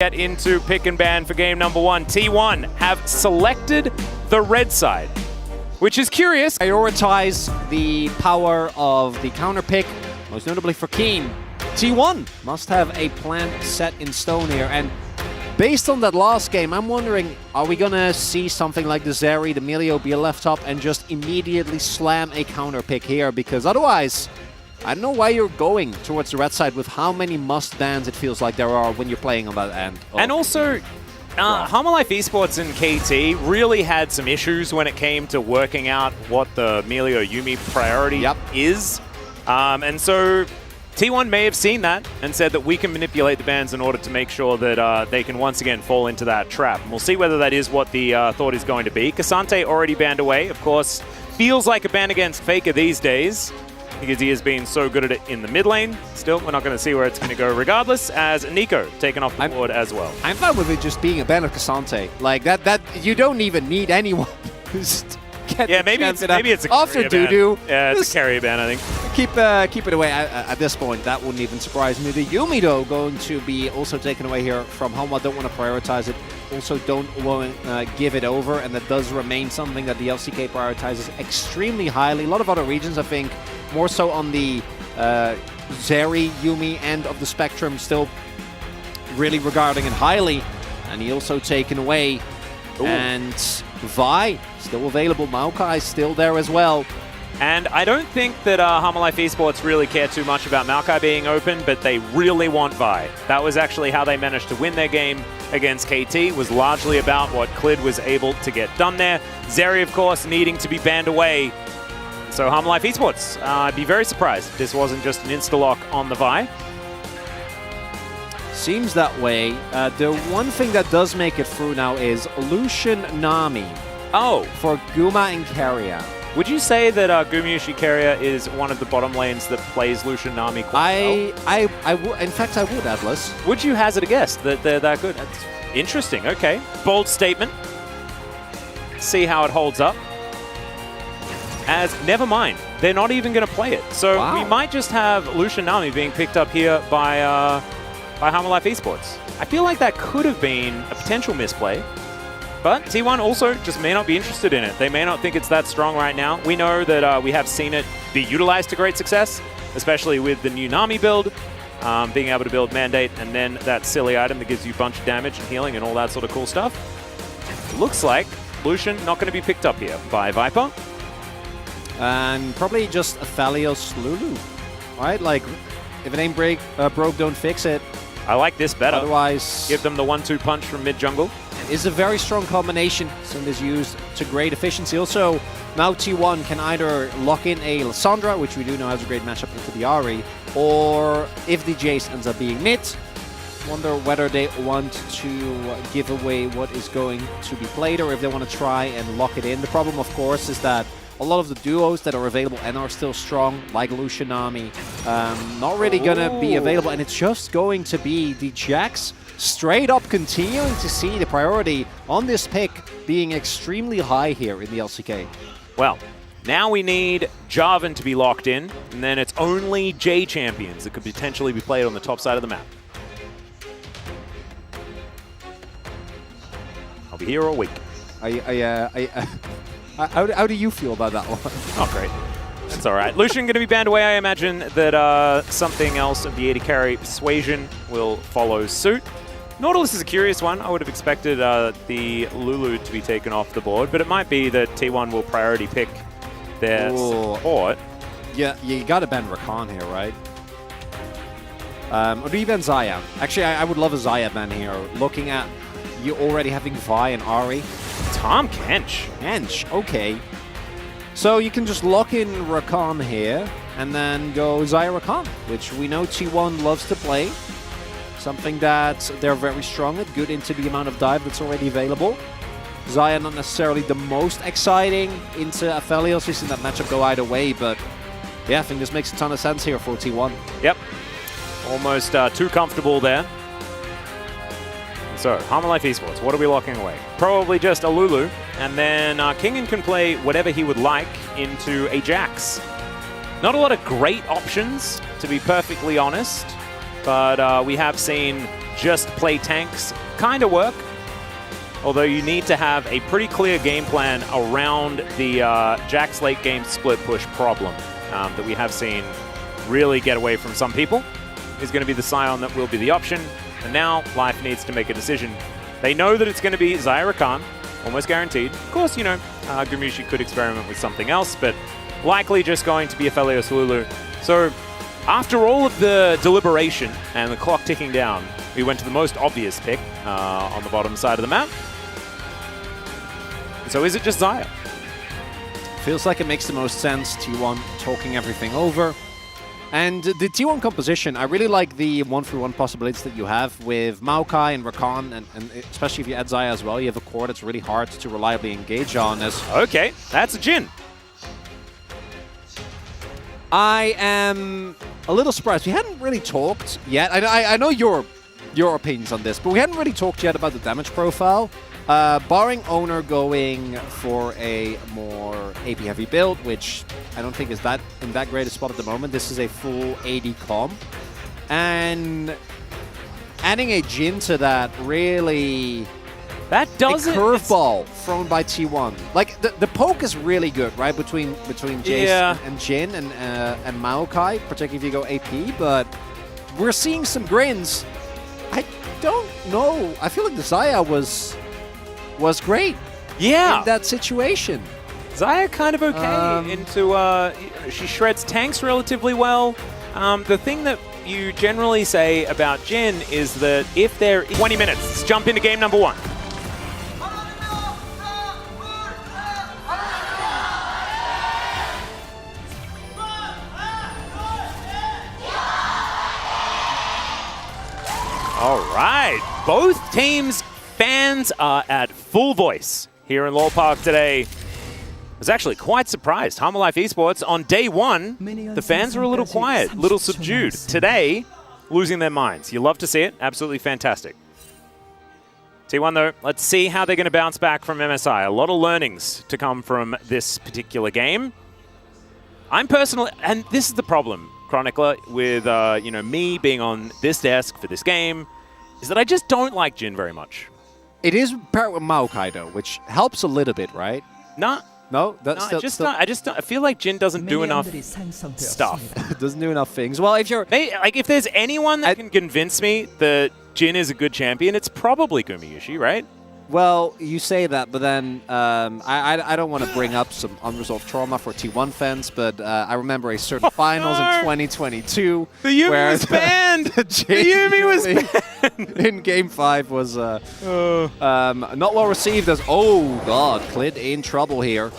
Get into pick and ban for game number 1. T1 have selected the red side, which is curious. Prioritize the power of the counter pick, most notably for Keen. T1 must have a plan set in stone here, and based on that last game, I'm wondering, are we gonna see something like the Zeri, the Melio be left up and just immediately slam a counter pick here? Because otherwise, I don't know why you're going towards the red side with how many must-bans it feels like there are when you're playing on that end. And also, Life Esports and KT really had some issues when it came to working out what the Melio Yuumi priority is. And so T1 may have seen that and said that we can manipulate the bans in order to make sure that they can once again fall into that trap. And we'll see whether that is what the thought is going to be. Kasante already banned away, of course. Feels like a ban against Faker these days, because he has been so good at it in the mid lane. Still, we're not going to see where it's going to go regardless, as Nico taken off the board as well. I'm fine with it just being a ban of Kasante. Like, that you don't even need anyone who's maybe it's a after Dudu. Yeah, it's a carry ban, I think. Keep it away at this point. That wouldn't even surprise me. The Yuumi, though, going to be also taken away here from Homa. Don't want to prioritize it. Also don't want to give it over, and that does remain something that the LCK prioritizes extremely highly. A lot of other regions, I think, more so on the Zeri, Yuumi end of the spectrum, still really regarding it highly. And he also taken away. Ooh. And Vi still available. Maokai still there as well. And I don't think that Life Esports really care too much about Maokai being open, but they really want Vi. That was actually how they managed to win their game against KT, was largely about what Clid was able to get done there. Zeri, of course, needing to be banned away. So Life Esports, I'd be very surprised if this wasn't just an insta-lock on the Vi. Seems that way. The one thing that does make it through now is Lucian Nami. Oh. For Guma and Keria. Would you say that Gumayushi Keria is one of the bottom lanes that plays Lucian Nami quite well? In fact, I would, Atlas. Would you hazard a guess that they're that good? That's interesting, okay. Bold statement. See how it holds up. As, never mind, they're not even going to play it. So we might just have Lucian Nami being picked up here by Life Esports. I feel like that could have been a potential misplay. But T1 also just may not be interested in it. They may not think it's that strong right now. We know that we have seen it be utilized to great success, especially with the new Nami build, being able to build Mandate and then that silly item that gives you a bunch of damage and healing and all that sort of cool stuff. Looks like Lucian not going to be picked up here by Viper. And probably just Aphelios Lulu, right? Like, if it ain't broke, don't fix it. I like this better. Otherwise, give them the 1-2 punch from mid-jungle. Is a very strong combination, soon as used to great efficiency. Also, now T1 can either lock in a Lissandra, which we do know has a great matchup into the Ahri, or if the Jace ends up being mid, wonder whether they want to give away what is going to be played or if they want to try and lock it in. The problem, of course, is that a lot of the duos that are available and are still strong, like Lucian Nami, not really going to be available, and it's just going to be the Jax straight up continuing to see the priority on this pick being extremely high here in the LCK. Well, now we need Jarvan to be locked in, and then it's only J champions that could potentially be played on the top side of the map. I'll be here all week. How do you feel about that one? Not great. That's all right. Lucian going to be banned away. I imagine that something else of the AD carry Persuasion will follow suit. Nautilus is a curious one. I would have expected the Lulu to be taken off the board, but it might be that T1 will priority pick their support. Yeah, you got to ban Rakan here, right? Or do you ban Xayah? Actually, I would love a Xayah ban here. Looking at you already having Vi and Ahri. Tom Kench. Kench, okay. So you can just lock in Rakan here and then go Xayah Rakan, which we know T1 loves to play. Something that they're very strong at, good into the amount of dive that's already available. Xayah not necessarily the most exciting into Aphelios. We've seen that matchup go either way, but yeah, I think this makes a ton of sense here for T1. Yep. Almost too comfortable there. So, Life Esports, what are we locking away? Probably just a Lulu, and then Kingen can play whatever he would like into a Jax. Not a lot of great options, to be perfectly honest, but we have seen just play tanks kind of work. Although you need to have a pretty clear game plan around the Jack's late game split push problem that we have seen really get away from some people. Is going to be the Scion that will be the option. And now Life needs to make a decision. They know that it's going to be Zaya Rakan, almost guaranteed. Of course, you know, Gumushi could experiment with something else, but likely just going to be Aphelios Lulu. So after all of the deliberation and the clock ticking down, we went to the most obvious pick on the bottom side of the map. So is it just Zaya? Feels like it makes the most sense. T1 talking everything over. And the T1 composition, I really like the 1-3-1 possibilities that you have with Maokai and Rakan, and especially if you add Zaya as well, you have a core that's really hard to reliably engage on. Okay, that's a Jhin. I am a little surprised. We hadn't really talked yet. I know your opinions on this, but we hadn't really talked yet about the damage profile. Barring Owner going for a more AP-heavy build, which I don't think is in that great a spot at the moment. This is a full AD comp. And adding a Jhin to that really... That does a curveball thrown by T1. Like, the poke is really good, right? Between Jace and Jhin and Maokai, particularly if you go AP, but we're seeing some grins. I don't know. I feel like the Zaya was great in that situation. Zaya kind of okay she shreds tanks relatively well. The thing that you generally say about Jhin is that if they're 20 minutes, let's jump into game number 1. All right, both teams' fans are at full voice here in Lore Park today. I was actually quite surprised. Harma Life Esports, on day 1, the fans were a little quiet, a little subdued. Today, losing their minds. You love to see it. Absolutely fantastic. T1, though, let's see how they're going to bounce back from MSI. A lot of learnings to come from this particular game. I'm personally, and this is the problem, Chronicler, with you know, me being on this desk for this game, is that I just don't like Jhin very much. It is paired with Maokai, though, which helps a little bit, right? Nah. No, that's I feel like Jhin doesn't do enough stuff. Doesn't do enough things. Well, if you're if there's anyone that can convince me that Jhin is a good champion, it's probably Gumayushi, right? Well, you say that, but then I don't want to bring up some unresolved trauma for T1 fans, but I remember a certain finals in 2022. The Yuumi was banned! The Yuumi was banned! In Game 5 was not well received as, oh god, Clid in trouble here.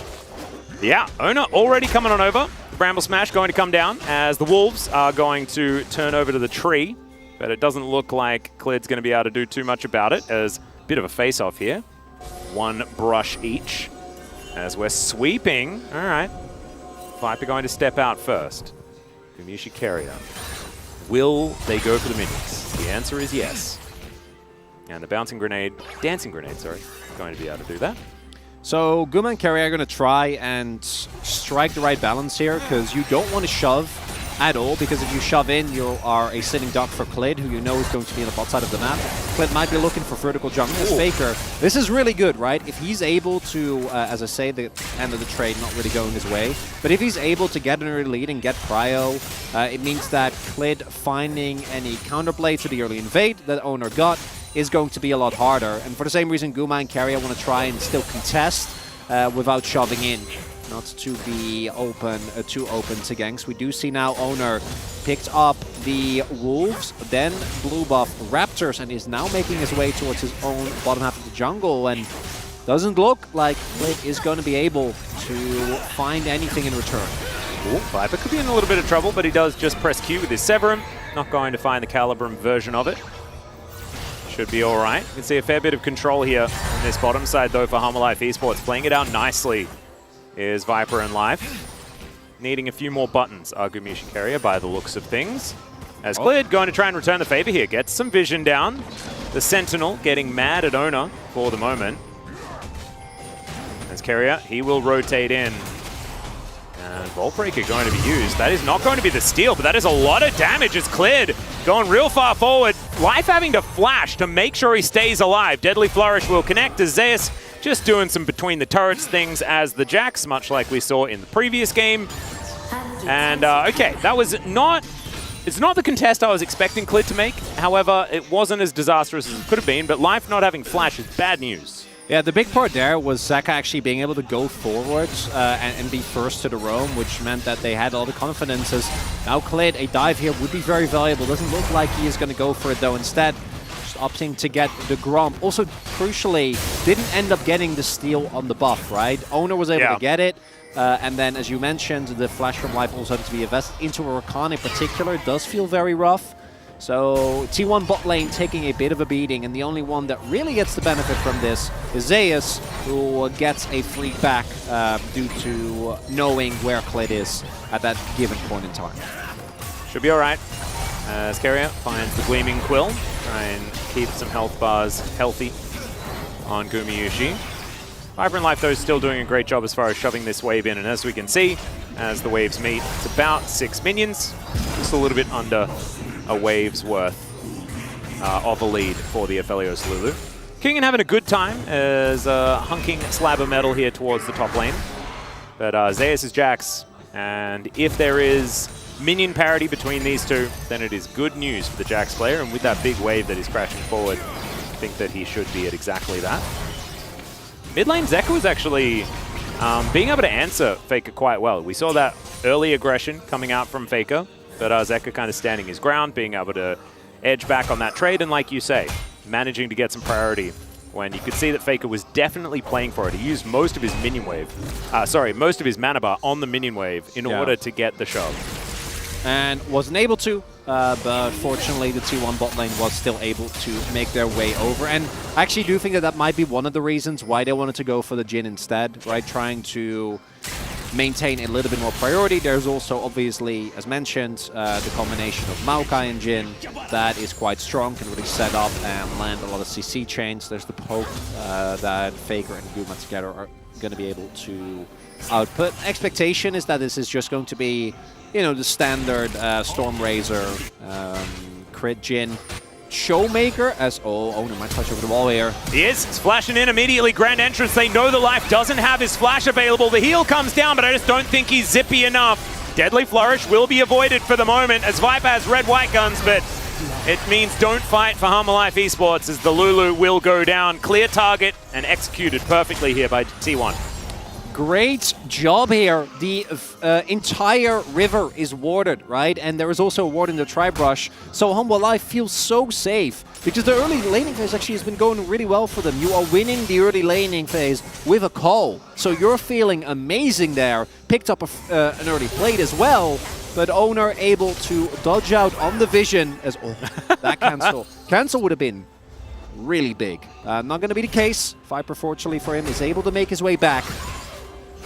Yeah, Owner already coming on over. Bramble Smash going to come down as the Wolves are going to turn over to the tree, but it doesn't look like Clid's going to be able to do too much about it as bit of a face-off here. One brush each as we're sweeping. All right. Viper going to step out first. Gumayushi carrier. Will they go for the minions? The answer is yes. And the dancing grenade, sorry, going to be able to do that. So Guma and Carrier are going to try and strike the right balance here, because you don't want to shove at all, because if you shove in, you are a sitting duck for Clid, who you know is going to be on the bot side of the map. Clid might be looking for vertical jungle as Faker. This is really good, right? If he's able to, as I say, the end of the trade not really going his way, but if he's able to get an early lead and get Cryo, it means that Clid finding any counterplay to the early invade that Owner got is going to be a lot harder. And for the same reason, Guma and Carrier want to try and still contest without shoving in. Not to be too open to ganks. We do see now Owner picked up the Wolves, then blue buff Raptors, and is now making his way towards his own bottom half of the jungle, and doesn't look like Clid is going to be able to find anything in return. Ooh, Viper could be in a little bit of trouble, but he does just press Q with his Severum. Not going to find the Calibrum version of it. Should be all right. You can see a fair bit of control here on this bottom side, though, for Harma Life Esports. Playing it out nicely is Viper and Life. Needing a few more buttons are Gumayushi Carrier by the looks of things. As Clid going to try and return the favor here. Gets some vision down. The Sentinel getting mad at Owner for the moment. As Carrier, he will rotate in. And Vault Breaker going to be used. That is not going to be the steal, but that is a lot of damage as Clid going real far forward. Life having to flash to make sure he stays alive. Deadly Flourish will connect as Zeus just doing some between the turrets things as the Jax, much like we saw in the previous game. And okay, that was not... It's not the contest I was expecting Clid to make. However, it wasn't as disastrous as it could have been, but Life not having flash is bad news. Yeah, the big part there was Zeka actually being able to go forwards and be first to the roam, which meant that they had all the confidence. As now Clid, a dive here would be very valuable. Doesn't look like he is going to go for it though. Instead, just opting to get the Gromp. Also, crucially, didn't end up getting the steal on the buff, right? Owner was able to get it. And then, as you mentioned, the flash from Life also had to be invested into a Rakan in particular. It does feel very rough. So T1 bot lane taking a bit of a beating, and the only one that really gets the benefit from this is Zeus, who gets a free back due to knowing where Clid is at that given point in time. Should be all right. Scaria finds the Gleaming Quill, try and keep some health bars healthy on Gumayushi. Vibrant Life, though, is still doing a great job as far as shoving this wave in, and as we can see, as the waves meet, it's about 6 minions, just a little bit under a wave's worth of a lead for the Aphelios Lulu. Kingen having a good time as hunking slab of metal here towards the top lane. But Zeus is Jax, and if there is minion parity between these two, then it is good news for the Jax player, and with that big wave that is crashing forward, I think that he should be at exactly that. Mid lane Zeka was actually being able to answer Faker quite well. We saw that early aggression coming out from Faker, but Zeka kind of standing his ground, being able to edge back on that trade, and like you say, managing to get some priority when you could see that Faker was definitely playing for it. He used most of his minion wave, most of his mana bar on the minion wave in order to get the shove. And wasn't able to, but fortunately the T1 bot lane was still able to make their way over. And I actually do think that that might be one of the reasons why they wanted to go for the Jhin instead, right? Trying to maintain a little bit more priority. There's also, obviously, as mentioned, the combination of Maokai and Jhin that is quite strong, can really set up and land a lot of CC chains. There's the poke that Faker and Guma together are going to be able to output. Expectation is that this is just going to be, you know, the standard Stormrazor crit Jhin Showmaker as Owner might flash over the wall here. He is. It's flashing in immediately. Grand entrance. They know that Life doesn't have his flash available. The heal comes down, but I just don't think he's zippy enough. Deadly Flourish will be avoided for the moment as Viper has red-white guns, but it means don't fight for Harma Life Esports as the Lulu will go down. Clear target and executed perfectly here by T1. Great job here. The entire river is warded, right? And there is also a ward in the Tri-Brush. So Humble Life feels so safe because the early laning phase actually has been going really well for them. You are winning the early laning phase with a call. So you're feeling amazing there. Picked up an early plate as well, but Owner able to dodge out on the vision as that cancel. Cancel would have been really big. Not going to be the case. Viper, fortunately for him, is able to make his way back.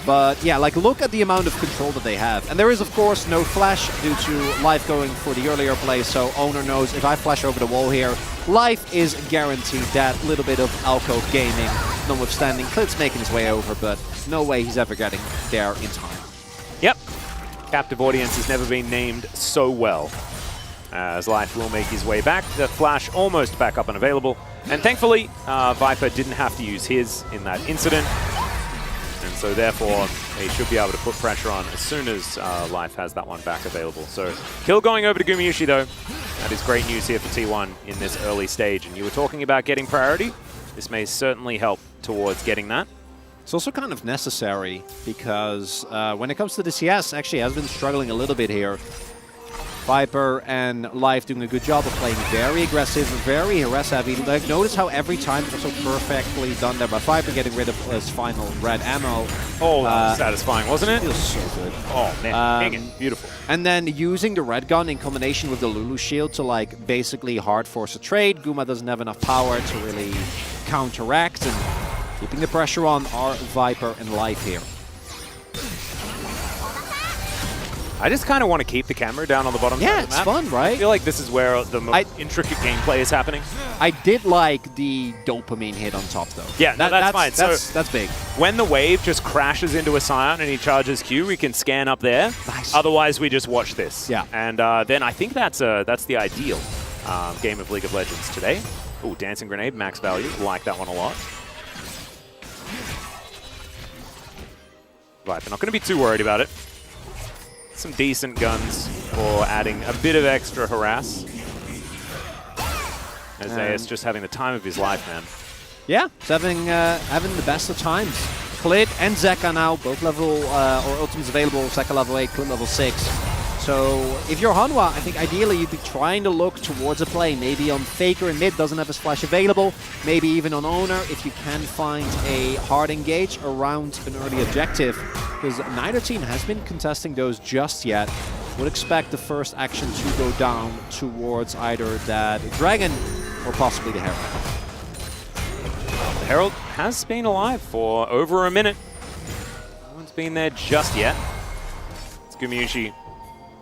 But yeah, like look at the amount of control that they have. And there is, of course, no flash due to Life going for the earlier play. So Owner knows if I flash over the wall here, Life is guaranteed that little bit of alcove gaming, notwithstanding. Clid's making his way over, but no way he's ever getting there in time. Yep. Captive Audience has never been named so well. As Life will make his way back. The flash almost back up and available. And thankfully, Viper didn't have to use his in that incident. And so therefore, they should be able to put pressure on as soon as Life has that one back available. So kill going over to Gumayushi though. That is great news here for T1 in this early stage. And you were talking about getting priority. This may certainly help towards getting that. It's also kind of necessary because when it comes to the CS, actually has been struggling a little bit here. Viper and Life doing a good job of playing very aggressive, very harass-heavy. Like, notice how every time it's so perfectly done there by Viper, getting rid of his final red ammo. Oh, that was satisfying, wasn't it? Feels so good. Oh, man. Beautiful. And then using the red gun in combination with the Lulu shield to, like, basically hard force a trade. Guma doesn't have enough power to really counteract, and keeping the pressure on are Viper and Life here. I just kind of want to keep the camera down on the bottom side of the it's map. fun, right? I feel like this is where the most intricate gameplay is happening. I did like the dopamine hit on top, though. Yeah, that's fine. That's big. When the wave just crashes into a Scion and he charges Q, we can scan up there. Nice. Otherwise, we just watch this. Yeah. And then I think that's the ideal. game of League of Legends today. Ooh, Dancing Grenade, max value. Like that one a lot. Viper not going to be too worried about it. Some decent guns for adding a bit of extra harass. As Zeus just having the time of his life, man. Yeah, he's having the best of times. Klid and Zeka now, both level, or ultimates available, Zeka level 8, Klid level 6. So if you're Hanwha, I think ideally you'd be trying to look towards a play, maybe on Faker and mid, doesn't have his flash available, maybe even on Owner if you can find a hard engage around an early objective, because neither team has been contesting those just yet. Would expect the first action to go down towards either that Dragon or possibly the Herald. The Herald has been alive for over a minute. No one's been there just yet. It's Gumiushi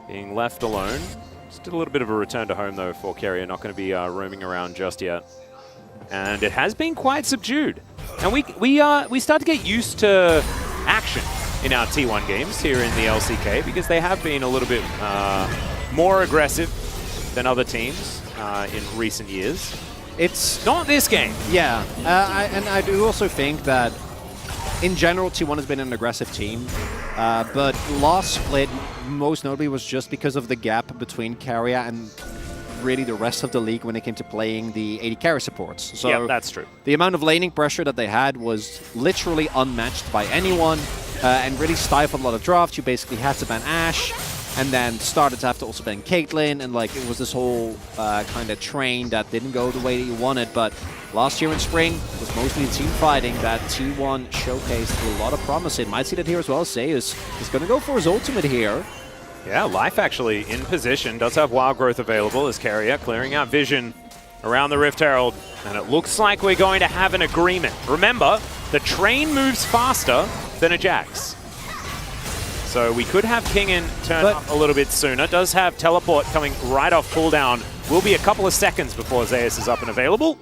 being left alone. Just a little bit of a return to home, though, for Keria. Not going to be roaming around just yet. And it has been quite subdued. And we start to get used to action in our T1 games here in the LCK, because they have been a little bit more aggressive than other teams in recent years. It's not this game. Yeah, and I do also think that in general T1 has been an aggressive team, but last split most notably was just because of the gap between Keria and really the rest of the league when it came to playing the AD carry supports. So yeah, that's true. The amount of laning pressure that they had was literally unmatched by anyone, and really stifled a lot of drafts. You basically had to ban Ashe, and then started to have to also ban Caitlyn, and like it was this whole kind of train that didn't go the way that you wanted. But last year in spring it was mostly team fighting that T1 showcased a lot of promise in. Might see that here as well. Zeus is going to go for his ultimate here. Yeah, Life actually in position, does have Wild Growth available as Keria, clearing out vision around the Rift Herald, and it looks like we're going to have an agreement. Remember, the train moves faster than a Jax. So we could have Kingen turn up a little bit sooner. Does have teleport coming right off cooldown. Will be a couple of seconds before Zeus is up and available.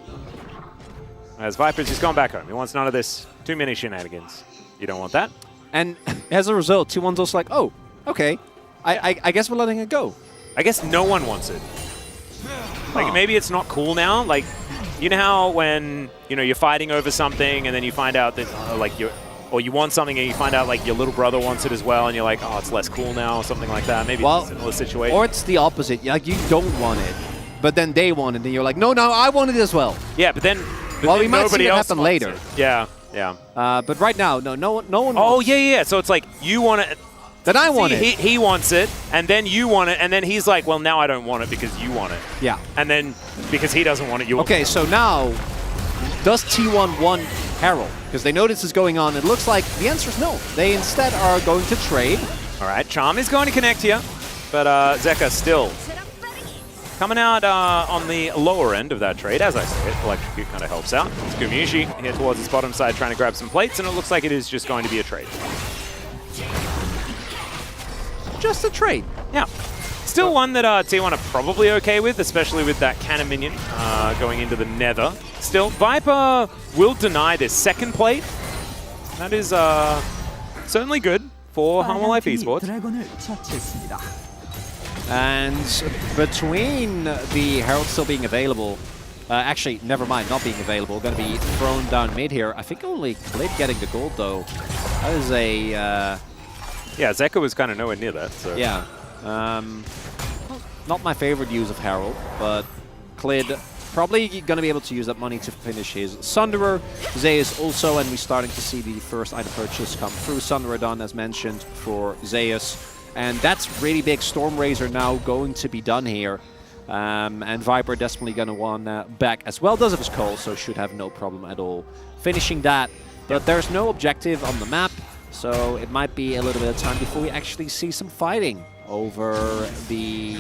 As Viper's just gone back home. He wants none of this. Too many shenanigans. You don't want that. And as a result, T1's also like, oh, okay. I guess we're letting it go. I guess no one wants it. Like, maybe it's not cool now. Like, you know how when, you know, you're fighting over something and then you find out that, or you want something and you find out, like, your little brother wants it as well, and you're like, oh, it's less cool now, or something like that. Maybe it's a similar situation. Or it's the opposite. Like, you don't want it, but then they want it, and you're like, no, I want it as well. Yeah, but then we might see nobody it else happen wants later. it. Yeah, yeah. But right now, no one Oh, wants. yeah. So it's like, you want it. Then I want it. He wants it, and then you want it, and then he's like, well, now I don't want it because you want it. Yeah. And then because he doesn't want it, you Okay, so now, does T1 want Herald? Because they know this is going on. It looks like the answer is no. They instead are going to trade. All right, Charm is going to connect here, but Zeka still coming out on the lower end of that trade. As I say it, Electrocute kind of helps out. It's Gumiushi here towards his bottom side trying to grab some plates, and it looks like it is just going to be a trade. Just a trade. Yeah. Still one that T1 are probably okay with, especially with that cannon minion going into the nether. Still, Viper will deny this second plate. That is certainly good for Hanwha Life Esports. And between the Herald still being available, actually, never mind, not being available, going to be thrown down mid here. I think only Klid getting the gold, though. That is a... Yeah, Zeka was kind of nowhere near that. So. Yeah. Not my favorite use of Herald, but Klid probably going to be able to use that money to finish his Sunderer. Zeus also, and we're starting to see the first item purchase come through. Sunderer done, as mentioned, for Zeus. And that's really big. Storm Razor now going to be done here. And Viper definitely going to want back as well. Does have his Cole, so should have no problem at all finishing that. But there's no objective on the map. So it might be a little bit of time before we actually see some fighting over the,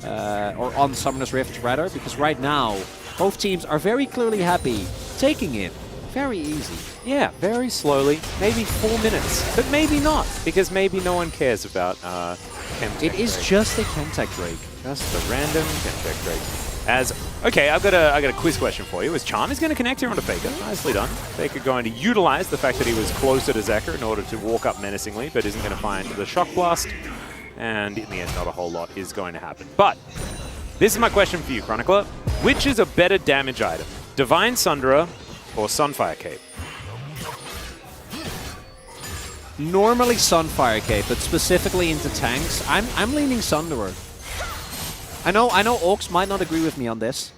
or on Summoner's Rift rather, because right now both teams are very clearly happy taking it very easy. Yeah, very slowly, maybe 4 minutes, but maybe not, because maybe no one cares about Chemtech It is Drake. just a Chemtech Drake. Just a random Chemtech Drake. Okay, I've got a quiz question for you. Is Charm is going to connect here onto Faker? Nicely done. Faker going to utilize the fact that he was closer to Zeka in order to walk up menacingly, but isn't going to find the Shock Blast. And in the end, not a whole lot is going to happen. But This is my question for you, Chronicler. Which is a better damage item? Divine Sundra or Sunfire Cape? Normally Sunfire Cape, but specifically into tanks, I'm leaning Sunderer. I know Orcs might not agree with me on this.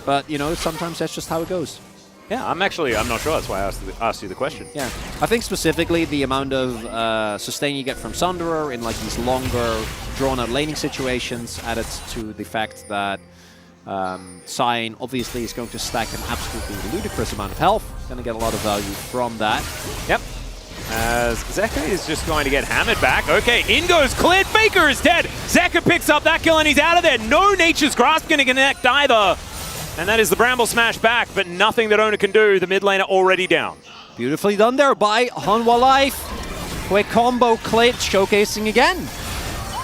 But, you know, sometimes that's just how it goes. Yeah, I'm not sure. That's why I asked you the question. Yeah, I think specifically the amount of sustain you get from Sunderer in like these longer, drawn-out laning situations, added to the fact that Sign obviously is going to stack an absolutely ludicrous amount of health. Going to get a lot of value from that. Yep. As Zeka is just going to get hammered back. Okay, in goes Cleared. Faker is dead. Zeka picks up that kill and he's out of there. No Nature's Grasp going to connect either. And that is the Bramble Smash back, but nothing that Owner can do. The mid laner already down. Beautifully done there by Hanwha Life. Quick combo, Clit showcasing again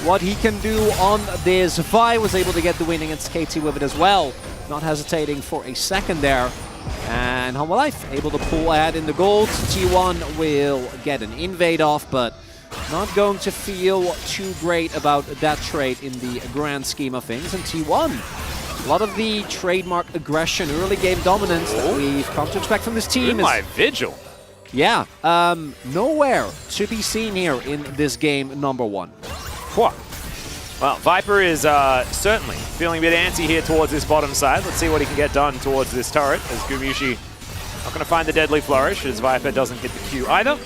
what he can do on this Vi. Was able to get the win against KT with it as well. Not hesitating for a second there. And Hanwha Life able to pull ahead in the gold. T1 will get an invade off, but not going to feel too great about that trade in the grand scheme of things. And T1, a lot of the trademark aggression, early game dominance that we've come to expect from this team. My Vigil. Yeah, nowhere to be seen here in this game number one. Whew. Well, Viper is certainly feeling a bit antsy here towards this bottom side. Let's see what he can get done towards this turret, as Gumushi not going to find the Deadly Flourish, as Viper doesn't hit the Q either.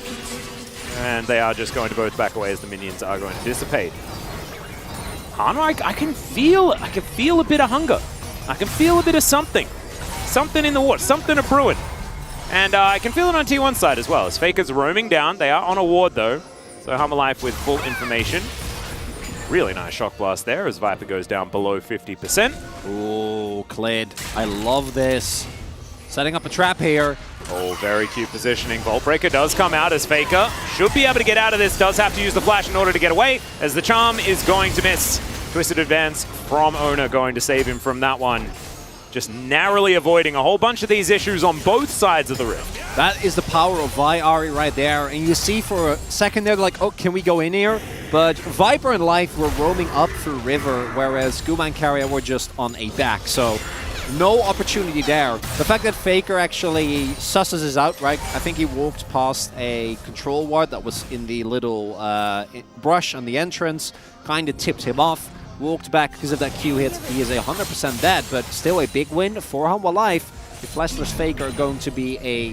And they are just going to both back away as the minions are going to dissipate. Hanwha, I can feel a bit of hunger. I can feel a bit of something. Something in the water, something a brewing. And I can feel it on T1 side as well, as Faker's roaming down. They are on a ward though, so Hanwha Life with full information. Really nice Shock Blast there as Viper goes down below 50%. Ooh, Kled. I love this. Setting up a trap here. Oh, very cute positioning. Vault Breaker does come out as Faker should be able to get out of this. Does have to use the flash in order to get away, as the charm is going to miss. Twisted Advance from Owner going to save him from that one. Just narrowly avoiding a whole bunch of these issues on both sides of the rift. That is the power of Vi Ahri right there. And you see for a second there, like, oh, can we go in here? But Viper and Life were roaming up through river, whereas Guma and Carrier were just on a back. So no opportunity there. The fact that Faker actually susses this out, right? I think he walked past a control ward that was in the little brush on the entrance, kind of tipped him off. Walked back because of that Q hit. He is 100% dead, but still a big win for Hanwha Life. The Fleshless Faker are going to be a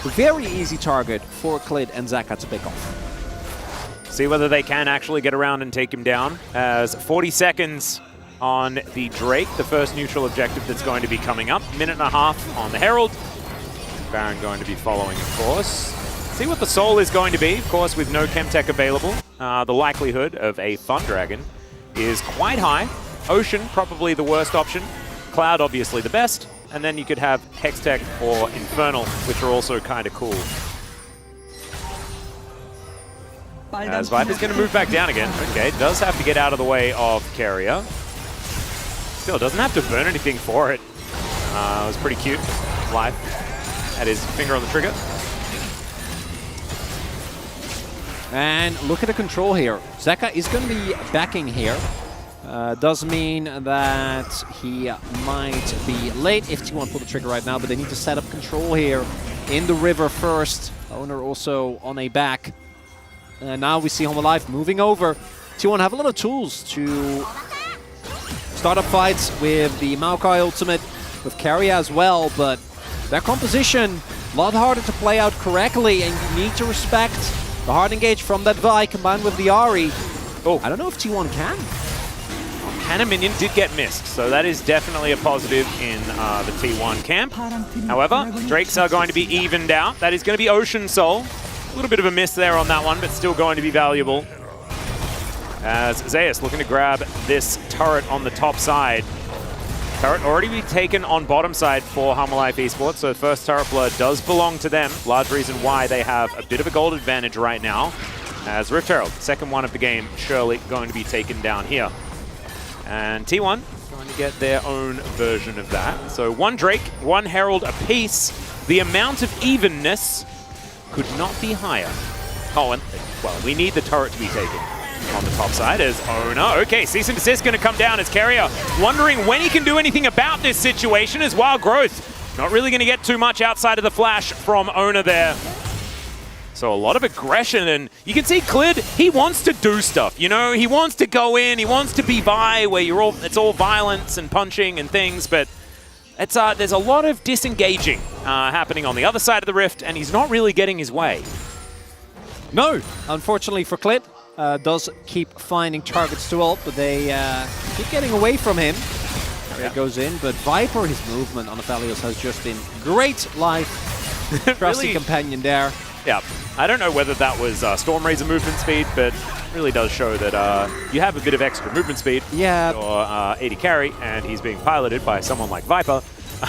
very easy target for Klid and Zeka to pick off. See whether they can actually get around and take him down, as 40 seconds on the Drake, the first neutral objective that's going to be coming up. Minute and a half on the Herald. Baron going to be following, of course. See what the Soul is going to be, of course, with no Chemtech available. The likelihood of a Fun Dragon is quite high. Ocean, probably the worst option. Cloud, obviously the best. And then you could have Hextech or Infernal, which are also kind of cool. As Viper's going to move back down again. Okay, does have to get out of the way of Carrier. Still, doesn't have to burn anything for it. It was pretty cute. Life had his finger on the trigger. And look at the control here. Zeka is going to be backing here. Does mean that he might be late if T1 pull the trigger right now, but they need to set up control here in the river first. Owner also on a back. Now we see Hanwha Life moving over. T1 have a lot of tools to start up fights with the Maokai ultimate, with Carrier as well, but their composition a lot harder to play out correctly, and you need to respect the hard engage from that Vi combined with the Ahri. Oh, I don't know if T1 can. Cannon Minion did get missed, so that is definitely a positive in the T1 camp. However, Drakes are going to be evened out. That is going to be Ocean Soul. A little bit of a miss there on that one, but still going to be valuable. As Zeus looking to grab this turret on the top side. Turret already be taken on bottom side for Hanwha Life Esports, so first turret blood does belong to them. Large reason why they have a bit of a gold advantage right now. As Rift Herald, second one of the game, surely going to be taken down here. And T1 trying to get their own version of that. So one Drake, one Herald apiece. The amount of evenness could not be higher. Oh, and, well, we need the turret to be taken. on the top side as Ona. Okay, cease and desist going to come down as Carrier wondering when he can do anything about this situation as Wild Growth not really going to get too much outside of the flash from Ona there. So a lot of aggression, and you can see Clid, he wants to do stuff, you know? He wants to go in, he wants to be Vi, where it's all violence and punching and things, but there's a lot of disengaging happening on the other side of the rift, and he's not really getting his way. No, unfortunately for Clid, does keep finding targets to ult, but they keep getting away from him. There he goes in, but Viper, his movement on Aphelios has just been great life. Trusty Really? companion there. Yeah, I don't know whether that was Storm Razor movement speed, but it really does show that you have a bit of extra movement speed. Yeah. Or AD carry, and he's being piloted by someone like Viper.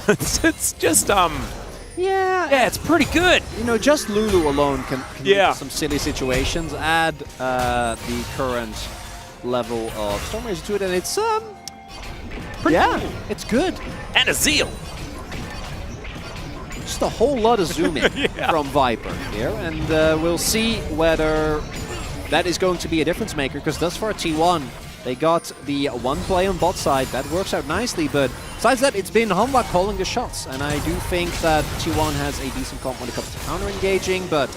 It's just, yeah, it's pretty good. You know, just Lulu alone can lead Yeah. to some silly situations. Add the current level of Storm Razor to it, and it's Pretty yeah, cool. it's good. And a Zeal. Just a whole lot of zooming Yeah. from Viper here, and we'll see whether that is going to be a difference maker, because thus far T1, they got the one play on bot side. That works out nicely, but besides that, it's been Hanwha calling the shots, and I do think that T1 has a decent comp when it comes to counter-engaging, but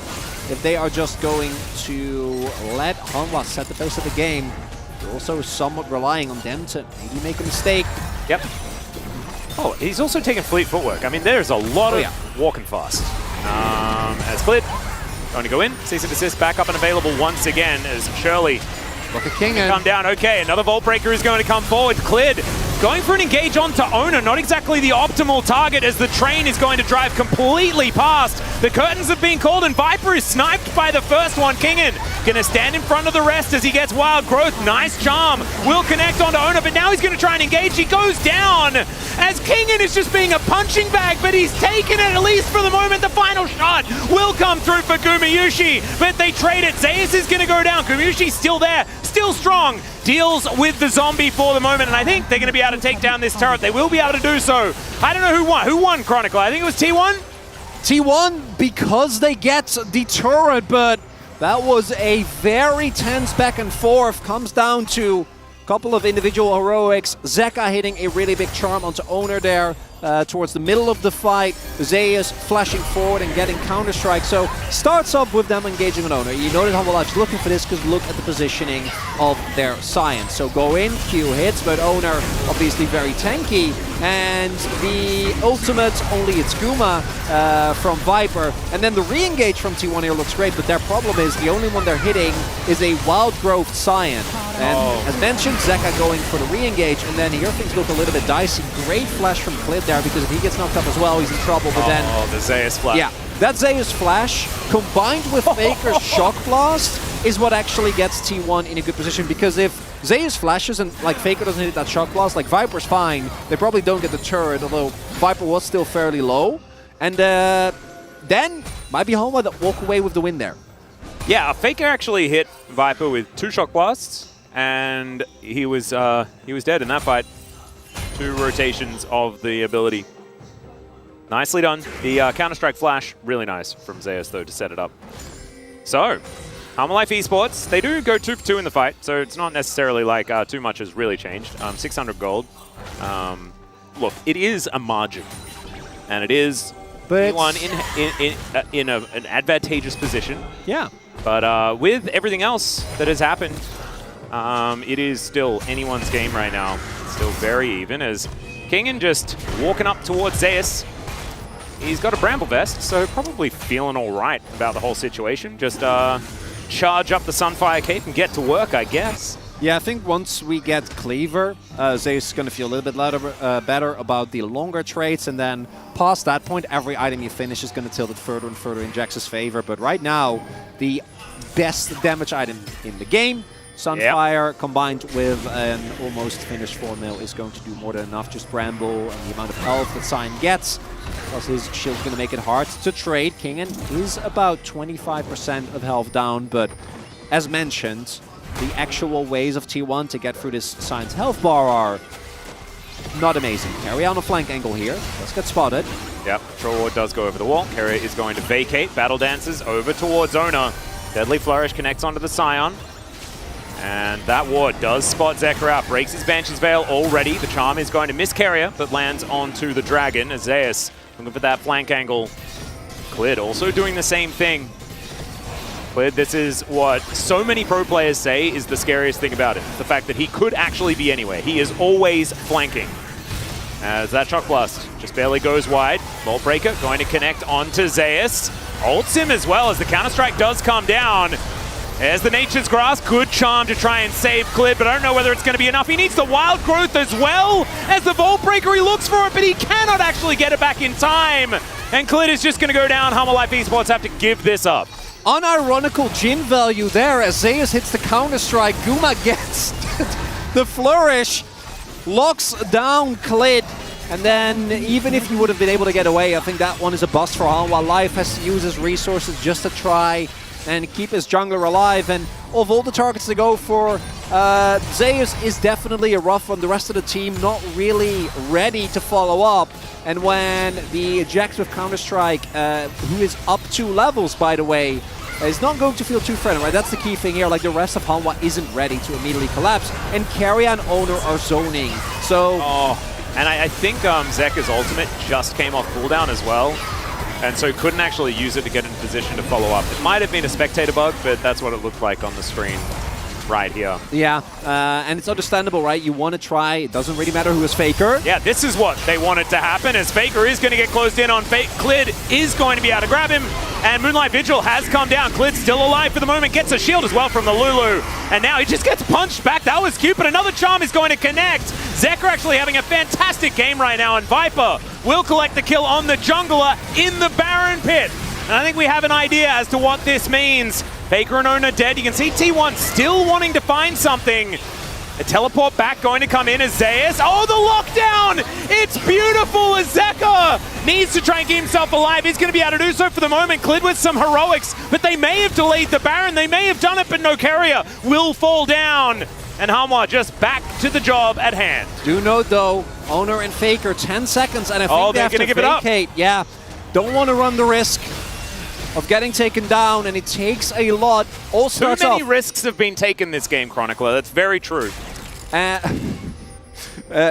if they are just going to let Hanwha set the pace of the game, they're also somewhat relying on them to maybe make a mistake. Yep. Oh, he's also taking fleet footwork. I mean, there's a lot of walking fast. As Clid going to go in, cease and desist back up and available once again as Shirley Look at King come down. Okay, another Vault Breaker is going to come forward. Clid going for an engage onto Ona, not exactly the optimal target as the train is going to drive completely past. The curtains have been called and Viper is sniped by the first one. Kingen going to stand in front of the rest as he gets Wild Growth. Nice charm. Will connect onto Ona, but now he's going to try and engage. He goes down as Kingen is just being a punching bag, but he's taken it, at least for the moment. The final shot will come through for Gumayushi, but they trade it. Zeus is going to go down. Gumayushi's still there, still strong. Deals with the zombie for the moment, and I think they're going to be able to take down this turret. They will be able to do so. I don't know who won. Who won, Chronicle? I think it was T1? T1, because they get the turret, but that was a very tense back and forth. Comes down to a couple of individual heroics. Zeka hitting a really big charm onto Owner there towards the middle of the fight. Zeus flashing forward and getting Counter-Strike. So starts off with them engaging on Owner. You know that Hanwha looking for this because look at the positioning of their science. So go in, Q hits, but Owner obviously very tanky. And the ultimate, only it's Guma from Viper. And then the re-engage from T1 here looks great, but their problem is the only one they're hitting is a Wild Growth Scion. And as mentioned, Zeka going for the re-engage, and then here things look a little bit dicey. Great flash from Clid there, because if he gets knocked up as well, he's in trouble. But then, the Zeus flash. yeah, that Zeus flash combined with Faker's Shock Blast is what actually gets T1 in a good position, because if Zeus flashes and like Faker doesn't hit that Shock Blast, like Viper's fine, they probably don't get the turret, although Viper was still fairly low. And then might be Hanwha that walk away with the win there. Yeah, Faker actually hit Viper with 2 shock blasts, and he was dead in that fight. 2 rotations of the ability. Nicely done. The Counter-Strike flash, really nice from Zeus though to set it up. So, Hanwha Life Esports, they do go 2 for 2 in the fight, so it's not necessarily like too much has really changed. 600 gold. Look, it is a margin, and it is one in an advantageous position. Yeah. But with everything else that has happened, it is still anyone's game right now. It's still very even as Kingen just walking up towards Zeus. He's got a Bramble Vest, so probably feeling all right about the whole situation. Just charge up the Sunfire Cape and get to work, I guess. Yeah, I think once we get Cleaver, Zeus is going to feel a little bit better about the longer trades, and then past that point, every item you finish is going to tilt it further and further in Jax's favor. But right now, the best damage item in the game, Sunfire, combined with an almost finished 4-mil, is going to do more than enough. Just Bramble and the amount of health that Sion gets, plus his shield's going to make it hard to trade. Kingen is about 25% of health down, but as mentioned, the actual ways of T1 to get through this Sion's health bar are not amazing. Carry on a flank angle here. Let's get spotted. Yep, Troll Ward does go over the wall. Carrier is going to vacate. Battle Dances over towards Ona. Deadly Flourish connects onto the Sion. And that ward does spot Zekka out, breaks his Banshee's Veil already. The charm is going to miss Carrier, but lands onto the Dragon. As Zeus looking for that flank angle. Clid also doing the same thing. Clid, this is what so many pro players say is the scariest thing about it. The fact that he could actually be anywhere. He is always flanking. As that Shock Blast just barely goes wide. Vault Breaker going to connect onto Zeus. Ults him as well as the Counter-Strike does come down. There's the Nature's Grasp, good charm to try and save Clid, but I don't know whether it's going to be enough. He needs the Wild Growth as well as the Vault Breaker. He looks for it, but he cannot actually get it back in time. And Clid is just going to go down. Humble Life Esports have to give this up. Unironical Jhin value there as Zeus hits the Counter-Strike. Guma gets the Flourish, locks down Clid, and then even if he would have been able to get away, I think that one is a bust for Hanwha Life. Has to use his resources just to try and keep his jungler alive. And of all the targets to go for, Zeus is definitely a rough one. The rest of the team not really ready to follow up. And when the Jax with Counter-Strike, who is up 2 levels, by the way, is not going to feel too threatened, right? That's the key thing here. Like, the rest of Hanwha isn't ready to immediately collapse. And Carrier and Owner are zoning. So... Oh, and I think Zekka's ultimate just came off cooldown as well. And so couldn't actually use it to get in position to follow up. It might have been a spectator bug, but that's what it looked like on the screen right here. Yeah, and it's understandable, right? You want to try. It doesn't really matter who is Faker. Yeah, this is what they wanted to happen, as Faker is going to get closed in on Fake. Clid is going to be able to grab him, and Moonlight Vigil has come down. Clid's still alive for the moment, gets a shield as well from the Lulu, and now he just gets punched back. That was cute, but another charm is going to connect. Zekka actually having a fantastic game right now, and Viper will collect the kill on the jungler in the Baron pit. And I think we have an idea as to what this means. Faker and Owner dead. You can see T1 still wanting to find something. A teleport back going to come in as Zeus. Oh, the lockdown! It's beautiful as Zekka needs to try and keep himself alive. He's going to be able to do so for the moment. Clid with some heroics, but they may have delayed the Baron. They may have done it, but no Carrier will fall down. And Hanwha just back to the job at hand. Do note, though, Owner and Faker, 10 seconds, and I think they have to give it up. vacate. Yeah, don't want to run the risk of getting taken down, and it takes a lot. All starts Too many off. risks have been taken this game, Chronicler. That's very true.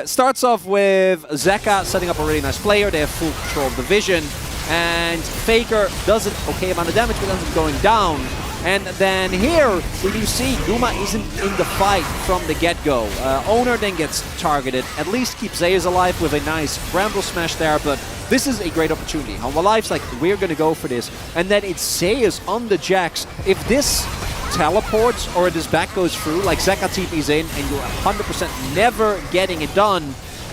Starts off with Zekka setting up a really nice player. They have full control of the vision, and Faker does an okay amount of damage, but ends up going down. And then here, when you see Guma isn't in the fight from the get-go. Owner then gets targeted, at least keeps Zeus alive with a nice Bramble Smash there, but this is a great opportunity. Hanwha Life's like, we're going to go for this. And then it's Zeus on the Jax. If this teleports or this back goes through, like Zekka TP's in, and you're 100% never getting it done,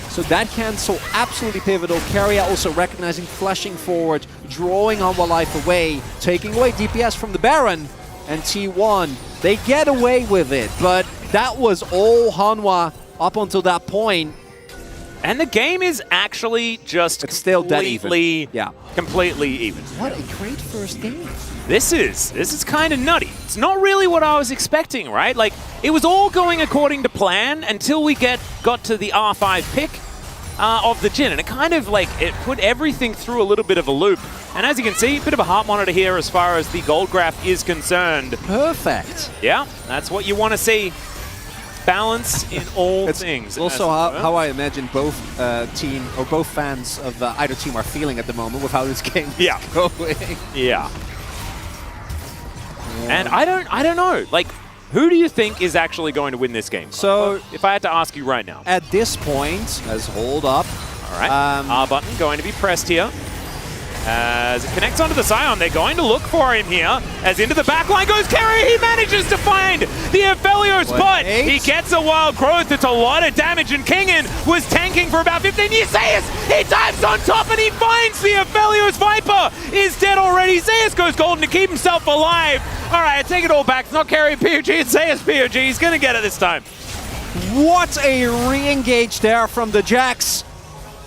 so that cancel absolutely pivotal. Carrier also recognizing, flashing forward, drawing Hanwha Life away, taking away DPS from the Baron. And T1, they get away with it, but that was all Hanwha up until that point. And the game is actually just still dead even. Yeah. Completely even. What a great first game. This is kind of nutty. It's not really what I was expecting, right? Like, it was all going according to plan until we got to the R5 pick of the Jhin, and it kind of like, it put everything through a little bit of a loop. And as you can see, a bit of a heart monitor here as far as the gold graph is concerned. Perfect. Yeah, that's what you want to see. Balance in all things. Also how I imagine both team or both fans of either team are feeling at the moment with how this game is going. Yeah. And I don't know. Like, who do you think is actually going to win this game? So, if I had to ask you right now. At this point, let's hold up. All right. R button going to be pressed here. As it connects onto the Scion, they're going to look for him here. As into the backline goes Carrier. He manages to find the Aphelios, but he gets a wild growth. It's a lot of damage, and Kingen was tanking for about 15 years. Zeus, he dives on top and he finds the Aphelios. Viper is dead already. Zeus goes golden to keep himself alive. All right, I take it all back. It's not Carrier POG, it's Zeus POG. He's going to get it this time. What a re-engage there from the Jax.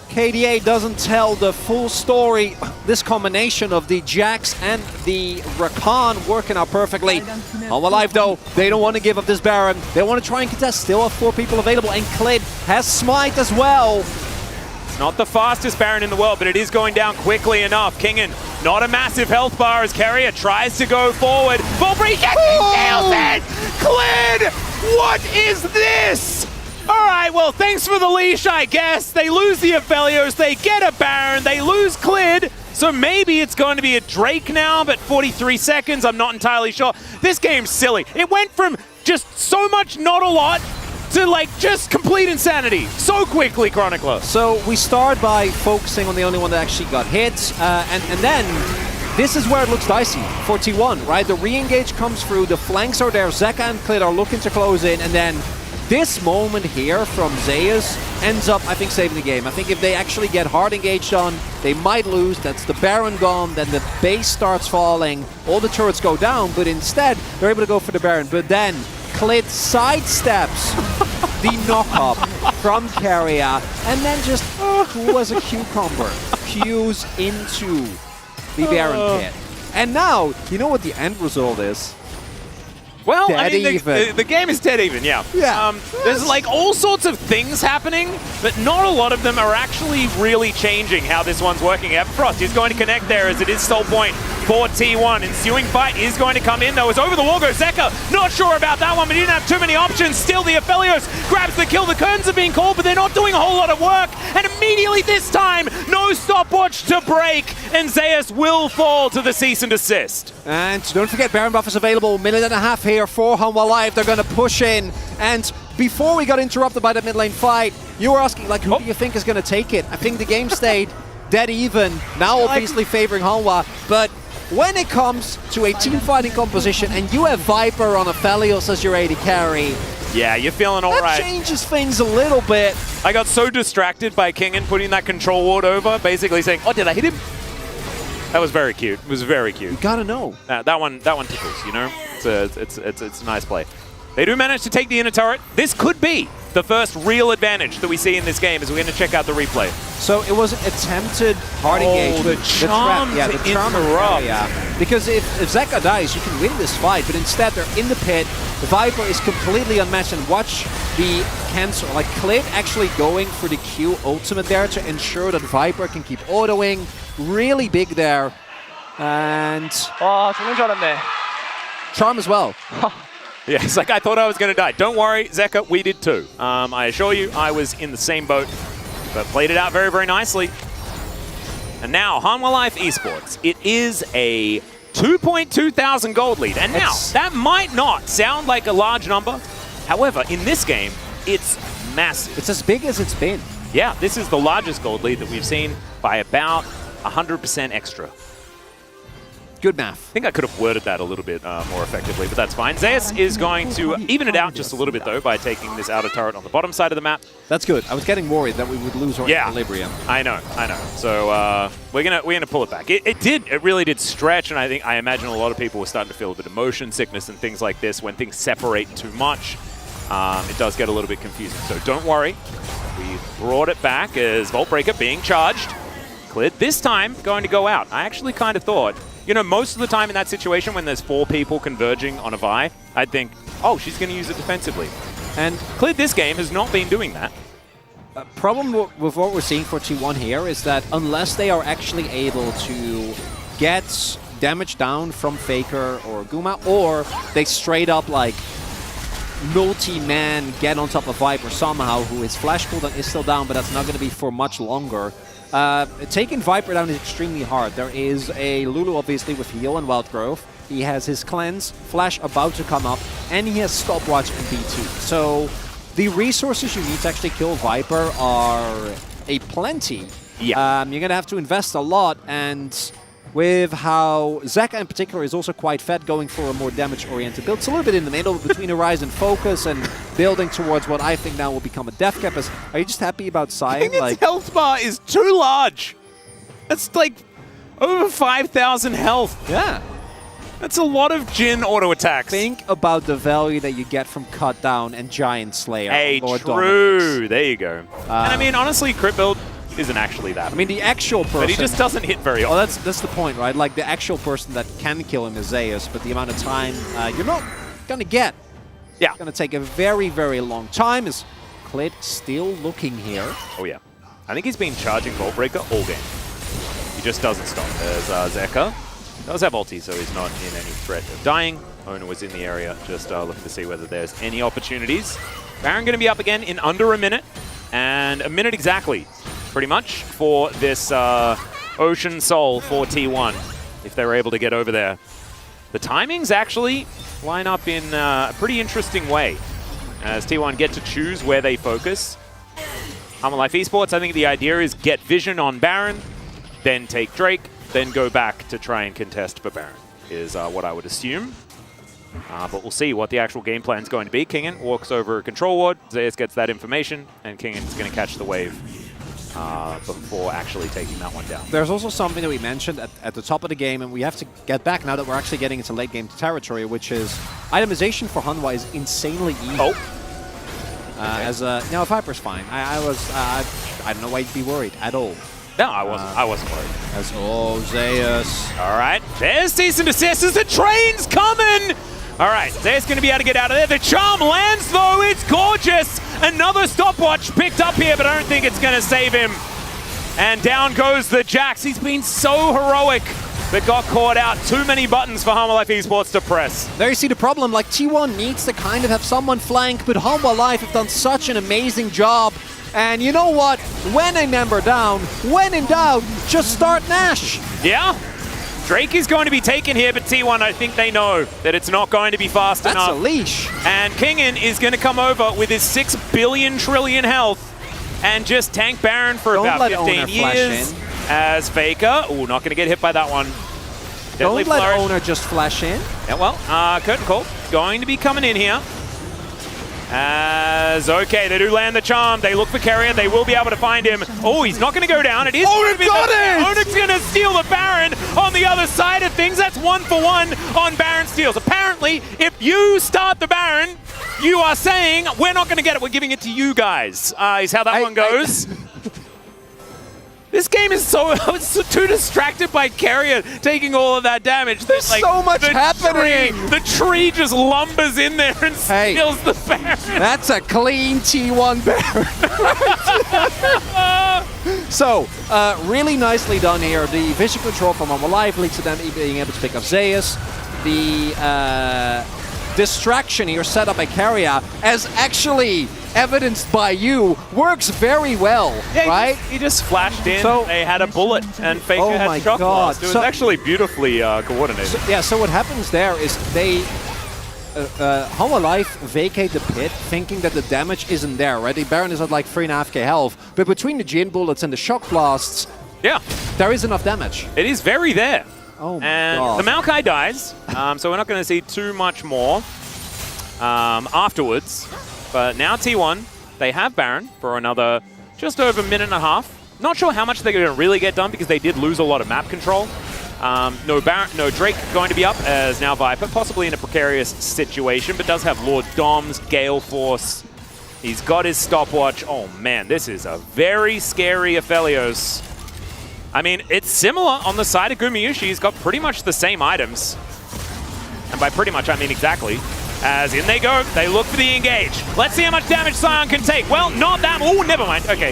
KDA doesn't tell the full story. This combination of the Jax and the Rakan working out perfectly. Hanwha Life, though, they don't want to give up this Baron. They want to try and contest. Still have 4 people available, and Clid has Smite as well. It's not the fastest Baron in the world, but it is going down quickly enough. Kingen, not a massive health bar as Carrier tries to go forward. Full break, yes, he nails it! Clid What is this? All right, well, thanks for the leash, I guess. They lose the Aphelios, they get a Baron, they lose Clid, so maybe it's going to be a Drake now, but 43 seconds, I'm not entirely sure. This game's silly. It went from just so much not a lot to like just complete insanity so quickly, Chronicler. So we start by focusing on the only one that actually got hit, and then this is where it looks dicey for T1, right? The re-engage comes through, the flanks are there, Zeka and Clid are looking to close in, and then this moment here from Zeus ends up, I think, saving the game. I think if they actually get hard engaged on, they might lose. That's the Baron gone, then the base starts falling, all the turrets go down, but instead, they're able to go for the Baron. But then, Clid sidesteps the knock-up from Keria, and then just, who was a cucumber, cues into the Baron pit. And now, you know what the end result is? Well, dead I mean, the game is dead even, yeah. There's like all sorts of things happening, but not a lot of them are actually really changing how this one's working. Frost is going to connect there as it is sole point for T1. Ensuing fight is going to come in though as over the wall goes Zeka. Not sure about that one, but he didn't have too many options. Still the Aphelios grabs the kill. The curtains are being called, but they're not doing a whole lot of work. And immediately this time, no stopwatch to break, and Zeus will fall to the cease and desist. And don't forget, Baron buff is available. Minute and a half here for Hanwha Live. They're going to push in. And before we got interrupted by the mid lane fight, you were asking, like, who do you think is going to take it? I think the game stayed dead even. Now obviously favoring Hanwha. But when it comes to a team fighting composition and you have Viper on Aphelios as your AD carry, yeah, you're feeling all right. That changes things a little bit. I got so distracted by Kingen putting that control ward over, basically saying, oh, did I hit him? That was very cute. It was very cute. You gotta know. That one tickles, you know? It's a nice play. They do manage to take the inner turret. This could be the first real advantage that we see in this game as we're going to check out the replay. So it was an attempted hard engagement. The charm to interrupt. Yeah. Because if Zeka dies, you can win this fight, but instead they're in the pit. The Viper is completely unmatched, and watch the cancel. Like Clid actually going for the Q ultimate there to ensure that Viper can keep autoing. Really big there. And charm as well. Yeah, it's like I thought I was going to die. Don't worry, Zeka, we did too. I assure you, I was in the same boat, but played it out very, very nicely. And now, Hanwha Life Esports. It is a 2.2 thousand gold lead. And now, that might not sound like a large number. However, in this game, it's massive. It's as big as it's been. Yeah, this is the largest gold lead that we've seen by about 100% extra. Good math. I think I could have worded that a little bit more effectively, but that's fine. Zeus is going to even it out just a little bit, though, by taking this outer turret on the bottom side of the map. That's good. I was getting worried that we would lose our equilibrium. I know. So we're gonna pull it back. It really did stretch, and I imagine a lot of people were starting to feel a bit of motion sickness and things like this when things separate too much. It does get a little bit confusing. So don't worry. We brought it back as Vault Breaker being charged. Clid this time going to go out. I actually kind of thought, you know, most of the time in that situation when there's 4 people converging on a Vi, I'd think, oh, she's going to use it defensively. And Clid this game has not been doing that. Problem with what we're seeing for T1 here is that unless they are actually able to get damage down from Faker or Guma, or they straight up like multi-man get on top of Viper somehow, who his flash cooldown is still down, but that's not going to be for much longer. Taking Viper down is extremely hard. There is a Lulu, obviously, with heal and Wild Growth. He has his cleanse, flash about to come up, and he has stopwatch and B2. So the resources you need to actually kill Viper are plenty. Yeah. You're going to have to invest a lot, and with how Zeka in particular is also quite fed, going for a more damage-oriented build. It's a little bit in the middle between Horizon Focus and building towards what I think now will become a death cap. Are you just happy about Sighing? His health bar is too large. That's like over 5,000 health. Yeah. That's a lot of Jhin auto attacks. Think about the value that you get from Cut Down and Giant Slayer. Hey, Lord true. Dominance. There you go. And I mean, honestly, crit build isn't actually that. I mean, the actual person... But he just doesn't hit very often. Well, that's the point, right? Like, the actual person that can kill him is Zeus, but the amount of time you're not going to get. Yeah. It's going to take a very, very long time. Is Clid still looking here? Oh, yeah. I think he's been charging Vault Breaker all game. He just doesn't stop. There's Zeka. Does have ulti, so he's not in any threat of dying. Owner was in the area, just looking to see whether there's any opportunities. Baron going to be up again in under a minute, and a minute exactly, pretty much, for this Ocean Soul for T1, if they were able to get over there. The timings actually line up in a pretty interesting way, as T1 get to choose where they focus. Life Esports, I think the idea is get vision on Baron, then take Drake, then go back to try and contest for Baron, is what I would assume. But we'll see what the actual game plan is going to be. Kingen walks over a control ward, Zeus gets that information, and Kingen's going to catch the wave before actually taking that one down. There's also something that we mentioned at the top of the game, and we have to get back now that we're actually getting into late game territory, which is itemization for Hanwha is insanely easy. Oh. Viper's fine. I don't know why you'd be worried at all. No, I wasn't worried. Zeus. All right, there's cease and desist as the train's coming! All right, Zeus going to be able to get out of there. The charm lands, though. It's gorgeous. Another stopwatch picked up here, but I don't think it's going to save him. And down goes the Jax. He's been so heroic, but got caught out. Too many buttons for Life Esports to press. There you see the problem. Like, T1 needs to kind of have someone flank, but Life have done such an amazing job. And you know what? When a member down, when in doubt, just start Nash. Yeah. Drake is going to be taken here, but T1, I think they know that it's not going to be fast enough. That's a leash. And Kingen is going to come over with his 6 billion trillion health and just tank Baron for about 15 years. As Faker, not going to get hit by that one. Don't let Owner just flash in. Yeah, well, Curtain Call going to be coming in here. Okay, they do land the charm. They look for Carrier. They will be able to find him. Oh, he's not going to go down. It is. Owner got it! Owner's going to steal the Baron on the other side of things. That's 1-for-1 on Baron steals. Apparently, if you start the Baron, you are saying, we're not going to get it. We're giving it to you guys, is how that one goes. This game is I was too distracted by Carrier taking all of that damage. There's so much happening. The tree just lumbers in there and steals the Baron. That's a clean T1 Baron. So, really nicely done here. The vision control from Life leads to them being able to pick up Zeus. The distraction here set up by Carrier, as actually evidenced by you, works very well, right? He just flashed in, they had a bullet, and Faker had shock blast. It was actually beautifully coordinated. So what happens there is they, Life vacate the pit, thinking that the damage isn't there, right? The Baron is at like 3.5k health, but between the Jin bullets and the shock blasts, there is enough damage. It is very there. Oh my and God. The Maokai dies, so we're not going to see too much more afterwards. But now T1, they have Baron for another just over a minute and a half. Not sure how much they're going to really get done because they did lose a lot of map control. No Drake going to be up as now Viper, possibly in a precarious situation, but does have Lord Dom's, Gale Force. He's got his stopwatch. Oh man, this is a very scary Aphelios. I mean, it's similar on the side of Gumayushi. He's got pretty much the same items. And by pretty much, I mean exactly. As in they go, they look for the engage. Let's see how much damage Sion can take. Well, not that. Oh, never mind. Okay.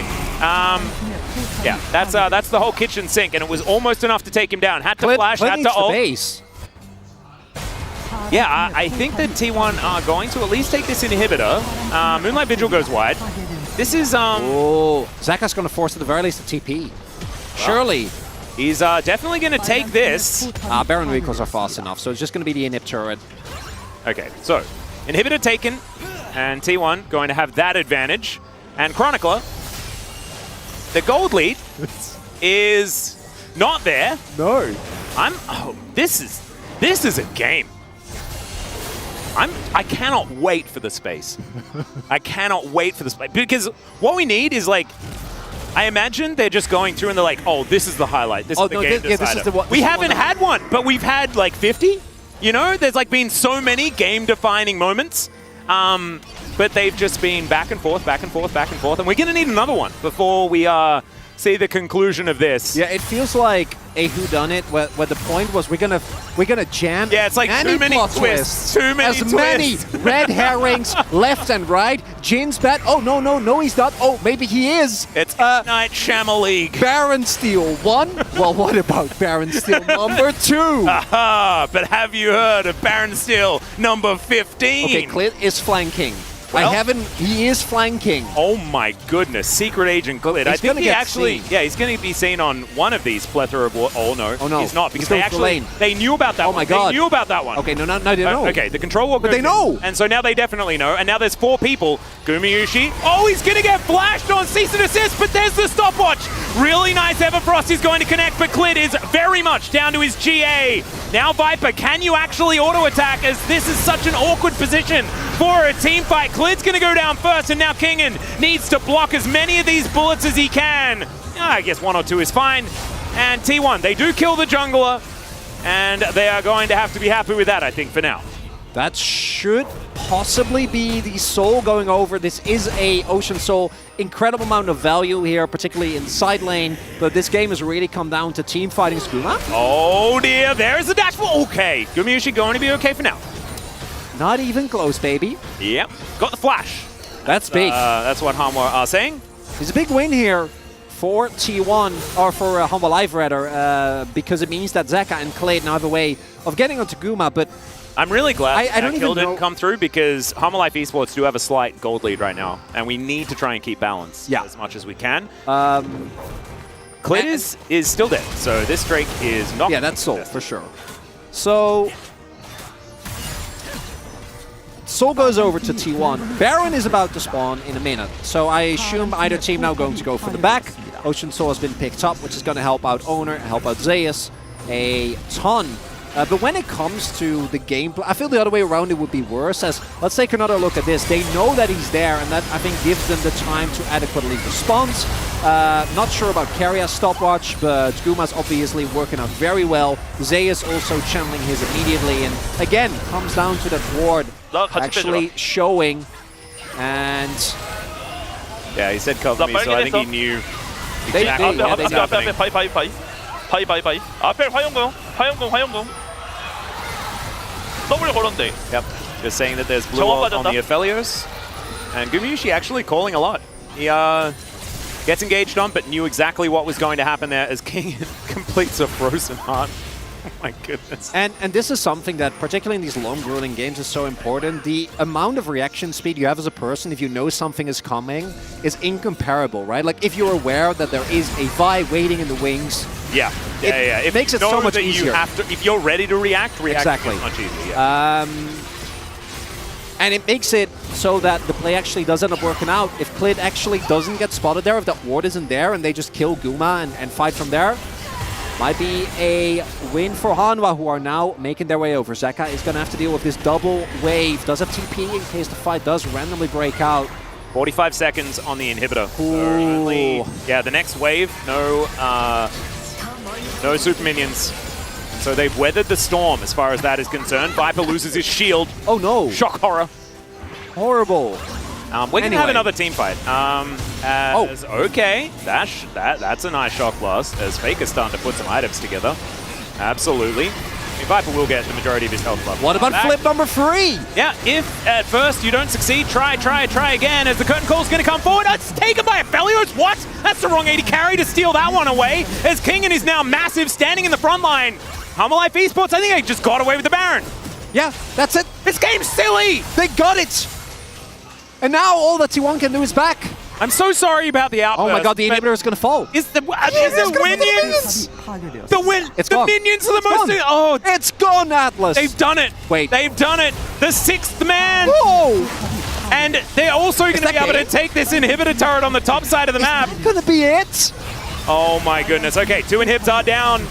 Yeah, that's the whole kitchen sink, and it was almost enough to take him down. Had to flash, had to ult. Base. Yeah, I think that T1 are going to at least take this inhibitor. Moonlight Vigil goes wide. This is... Oh, Zaka's going to force at the very least a TP. Surely. He's definitely going to take this. Baron recalls are fast enough, so it's just going to be the inhib turret. Okay, so inhibitor taken, and T1 going to have that advantage. And Chronicler, the gold lead is not there. No. This is a game. I cannot wait for the space. I cannot wait for the space because what we need is like. I imagine they're just going through and they're like, oh, this is the highlight. This is the game decider. We haven't had one, but we've had like 50. You know, there's like been so many game-defining moments, but they've just been back and forth, back and forth, back and forth, and we're going to need another one before we see the conclusion of this. Yeah, it feels like a whodunit where the point was we're gonna jam. Yeah, it's like too many plot twists. Too many as many twists. red herrings left and right. Jin's bad. Oh no, he's not. Oh, maybe he is. It's Night Shaman League. Baron Steel 1. Well, what about Baron Steel number 2? Aha! But have you heard of Baron Steel number 15? Okay, Clit is flanking. Well, he is flanking. Oh my goodness, Secret Agent Clit. I think he actually, seen. yeah, he's going to be seen on one of these plethora of. Oh no, he's not, because they knew about that one. Oh my god, they knew about that one. Okay, no, they know. Okay, the control war. But they know, and so now they definitely know. And now there's 4 people. Gumayushi. Oh, he's going to get flashed on cease and desist, but there's the stopwatch. Really nice. Everfrost is going to connect, but Clit is very much down to his GA. Now Viper, can you actually auto attack? As this is such an awkward position for a team fight. Clit's going to go down first, and now Kingen needs to block as many of these bullets as he can. I guess 1 or 2 is fine. And T1, they do kill the jungler, and they are going to have to be happy with that, I think, for now. That should possibly be the Soul going over. This is a Ocean Soul. Incredible amount of value here, particularly in side lane. But this game has really come down to team fighting Skuma. Oh dear, there's the dash. Okay, Gumayushi going to be okay for now. Not even close, baby. Yep, got the flash. That's big. That's what Hanwha are saying. It's a big win here for T1, or for Hanwha Live rather, because it means that Zeka and Clit now have a way of getting onto Guma, but I'm really glad I don't that kill even know. didn't come through, because Hanwha Life Esports do have a slight gold lead right now, and we need to try and keep balance as much as we can. Clit is still dead, so this Drake is not. Yeah, that's Soul for sure. So Soul goes over to T1. Baron is about to spawn in a minute, so I assume either team now going to go for the back. Ocean Soul has been picked up, which is going to help out Owner, help out Zeus a ton. But when it comes to the gameplay, I feel the other way around it would be worse, as let's take another look at this. They know that he's there, and that, I think, gives them the time to adequately respond. Not sure about Karria's stopwatch, but Guma's obviously working out very well. Zeus also channeling his immediately, and again, comes down to that ward actually showing, and... Yeah, he said cover me, so I think he knew exactly what was happening. 바이. 앞에 화용공. 더블 걸었는데. Yep, just saying that there's blue ult on the Aphelios. And Gumayushi actually calling a lot. He gets engaged on, but knew exactly what was going to happen there as King completes a frozen heart. Oh my goodness. And this is something that, particularly in these long grueling games, is so important. The amount of reaction speed you have as a person, if you know something is coming, is incomparable, right? Like, if you're aware that there is a Vi waiting in the wings, it makes it so much easier. If you're ready to react exactly. much easier. And it makes it so that the play actually does end up working out. If Clit actually doesn't get spotted there, if that ward isn't there, and they just kill Guma and fight from there, might be a win for Hanwha, who are now making their way over. Zeka is going to have to deal with this double wave. Does have TP in case the fight does randomly break out. 45 seconds on the inhibitor. So the next wave, no super minions. So they've weathered the storm as far as that is concerned. Viper loses his shield. Oh no. Shock horror. Horrible. We're going to have another team fight. Okay, that's a nice shock blast, as Faker's starting to put some items together. Absolutely. I mean, Viper will get the majority of his health level. What about flip number 3? Yeah, if at first you don't succeed, try again, as the curtain call's going to come forward. It's taken by Aphelios. What? That's the wrong 80 carry to steal that one away, as Kingen is now massive, standing in the front line. Hanwha Life Esports, I think they just got away with the Baron. Yeah, that's it. This game's silly. They got it. And now all that T1 can do is back. I'm so sorry about the outburst. Oh my god, the inhibitor is going to fall. Is the minions? The minions are the most... Oh, it's gone, Atlas. They've done it. Wait. They've done it. The 6th man. Whoa. And they're also going to be able to take this inhibitor turret on the top side of the map. Is that going to be it? Oh my goodness. Okay, 2 inhibs are down.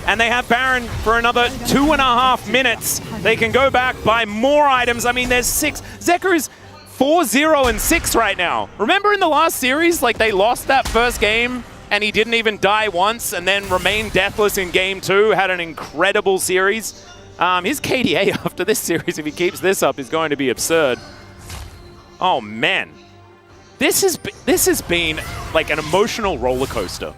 And they have Baron for another 2.5 minutes. They can go back, buy more items. I mean, there's 6. Zeka is 4-0 and 6 right now. Remember in the last series, like, they lost that first game and he didn't even die once and then remained deathless in game 2, had an incredible series. His KDA after this series, if he keeps this up, is going to be absurd. Oh man. this has been like an emotional roller coaster.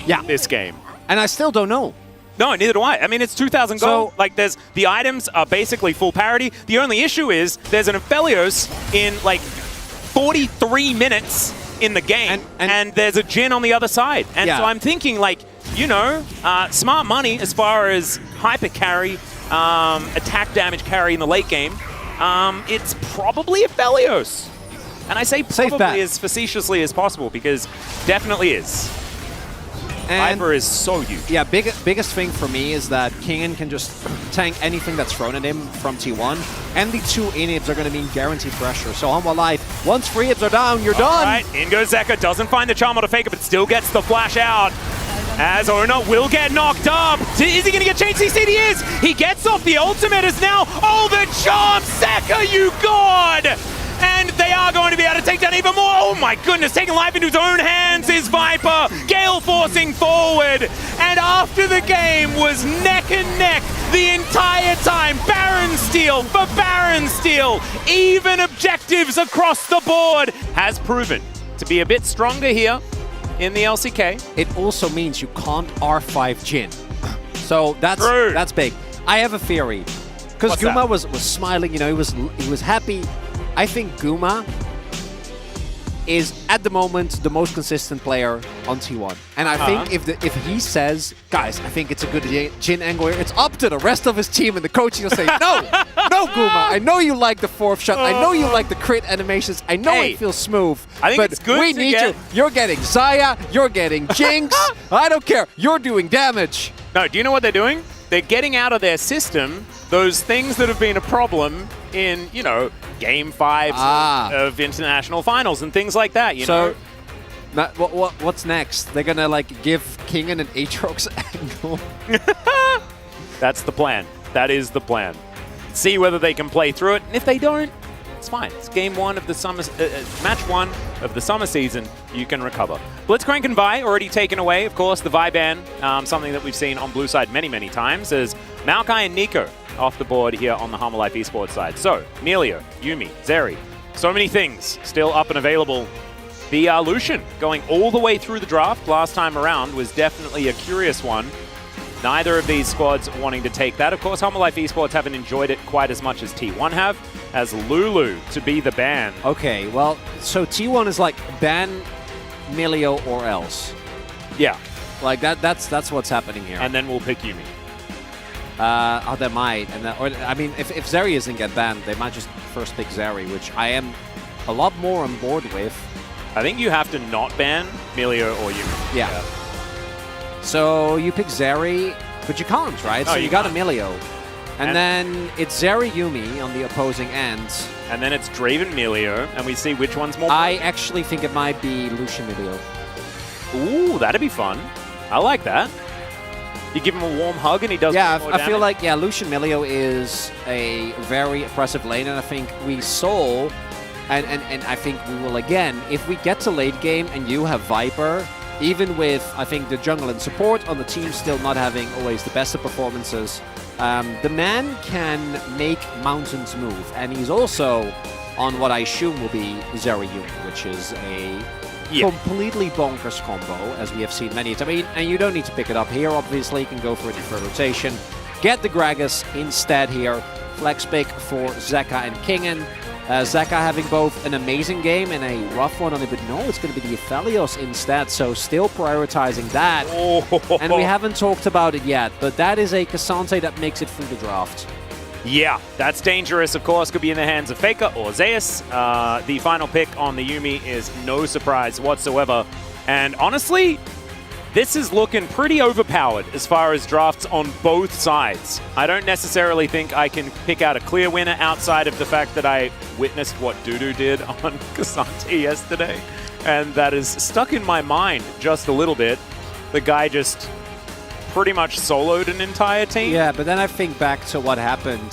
Yeah. This game. And I still don't know. No, neither do I. I mean, it's 2,000 gold. So- Like, the items are basically full parity. The only issue is there's an Aphelios in like 43 minutes in the game, and there's a Jhin on the other side. And Yeah. so I'm thinking, like, you know, smart money as far as hyper carry, attack damage carry in the late game. It's probably Aphelios. And I say Safe bet. probably as facetiously as possible because definitely is. And Hyper is so huge. yeah, biggest thing for me is that Kingen can just tank anything that's thrown at him from T1, and the 2 inhibs are going to mean guaranteed pressure. So Humble Life, once 3 inhibs are down, you're done. All right, in goes Zeka, doesn't find the Charm or the Faker, but still gets the flash out. As Ona will get knocked up. Is he going to get changed CC? He is! He gets off the ultimate as now, oh, the Charm! Zeka, you god! And they are going to be able to take down even more. Oh my goodness, taking life into his own hands is Viper. Gale forcing forward. And after the game was neck and neck the entire time. Baron Steel for Baron Steel. Even objectives across the board. Has proven to be a bit stronger here in the LCK. It also means you can't R5 Jhin. So True. that's big. I have a theory. Because What's Guma that? was smiling, you know, he was happy. I think Guma is at the moment the most consistent player on T1. And I think if he says, guys, I think it's a good Jhin angle here, it's up to the rest of his team and the coaching will say, no, no Guma, I know you like the 4th shot, I know you like the crit animations, I know Hey, it feels smooth, I think but it's good we to need get- you. You're getting Xayah, you're getting Jinx, I don't care, you're doing damage. No, do you know what they're doing? They're getting out of their system those things that have been a problem in, you know, Game 5s of international finals and things like that, you know? What's next? They're gonna like give Kingen an Aatrox angle. That's the plan. That is the plan. See whether they can play through it, and if they don't, it's fine. It's game 1 of the summer, match 1 of the summer season. You can recover. Blitzcrank and Vi already taken away. Of course, the Vi ban, something that we've seen on blue side many, many times, is Maokai and Nico off the board here on the Humble Life Esports side. So, Nelia, Yuumi, Zeri, so many things still up and available. The Lucian going all the way through the draft last time around was definitely a curious one. Neither of these squads wanting to take that. Of course, Humble Life Esports haven't enjoyed it quite as much as T1 have, as Lulu to be the ban. Okay, well, so T1 is like ban Milio or else. Yeah, Like that's what's happening here. and then we'll pick Yuumi. Oh, they might. I mean, if Zeri isn't get banned, they might just first pick Zeri, which I am a lot more on board with. I think you have to not ban Milio or Yuumi. Yeah. So you pick Zeri, but you can't, right? No, so you you got a can't. Milio. And then it's Zeri Yuumi on the opposing end. And then it's Draven Milio, and we see which one's more. I actually think it might be Lucian Milio. Ooh, that'd be fun. I like that. You give him a warm hug and he does Yeah, more I feel damage. like, yeah, Lucian Milio is a very impressive lane, and I think we saw, and I think we will again, if we get to late game and you have Viper, even with, I think, the jungle and support on the team still not having always the best of performances, the man can make mountains move, and he's also on what I assume will be Zeri Yuumi, which is a completely bonkers combo, as we have seen many times. I mean, and you don't need to pick it up here, obviously. You can go for a deferred rotation. Get the Gragas instead here. Flex pick for Zeka and Kingen. Zeka having both an amazing game and a rough one on it, but no, it's going to be the Aphelios instead, so still prioritizing that. Oh. And we haven't talked about it yet, but that is a Cassante that makes it through the draft. Yeah, that's dangerous, of course. Could be in the hands of Faker or Zeus. The final pick on the Yuumi is no surprise whatsoever. And honestly, this is looking pretty overpowered as far as drafts on both sides. I don't necessarily think I can pick out a clear winner outside of the fact that I witnessed what Dudu did on Cassante yesterday. And that is stuck in my mind just a little bit. The guy just pretty much soloed an entire team. Yeah, but then I think back to what happened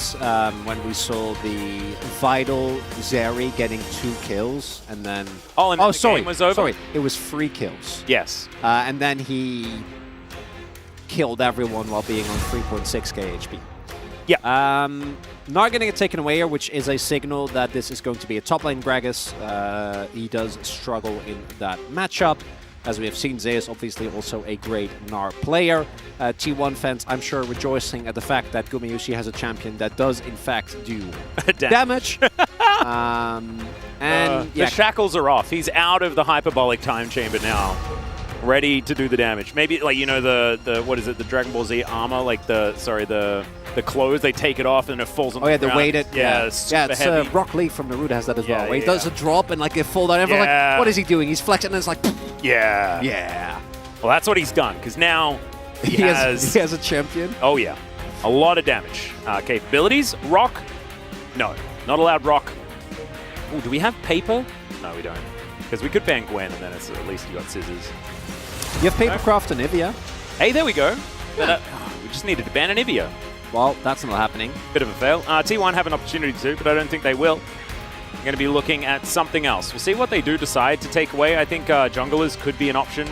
when we saw the Vital Zeri getting 2 kills, and then... Oh, and then the sorry, game was over? sorry, it was 3 kills. Yes. And then he killed everyone while being on 3.6k HP. Yeah. Not going to get taken away here, which is a signal that this is going to be a top lane Gragas. He does struggle in that matchup. As we have seen, Zeus obviously also a great Gnar player. T1 fans, I'm sure, rejoicing at the fact that Gumayusi has a champion that does, in fact, do damage. The shackles are off. He's out of the hyperbolic time chamber now, ready to do the damage. Maybe, like, you know, the what is it, the Dragon Ball Z armor, like the clothes, they take it off and it falls on the ground. The weighted. Yeah, it's heavy. Rock Lee from Naruto has that as well, where he yeah. does a drop and like they fall down. Everyone's like, what is he doing? He's flexing and it's like, yeah. Yeah. Well, that's what he's done, because now he has a champion. Oh, yeah. A lot of damage. Capabilities. Rock. No. Not allowed rock. Ooh, do we have paper? No, we don't. Because we could ban Gwen, and then it's, at least you got scissors. You have Papercraft and Ivia. Hey, there we go. Yeah. We just needed to ban an Ivia. Well, that's not happening. Bit of a fail. T1 have an opportunity to, but I don't think they will. I'm going to be looking at something else. We'll see what they do decide to take away. I think junglers could be an option.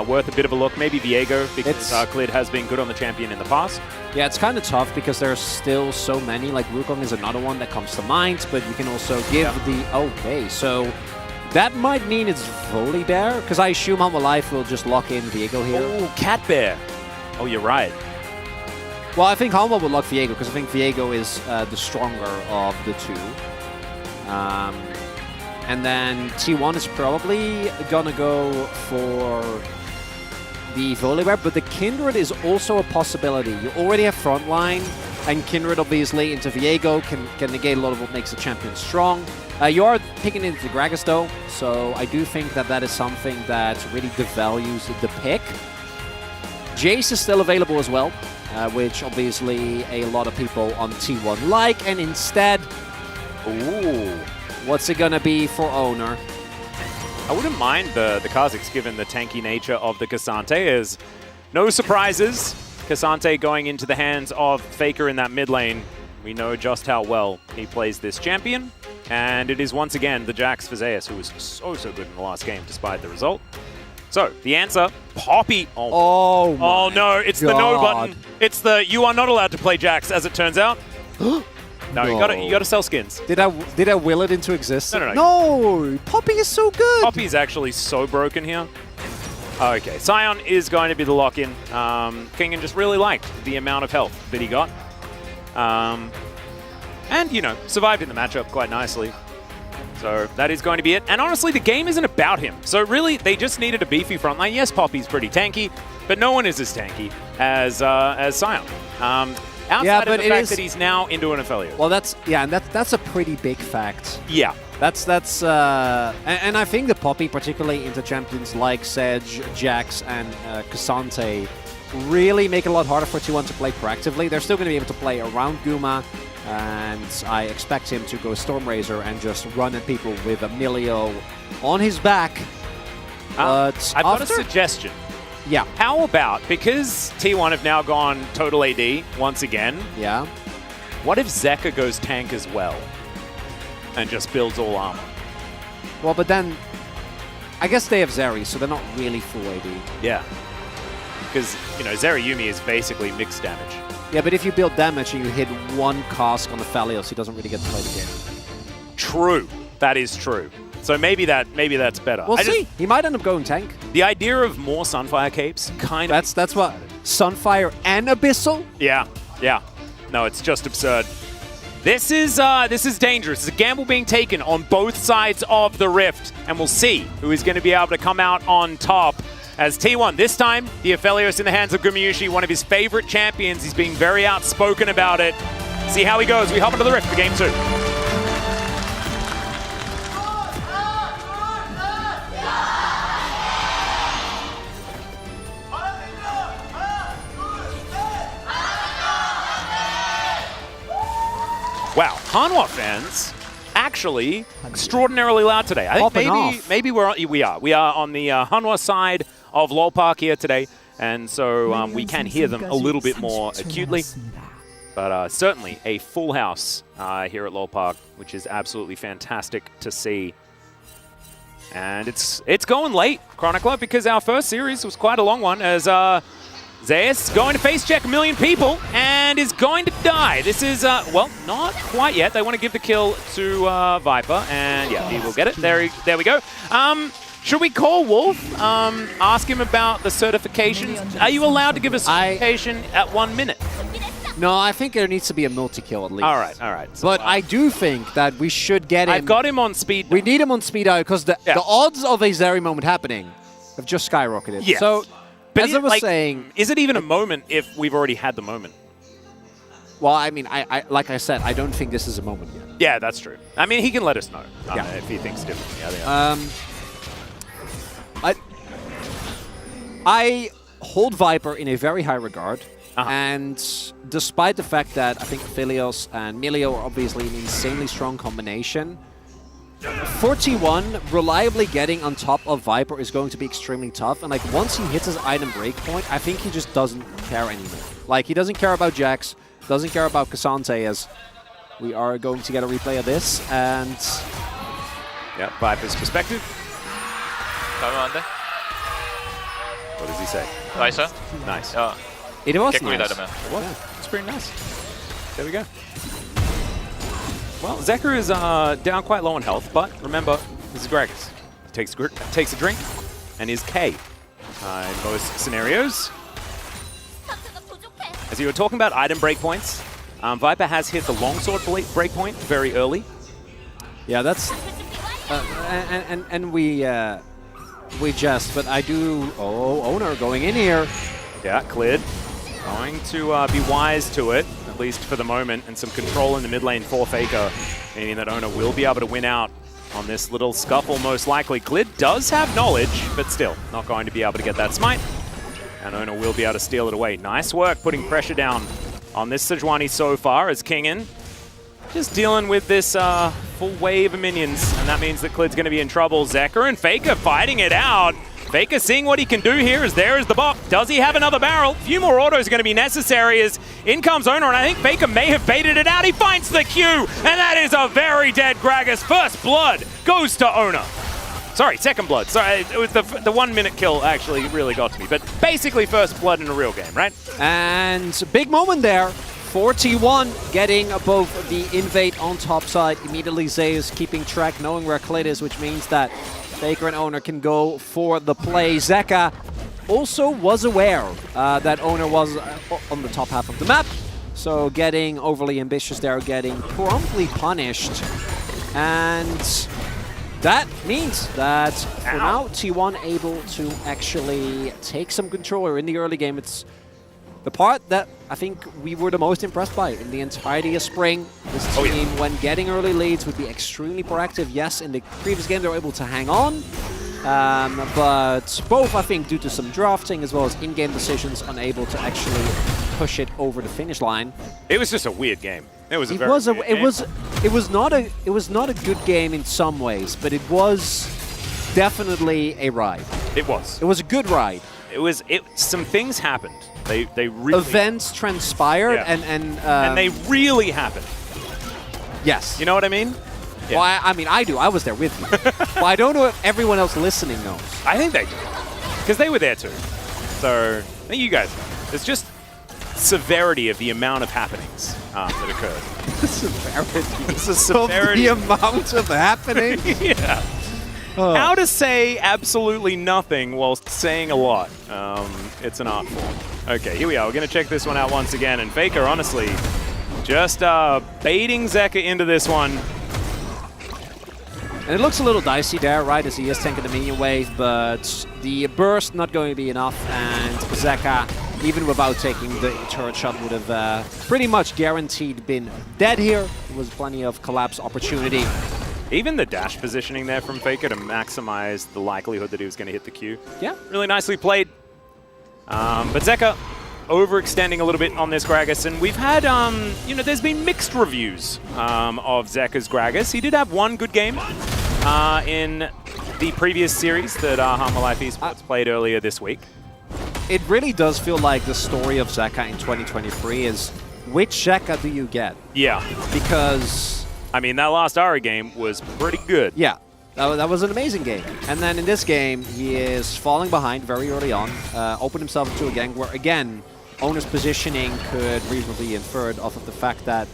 Worth a bit of a look. Maybe Viego, because Clid has been good on the champion in the past. Yeah, it's kind of tough because there's still so many. Like, Wukong is another one that comes to mind, but you can also give the... Okay, so that might mean it's Volibear, because I assume Humble Life will just lock in Viego here. Oh, Cat Bear. Oh, you're right. Well, I think Humble will lock Viego, because I think Viego is the stronger of the two. And then T1 is probably gonna go for the Volibear, but the Kindred is also a possibility. You already have Frontline, and Kindred obviously into Viego can negate a lot of what makes the champion strong. You are picking into Gragas though, so I do think that is something that really devalues the pick. Jace is still available as well, which obviously a lot of people on T1 like, and instead, ooh, what's it gonna be for Owner? I wouldn't mind the Kha'Zix given the tanky nature of the Cassante, as no surprises. Cassante going into the hands of Faker in that mid lane. We know just how well he plays this champion. And it is once again the Jax for Zeus, who was so good in the last game despite the result. So, the answer, Poppy. Oh no, it's the no button. It's the you are not allowed to play Jax, as it turns out. No, you gotta sell skins. Did I will it into existence? No. Poppy is so good. Poppy's actually so broken here. Okay, Sion is going to be the lock-in. Kingen just really liked the amount of health that he got. And, you know, survived in the matchup quite nicely. So that is going to be it. And honestly, the game isn't about him. So really, they just needed a beefy frontline. Yes, Poppy's pretty tanky, but no one is as tanky as Sion. Outside of the fact that he's now into an affiliate. Well, that's a pretty big fact. Yeah. And I think the Poppy, particularly into champions like Sedge, Jax, and Cassante, really make it a lot harder for T1 to play proactively. They're still going to be able to play around Guma, and I expect him to go Stormrazor and just run at people with Emilio on his back. But I've got a suggestion. Yeah. How about, because T1 have now gone total AD once again, yeah, what if Zeka goes tank as well and just builds all armor? Well, but then I guess they have Zeri, so they're not really full AD. Yeah. Because, you know, Zeri Yumi is basically mixed damage. Yeah, but if you build damage and you hit one cask on the Phalios, he doesn't really get to play the game. True. That is true. So maybe that's better. We'll see. He might end up going tank. The idea of more Sunfire capes kind of... That's what... Sunfire and Abyssal? Yeah. Yeah. No, it's just absurd. This is dangerous. It's a gamble being taken on both sides of the rift. And we'll see who is going to be able to come out on top. As T1, this time, the Aphelios in the hands of Gumayusi, one of his favorite champions. He's being very outspoken about it. See how he goes. We hop into the rift for game 2. Wow, Hanwha fans actually extraordinarily loud today. I think maybe we are on the Hanwha side of LoL Park here today, and so we can hear them a little bit more acutely. But certainly a full house here at LoL Park, which is absolutely fantastic to see. And it's going late, Chronicler, because our first series was quite a long one, as Zeus going to face check a million people and is going to die. This is, well, not quite yet. They want to give the kill to Viper, and yeah, he will get it. There we go. Should we call Wolf, ask him about the certifications? Are you allowed to give a certification at 1 minute? No, I think there needs to be a multi-kill at least. All right. So, but I do think that we should get him. I've got him on speed. We need him on speed out because the odds of a Zeri moment happening have just skyrocketed. Yes. So, but as I was saying... Is it even a moment if we've already had the moment? Well, I mean, like I said, I don't think this is a moment yet. Yeah, that's true. I mean, he can let us know if he thinks differently. I hold Viper in a very high regard. And despite the fact that I think Philios and Milio are obviously an insanely strong combination, for T1, reliably getting on top of Viper is going to be extremely tough. And like once he hits his item breakpoint, I think he just doesn't care anymore. Like he doesn't care about Jax, doesn't care about Cassante, as we are going to get a replay of this. And yeah, Viper's perspective. What does he say? Nice. Nice. It was It was. It's pretty nice. There we go. Well, Zeker is down quite low on health, but remember, this is Gragas. He takes a drink and is K in most scenarios. As you were talking about item breakpoints, Viper has hit the longsword breakpoint very early. Yeah, that's... and we jest, but I do... Oh, Owner going in here. Yeah, cleared. Going to be wise to it, at least for the moment, and some control in the mid lane for Faker, meaning that Owner will be able to win out on this little scuffle, most likely. Glid does have knowledge, but still not going to be able to get that smite, and Owner will be able to steal it away. Nice work putting pressure down on this Sejuani so far, as Kingin just dealing with this full wave of minions, and that means that Glid's going to be in trouble. Zeker and Faker fighting it out. Faker seeing what he can do here, as there is the bop. Does he have another barrel? A few more autos are going to be necessary, as in comes Owner, and I think Faker may have baited it out. He finds the Q, and that is a very dead Gragas. First blood goes to Owner. Sorry, second blood. Sorry, it was the 1 minute kill actually really got to me, but basically first blood in a real game, right? And big moment there. 41 getting above the invade on top side. Immediately Zeus keeping track, knowing where Klid is, which means that Faker and Owner can go for the play. Zeka also was aware that Owner was on the top half of the map, so getting overly ambitious there, getting promptly punished. And that means that for now, T1 able to actually take some control in the early game. It's the part that I think we were the most impressed by in the entirety of Spring. This team, when getting early leads, would be extremely proactive. Yes, in the previous game they were able to hang on, but both, I think, due to some drafting as well as in-game decisions, unable to actually push it over the finish line. It was just a weird game. It was a very weird game. It was not a good game in some ways, but it was definitely a ride. It was. It was a good ride. Some things happened. They really... Events transpired, and they really happened. Yes. You know what I mean? Yeah. Well, I mean, I do. I was there with you. But I don't know if everyone else listening knows. I think they do. Because they were there too. So, I think you guys know. It's just severity of the amount of happenings that occurred. Severity? It's a severity. Of the amount of happenings? Yeah. How to say absolutely nothing while saying a lot. It's an art form. Okay, here we are. We're going to check this one out once again. And Faker, honestly, just baiting Zeka into this one. And it looks a little dicey there, right, as he is tanking the minion wave, but the burst not going to be enough, and Zeka, even without taking the turret shot, would have pretty much guaranteed been dead here. There was plenty of collapse opportunity. Even the dash positioning there from Faker to maximize the likelihood that he was going to hit the Q. Yeah. Really nicely played. But Zeka overextending a little bit on this Gragas, and we've had, there's been mixed reviews of Zeka's Gragas. He did have one good game in the previous series that Harma Life Esports played earlier this week. It really does feel like the story of Zeka in 2023 is, which Zeka do you get? Yeah. Because... I mean, that last Ari game was pretty good. Yeah. That was an amazing game. And then in this game, he is falling behind very early on, opened himself into a gang where, again, owner's positioning could reasonably be inferred off of the fact that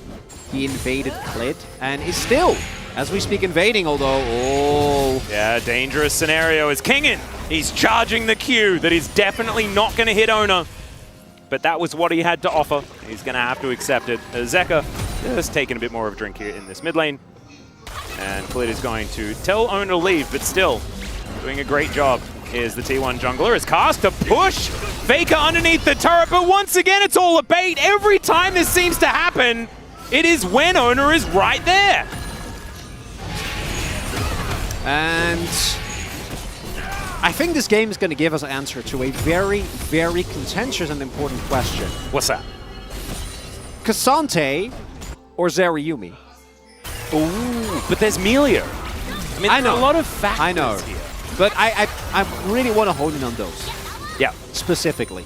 he invaded Clit and is still, as we speak, invading, although, oh. Yeah, dangerous scenario is Kingen. He's charging the Q that is definitely not going to hit owner. But that was what he had to offer. He's going to have to accept it. Zeka just taking a bit more of a drink here in this mid lane. And Clit is going to tell owner to leave, but still doing a great job. Here's the T1 jungler. Is cast to push Faker underneath the turret, but once again, it's all a bait. Every time this seems to happen, it is when owner is right there. And I think this game is going to give us an answer to a very, very contentious and important question. What's that? Cassante or Zerayumi? Ooh, but there's Melia. I mean, there's a lot of factors here. But I really want to hone in on those. Yeah. Specifically.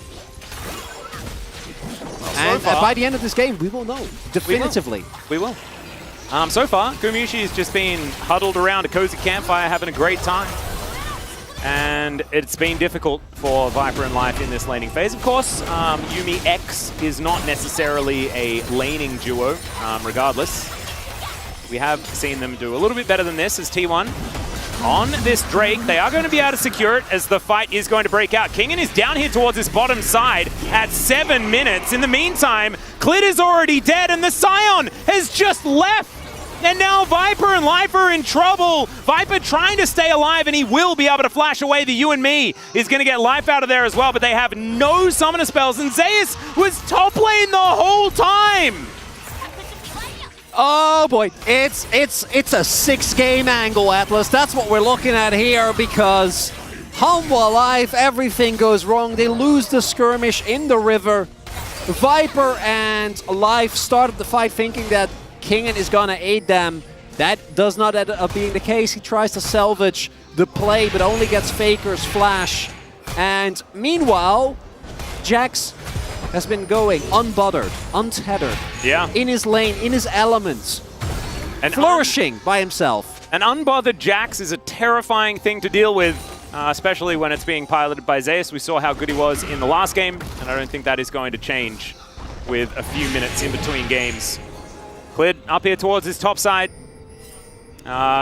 Well, and by the end of this game, we will know. Definitively. We will. So far, Gumiushi has just been huddled around a cozy campfire having a great time. And it's been difficult for Viper and Life in this laning phase. Of course, Yumi X is not necessarily a laning duo, regardless. We have seen them do a little bit better than this as T1. On this Drake, they are going to be able to secure it as the fight is going to break out. Kingen is down here towards his bottom side at 7 minutes. In the meantime, Clit is already dead and the Scion has just left. And now Viper and Life are in trouble. Viper trying to stay alive, and he will be able to flash away. The You and Me is going to get Life out of there as well, but they have no summoner spells, and Zeus was top lane the whole time. Oh boy, it's a 6-game angle, Atlas. That's what we're looking at here, because Humble Life, everything goes wrong. They lose the skirmish in the river. Viper and Life started the fight thinking that Kingen is gonna aid them. That does not end up being the case. He tries to salvage the play, but only gets Faker's flash. And meanwhile, Jax has been going unbothered, untethered, in his lane, in his elements, and flourishing by himself. An unbothered Jax is a terrifying thing to deal with, especially when it's being piloted by Zeus. We saw how good he was in the last game, and I don't think that is going to change with a few minutes in between games. Clit up here towards his top side.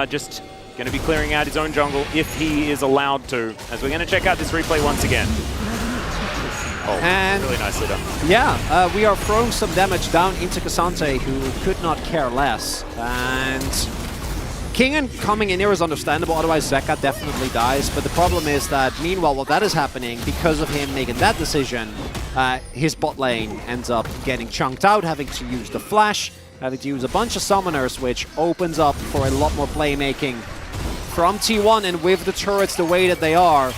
Just going to be clearing out his own jungle if he is allowed to, as we're going to check out this replay once again. Oh, and really nicely done. Yeah, we are throwing some damage down into Cassante, who could not care less. And Kingen coming in here is understandable, otherwise Zeka definitely dies. But the problem is that, meanwhile, while that is happening, because of him making that decision, his bot lane ends up getting chunked out, having to use the flash, having to use a bunch of summoners, which opens up for a lot more playmaking from T1. And with the turrets the way that they are,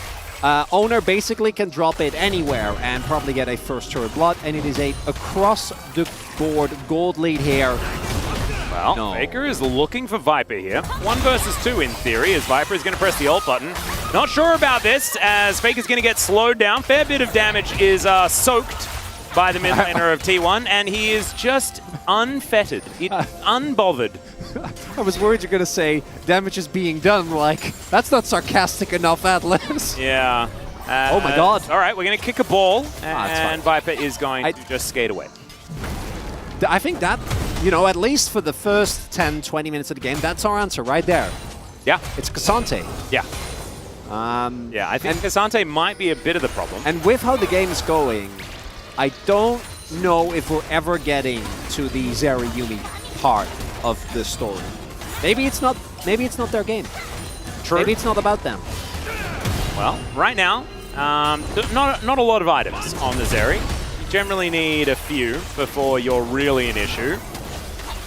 Owner basically can drop it anywhere and probably get a first turret blood, and it is a across-the-board gold lead here. Well, Faker is looking for Viper here. 1 versus 2 in theory, as Viper is going to press the ult button. Not sure about this, as Faker's going to get slowed down. Fair bit of damage is soaked by the mid laner of T1, and he is just unfettered, unbothered. I was worried you're going to say damage is being done. Like, that's not sarcastic enough, Atlas. Yeah. Oh my god. All right, we're going to kick a ball, and Viper is going to just skate away. I think that, you know, at least for the first 10, 20 minutes of the game, that's our answer right there. Yeah. It's Cassante. Yeah. Yeah, I think Cassante might be a bit of the problem. And with how the game is going, I don't know if we're ever getting to the Zerayumi part of the story. Maybe it's not their game. True. Maybe it's not about them. Well, right now, not a lot of items on the Zeri. You generally need a few before you're really an issue.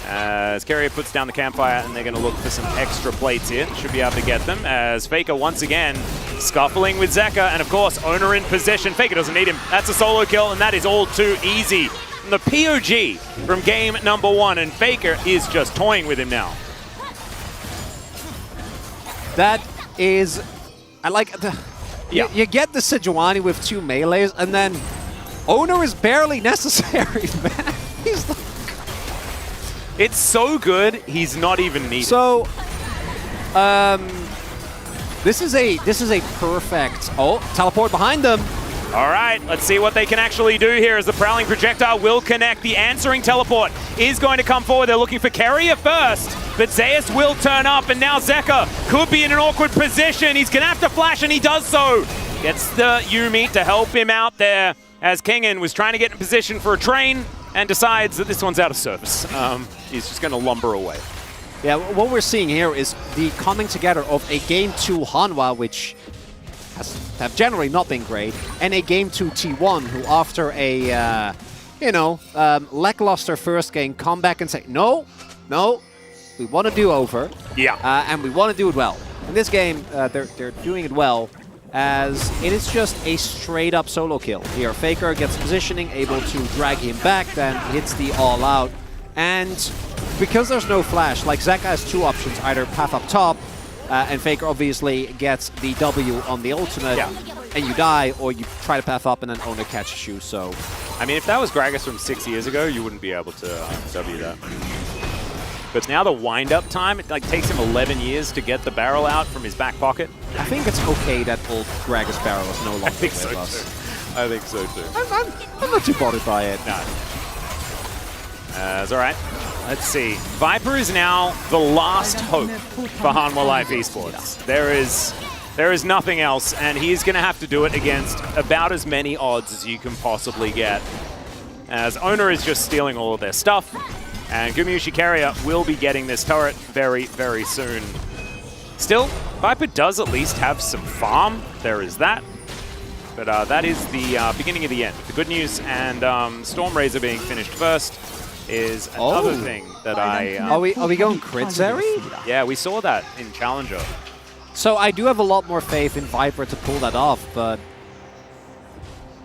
As Carrier puts down the campfire, and they're going to look for some extra plates here. Should be able to get them, as Faker once again scuffling with Zeka, and of course, Owner in possession. Faker doesn't need him. That's a solo kill, and that is all too easy. From the POG from game number 1, and Faker is just toying with him now. That is, I like, you get the Sejuani with 2 melees, and then Owner is barely necessary, man. He's like, it's so good, he's not even needed. So, This is a perfect... Oh, teleport behind them. All right, let's see what they can actually do here as the Prowling Projectile will connect. The answering teleport is going to come forward. They're looking for Keria first, but Zeus will turn up, and now Zeka could be in an awkward position. He's going to have to flash, and he does so. Gets the Yuumi to help him out there as Kingen was trying to get in position for a train and decides that this one's out of service. He's just going to lumber away. Yeah, what we're seeing here is the coming together of a Game 2 Hanwha, which have generally not been great, and a Game 2 T1, who after a, lackluster first game, come back and say, no, we want to do over. Yeah. And we want to do it well. In this game, they're doing it well, as it is just a straight-up solo kill. Here, Faker gets positioning, able to drag him back, then hits the all-out. And because there's no flash, like Zeka has two options, either path up top, and Faker obviously gets the W on the ultimate, and you die, or you try to path up and then Owner catches you, so... I mean, if that was Gragas from 6 years ago, you wouldn't be able to W that. But now the wind-up time, it takes him 11 years to get the barrel out from his back pocket. I think it's okay that old Gragas barrel is no longer I think so, with us. too. I think so, too. I'm not too bothered by it. No. It's all right. Let's see. Viper is now the last hope for Hanwha Life Esports. There is nothing else, and he's going to have to do it against about as many odds as you can possibly get. As Owner is just stealing all of their stuff, and Gumayusi Keria will be getting this turret very, very soon. Still, Viper does at least have some farm. There is that. But that is the beginning of the end. The good news, and Stormrazor being finished first, is another thing that Are we going crit Zeri? Yeah, we saw that in Challenger. So I do have a lot more faith in Viper to pull that off, but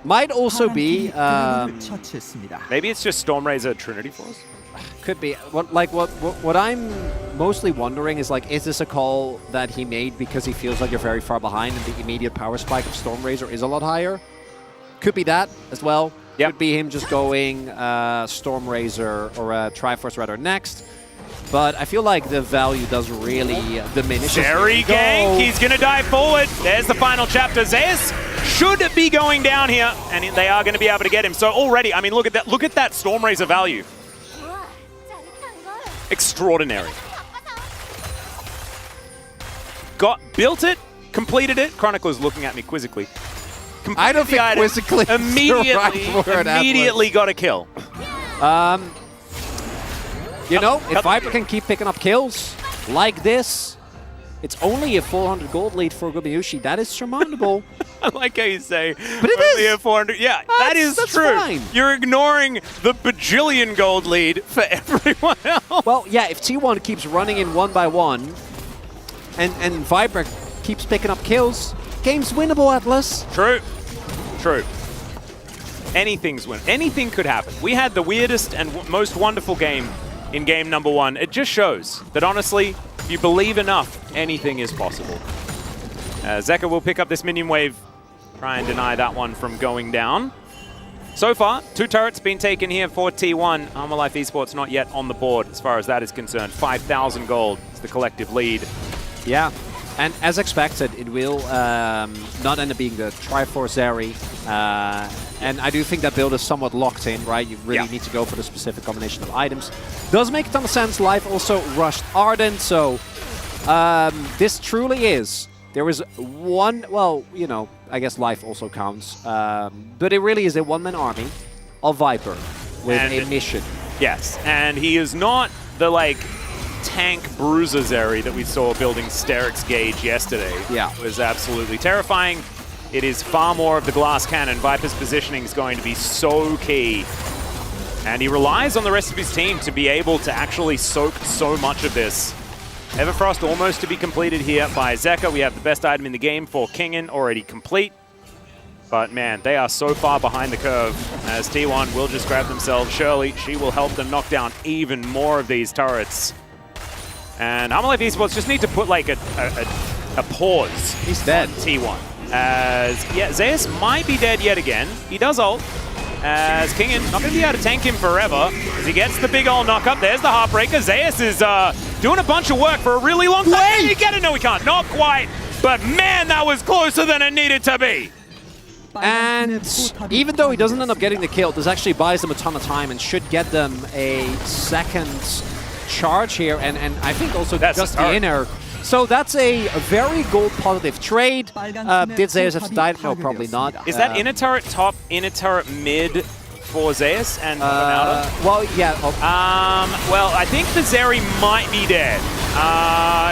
might also be maybe it's just Stormrazor Trinity Force. could be what I'm mostly wondering is, like, is this a call that he made because he feels like you're very far behind and the immediate power spike of Stormrazor is a lot higher? Could be that as well. Yep. Could be him just going Stormrazor or Triforce rather next. But I feel like the value does really diminish. Zeri gank, he's going to dive forward. There's the final chapter. Zeus should be going down here, and they are going to be able to get him. So already, I mean, look at that Stormrazor value. Extraordinary. Built it, completed it. Chronicler's looking at me quizzically. I don't think quizzically immediately got a kill. You know, if Viper can keep picking up kills like this, it's only a 400 gold lead for Gumayusi. That is surmountable. I like how you say, but it only is. a 400. Yeah, that's true. Fine. You're ignoring the bajillion gold lead for everyone else. Well, yeah, if T1 keeps running in one by one, and Viper keeps picking up kills, game's winnable, Atlas. True. Anything's win. Anything could happen. We had the weirdest and most wonderful game in game number one. It just shows that, honestly, if you believe enough, anything is possible. Zeka will pick up this minion wave, try and deny that one from going down. So far, 2 turrets been taken here for T1. Hanwha Life Esports not yet on the board as far as that is concerned. 5,000 gold is the collective lead. Yeah, and as expected, it will not end up being the Triforce Zeri. And I do think that build is somewhat locked in, right? You really need to go for the specific combination of items. Does make a ton of sense. Life also rushed Ardent, so this truly is. There is one, well, you know, I guess Life also counts. But it really is a one-man army of Viper with a mission. Yes, and he is not the, like, tank bruiser Zeri that we saw building Sterix Gauge yesterday. Yeah. It was absolutely terrifying. It is far more of the glass cannon. Viper's positioning is going to be so key. And he relies on the rest of his team to be able to actually soak so much of this. Everfrost almost to be completed here by Zeka. We have the best item in the game for Kingen already complete. But man, they are so far behind the curve as T1 will just grab themselves Shirley. She will help them knock down even more of these turrets. And Hanwha Life Esports just need to put like a pause. He's dead. T1. As, yeah, Zeus might be dead yet again. He does ult. As Kingen not going to be able to tank him forever as he gets the big ol' knock up. There's the Heartbreaker. Zeus is doing a bunch of work for a really long time. Can he get it? No, he can't. Not quite. But man, that was closer than it needed to be. And even though he doesn't end up getting the kill, this actually buys them a ton of time and should get them a second charge here, and I think also That's just the inner. So that's a very gold positive trade. Did Zeus have to die? No, probably not. Is that inner turret top, inner turret mid for Zeus and well, yeah. Well, I think the Zeri might be dead.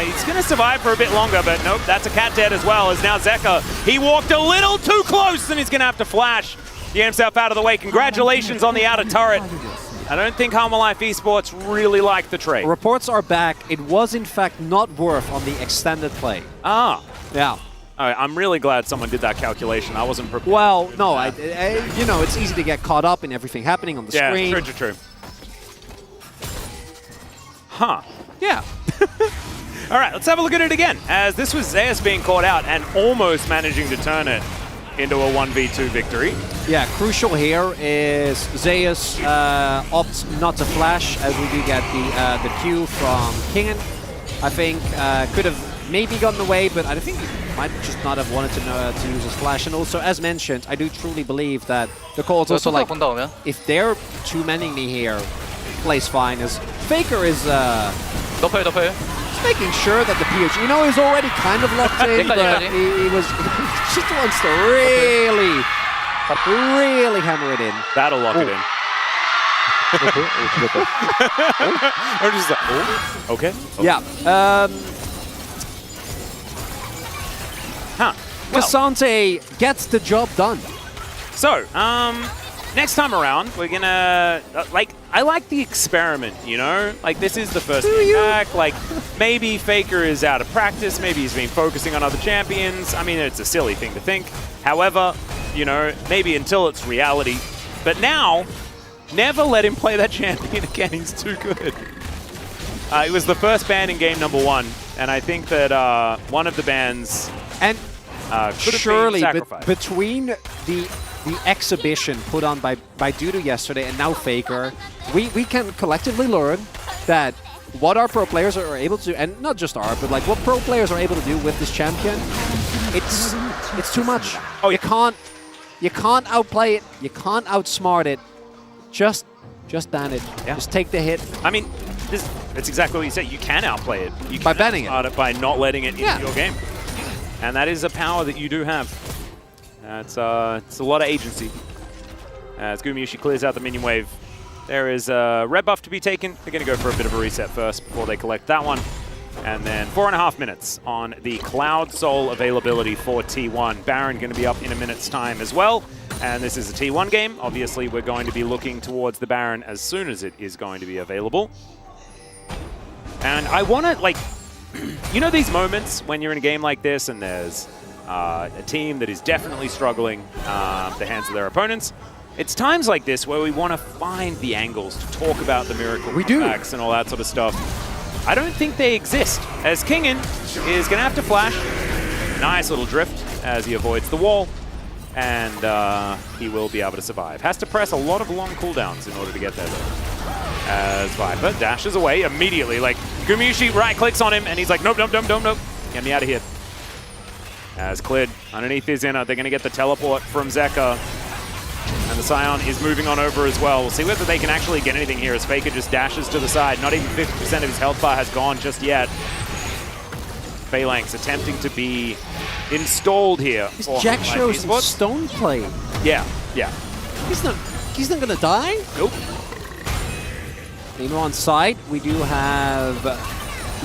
He's going to survive for a bit longer, but nope, that's a cat dead as well, as now Zeka, he walked a little too close and he's going to have to flash. Get himself out of the way. Congratulations on the outer turret. I don't think Life Esports really liked the trade. Reports are back. It was, in fact, not worth on the extended play. Ah. Yeah. All right, I'm really glad someone did that calculation. I wasn't prepared. Well, no, you know, it's easy to get caught up in everything happening on the screen. Yeah, true. Huh. Yeah. All right, let's have a look at it again, as this was Zeus being caught out and almost managing to turn it into a 1v2 victory. Yeah, crucial here is Zeus opts not to flash, as we do get the Q from Kingen. I think could have maybe gotten away, but I think he might just not have wanted to use his flash. And also, as mentioned, I do truly believe that the call is also like, if they're two-manning me here, plays fine, as Faker is making sure that the PH, you know, he's already kind of locked in, but he just wants to really hammer it in. That'll lock it in. Or just like, oh, okay. Yeah. Cassante gets the job done. So, next time around, we're gonna, I like the experiment, you know? Like, this is the first game back. Like, maybe Faker is out of practice. Maybe he's been focusing on other champions. I mean, it's a silly thing to think. However, you know, maybe until it's reality. But now, never let him play that champion again. He's too good. It was the first ban in game number 1. And I think that one of the bans and surely between the exhibition put on by Dudu yesterday and now Faker, we can collectively learn that what our pro players are able to, and not just our, but like what pro players are able to do with this champion, it's too much. Oh, you can't outplay it, you can't outsmart it. Just ban it. Yeah. Just take the hit. I mean, that's exactly what you said. You can outplay it. You can by banning it by not letting it into your game. And that is a power that you do have. It's a lot of agency. As Gumayusi clears out the minion wave, there is a red buff to be taken. They're going to go for a bit of a reset first before they collect that one. And then 4.5 minutes on the Cloud Soul availability for T1. Baron going to be up in a minute's time as well. And this is a T1 game. Obviously, we're going to be looking towards the Baron as soon as it is going to be available. And I want to, like, you know these moments when you're in a game like this and there's a team that is definitely struggling at the hands of their opponents? It's times like this where we want to find the angles to talk about the miracle comebacks and all that sort of stuff. I don't think they exist, as Kingen is going to have to flash. Nice little drift as he avoids the wall, and he will be able to survive. Has to press a lot of long cooldowns in order to get there, though. As Viper dashes away immediately. Like, Gumayusi right-clicks on him, and he's like, nope. Get me out of here. As cleared underneath his inner, they're going to get the teleport from Zeka. And the Scion is moving on over as well. We'll see whether they can actually get anything here as Faker just dashes to the side. Not even 50% of his health bar has gone just yet. Phalanx attempting to be installed here. Jack shows some stone play. Yeah. He's not going to die? Nope. Nemo on side, we do have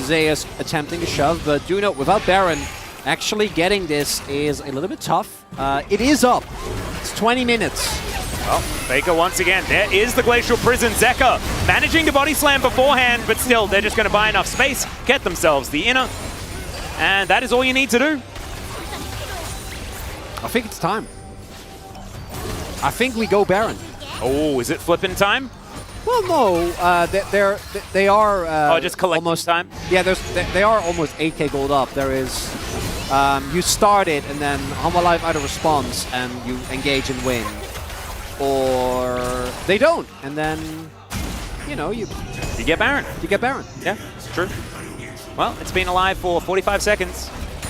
Zeus attempting to shove, but do note, without Baron, actually getting this is a little bit tough. It is up. It's 20 minutes. Well, Faker once again. There is the Glacial Prison. Zeka managing to body slam beforehand, but still, they're just going to buy enough space, get themselves the inner, and that is all you need to do. I think it's time. I think we go Baron. Oh, is it flipping time? Well, no, they are just collect almost time. Yeah, they are almost 8k gold up. There is you start it and then Life either responds and you engage and win, or they don't, and then you know you get Baron. You get Baron. Yeah, it's true. Well, it's been alive for 45 seconds.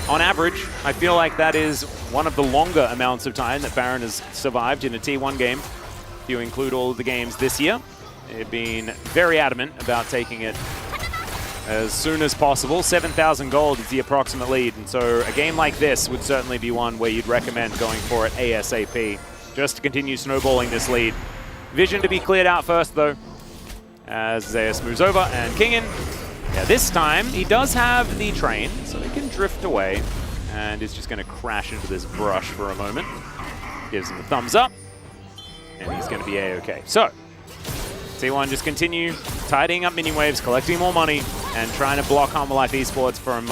On average, I feel like that is one of the longer amounts of time that Baron has survived in a T1 game. If you include all of the games this year, they've been very adamant about taking it as soon as possible. 7,000 gold is the approximate lead, and so a game like this would certainly be one where you'd recommend going for it ASAP, just to continue snowballing this lead. Vision to be cleared out first, though, as Zeus moves over, and Kingen, yeah, this time he does have the train, so he can drift away, and is just going to crash into this brush for a moment. Gives him a thumbs up, and he's going to be A-okay. So, T1 just continue tidying up mini waves, collecting more money, and trying to block Life Esports from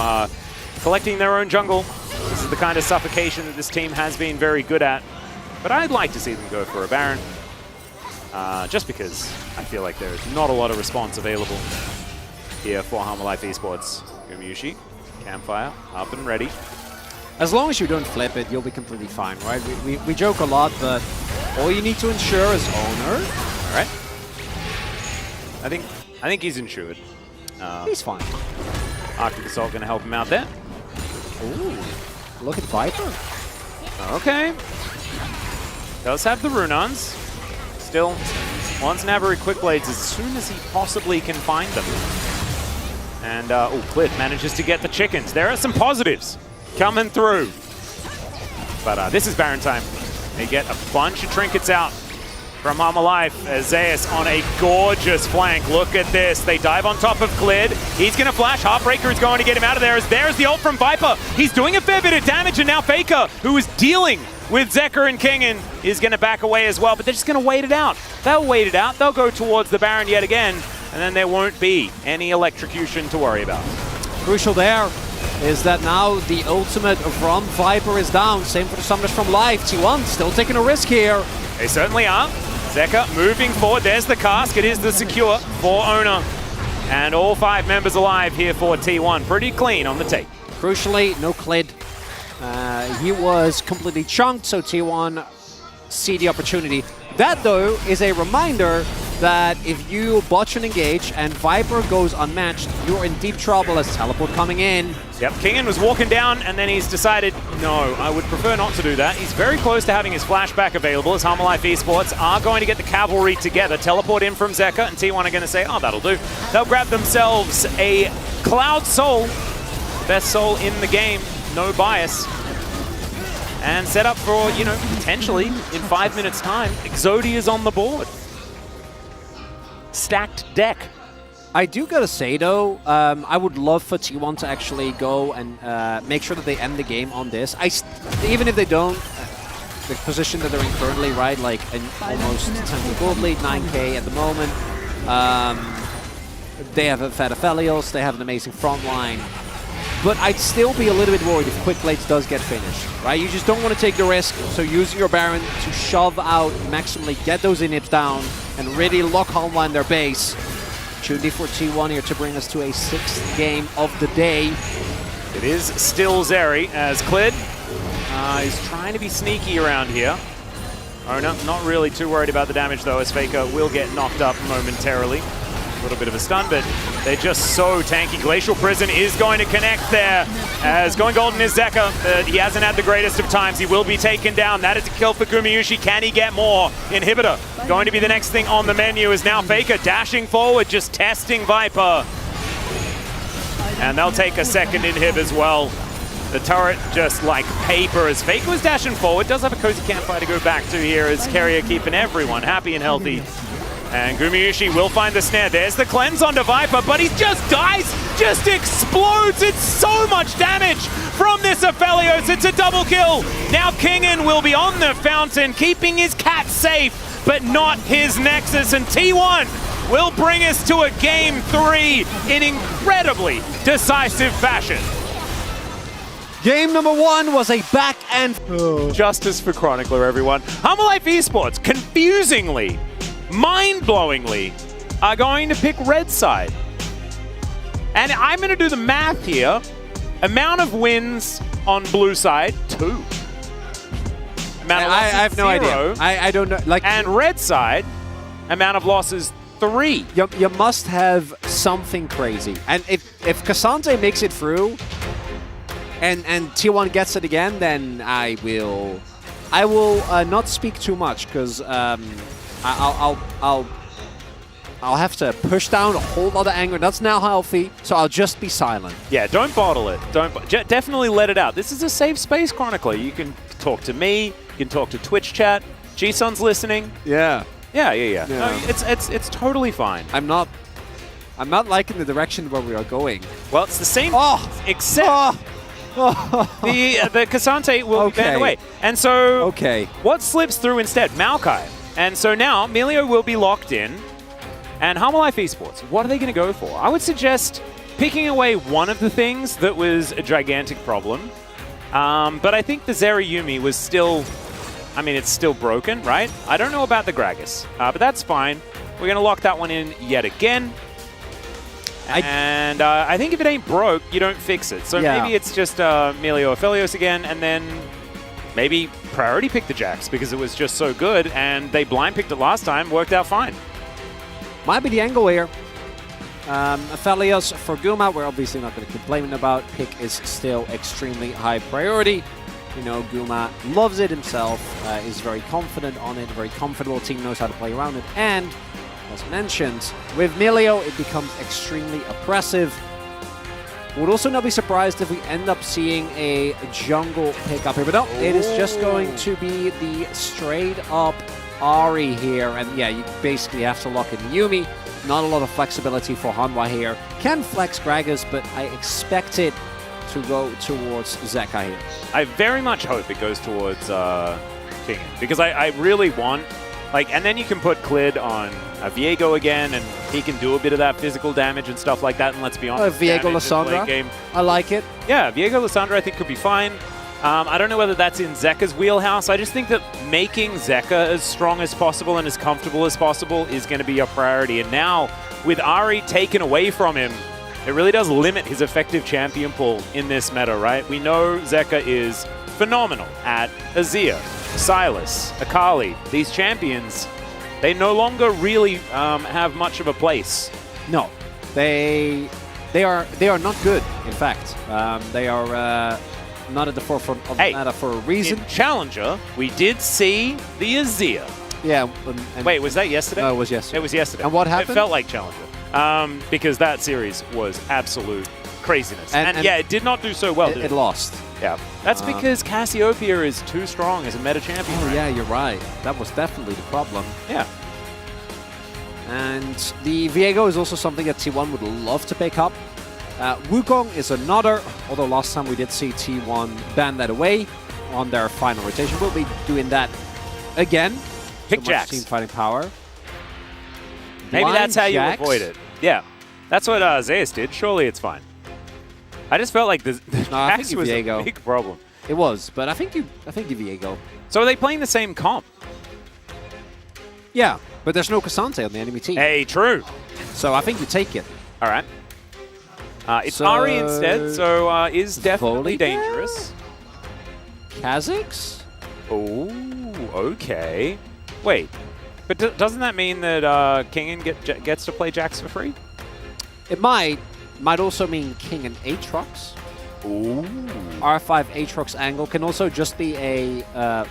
collecting their own jungle. This is the kind of suffocation that this team has been very good at. But I'd like to see them go for a Baron, just because I feel like there's not a lot of response available here for Life Esports. Gumayusi, Campfire, up and ready. As long as you don't flip it, you'll be completely fine, right? We joke a lot, but all you need to ensure is owner. All right. I think he's insured. He's fine. Arctic Assault going to help him out there. Ooh, look at Viper. Okay. Does have the Runons. Still wants Navari Quick Blades as soon as he possibly can find them. And, oh, Cliff manages to get the chickens. There are some positives coming through. But this is Baron time. They get a bunch of trinkets out from Life as Zeus on a gorgeous flank. Look at this. They dive on top of Clid. He's going to flash. Heartbreaker is going to get him out of there. As there's the ult from Viper. He's doing a fair bit of damage, and now Faker, who is dealing with Zeker and Kingen, is going to back away as well, but they're just going to wait it out. They'll wait it out. They'll go towards the Baron yet again, and then there won't be any electrocution to worry about. Crucial there is that now the ultimate from Viper is down. Same for the summoners from Life. T1 still taking a risk here. They certainly are. Zeker moving forward. There's the cask. It is the secure for Owner. And all 5 members alive here for T1. Pretty clean on the tape. Crucially, no Clid. He was completely chunked, so T1 see the opportunity. That, though, is a reminder that if you botch and engage and Viper goes unmatched, you're in deep trouble as teleport coming in. Yep, Kingen was walking down, and then he's decided, no, I would prefer not to do that. He's very close to having his flashback available as Life Esports are going to get the cavalry together, teleport in from Zeka, and T1 are going to say, oh, that'll do. They'll grab themselves a Cloud Soul, best soul in the game, no bias, and set up for, you know, potentially in 5 minutes' time, Exodia's on the board. Stacked deck. I do gotta say, though, I would love for T1 to actually go and make sure that they end the game on this. Even if they don't, the position that they're in currently, right, like an almost 10 gold lead, 9k at the moment. They have a Fed Aphelios, they have an amazing front line. But I'd still be a little bit worried if Quick Blades does get finished, right? You just don't want to take the risk, so use your Baron to shove out maximally, get those inhibs down, and really lock Homeland their base. Opportunity for T1 here to bring us to a 6th game of the day. It is still Zeri as Clid is trying to be sneaky around here. Ona not really too worried about the damage though, as Faker will get knocked up momentarily. A little bit of a stun, but they're just so tanky. Glacial Prison is going to connect there as going golden is Zeka. He hasn't had the greatest of times. He will be taken down. That is a kill for Gumayusi. Can he get more? Inhibitor going to be the next thing on the menu is now Faker dashing forward, just testing Viper. And they'll take a second inhib as well. The turret just like paper as Faker was dashing forward. Does have a cozy campfire to go back to here as Carrier keeping everyone happy and healthy. And Gumayusi will find the snare. There's the cleanse onto Viper, but he just dies, just explodes. It's so much damage from this Aphelios. It's a double kill. Now Kingen will be on the fountain, keeping his cat safe, but not his Nexus. And T1 will bring us to a game 3 in incredibly decisive fashion. Game number 1 was a back and... Justice for Chronicler, everyone. Life Esports, confusingly, mind-blowingly, are going to pick red side. And I'm going to do the math here. Amount of wins on blue side, 2. Amount of losses, I have no 0. idea. I don't know. Like, and red side, amount of losses, 3. You must have something crazy. And if Cassandre makes it through, and T1 gets it again, then I will not speak too much because I'll have to push down a whole lot of anger. That's now healthy, so I'll just be silent. Yeah, don't bottle it. Definitely let it out. This is a safe space, Chronicler. You can talk to me. You can talk to Twitch chat. G-Sun's listening. Yeah. Yeah. No, it's totally fine. I'm not liking the direction where we are going. Well, it's the same, except the Cassante will be banned away. And so what slips through instead? Maokai. And so now Melio will be locked in. And Harmolife Esports, what are they going to go for? I would suggest picking away one of the things that was a gigantic problem. But I think the Zerayumi was still, I mean, it's still broken, right? I don't know about the Gragas, but that's fine. We're going to lock that one in yet again. And I think if it ain't broke, you don't fix it. So maybe it's just Melio Aphelios again, and then maybe priority pick the Jax because it was just so good, and they blind picked it last time, worked out fine. Might be the angle here. Aphelios for Guma, we're obviously not going to complain about. Pick is still extremely high priority. You know, Guma loves it himself, is very confident on it, very comfortable. Team knows how to play around it. And, as mentioned, with Melio, it becomes extremely oppressive. Would also not be surprised if we end up seeing a jungle pick up here. But no, it is just going to be the straight-up Ahri here, and yeah, you basically have to lock in Yumi. Not a lot of flexibility for Hanwha here. Can flex Gragas, but I expect it to go towards Zeka here. I very much hope it goes towards King, because I really want, like, and then you can put Clid on Viego again, and he can do a bit of that physical damage and stuff like that, and let's be honest. Viego Lissandra, I like it. Yeah, Viego Lissandra I think could be fine. I don't know whether that's in Zeka's wheelhouse. I just think that making Zeka as strong as possible and as comfortable as possible is going to be a priority. And now, with Ahri taken away from him, it really does limit his effective champion pool in this meta, right? We know Zeka is phenomenal at Azir, Sylas, Akali. These champions, they no longer really have much of a place. No, they are not good, in fact. They are... not at the forefront of the meta for a reason. In Challenger, we did see the Azir. Yeah. Wait, was that yesterday? No, it was yesterday. It was yesterday. And what happened? It felt like Challenger. Because that series was absolute craziness. And yeah, it did not do so well, it lost. Yeah. That's because Cassiopeia is too strong as a meta champion. Oh, yeah, you're right. That was definitely the problem. Yeah. And the Viego is also something that T1 would love to pick up. Wukong is another, although last time we did see T1 ban that away on their final rotation. We'll be doing that again. Pick Jax. Team fighting power. Maybe that's how you avoid it. Yeah. That's what Zeus did. Surely it's fine. I just felt like the Jax was a big problem. It was, but I think the Viego. So are they playing the same comp? Yeah, but there's no Cassante on the enemy team. Hey, true. So I think you take it. All right. It's Ahri instead, so is definitely dangerous. Kha'Zix? Oh, okay. Wait, but doesn't that mean that Kingen gets to play Jax for free? It might. Might also mean King and Aatrox. Ooh. R5 Aatrox angle can also just be a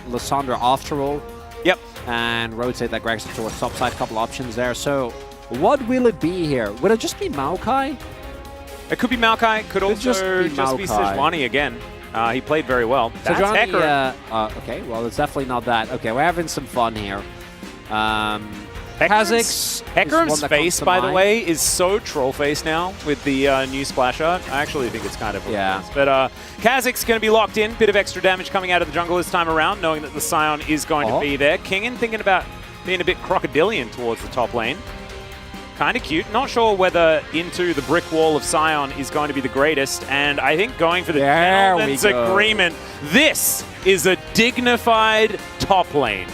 Lissandra after all. Yep. And rotate that Gragas towards top side. Couple options there. So what will it be here? Will it just be Maokai? It could be Maokai. Could also just be Sejuani again. He played very well. That's Hecarim. Okay, well, it's definitely not that. Okay, we're having some fun here. Hecarim's face, by the way, is so troll-faced now with the new splash art. I actually think it's kind of hilarious. But Kha'Zix going to be locked in. Bit of extra damage coming out of the jungle this time around, knowing that the Scion is going to be there. Kingen thinking about being a bit crocodilian towards the top lane. Kind of cute. Not sure whether into the brick wall of Scion is going to be the greatest. And I think going for the gentleman's agreement, this is a dignified top lane.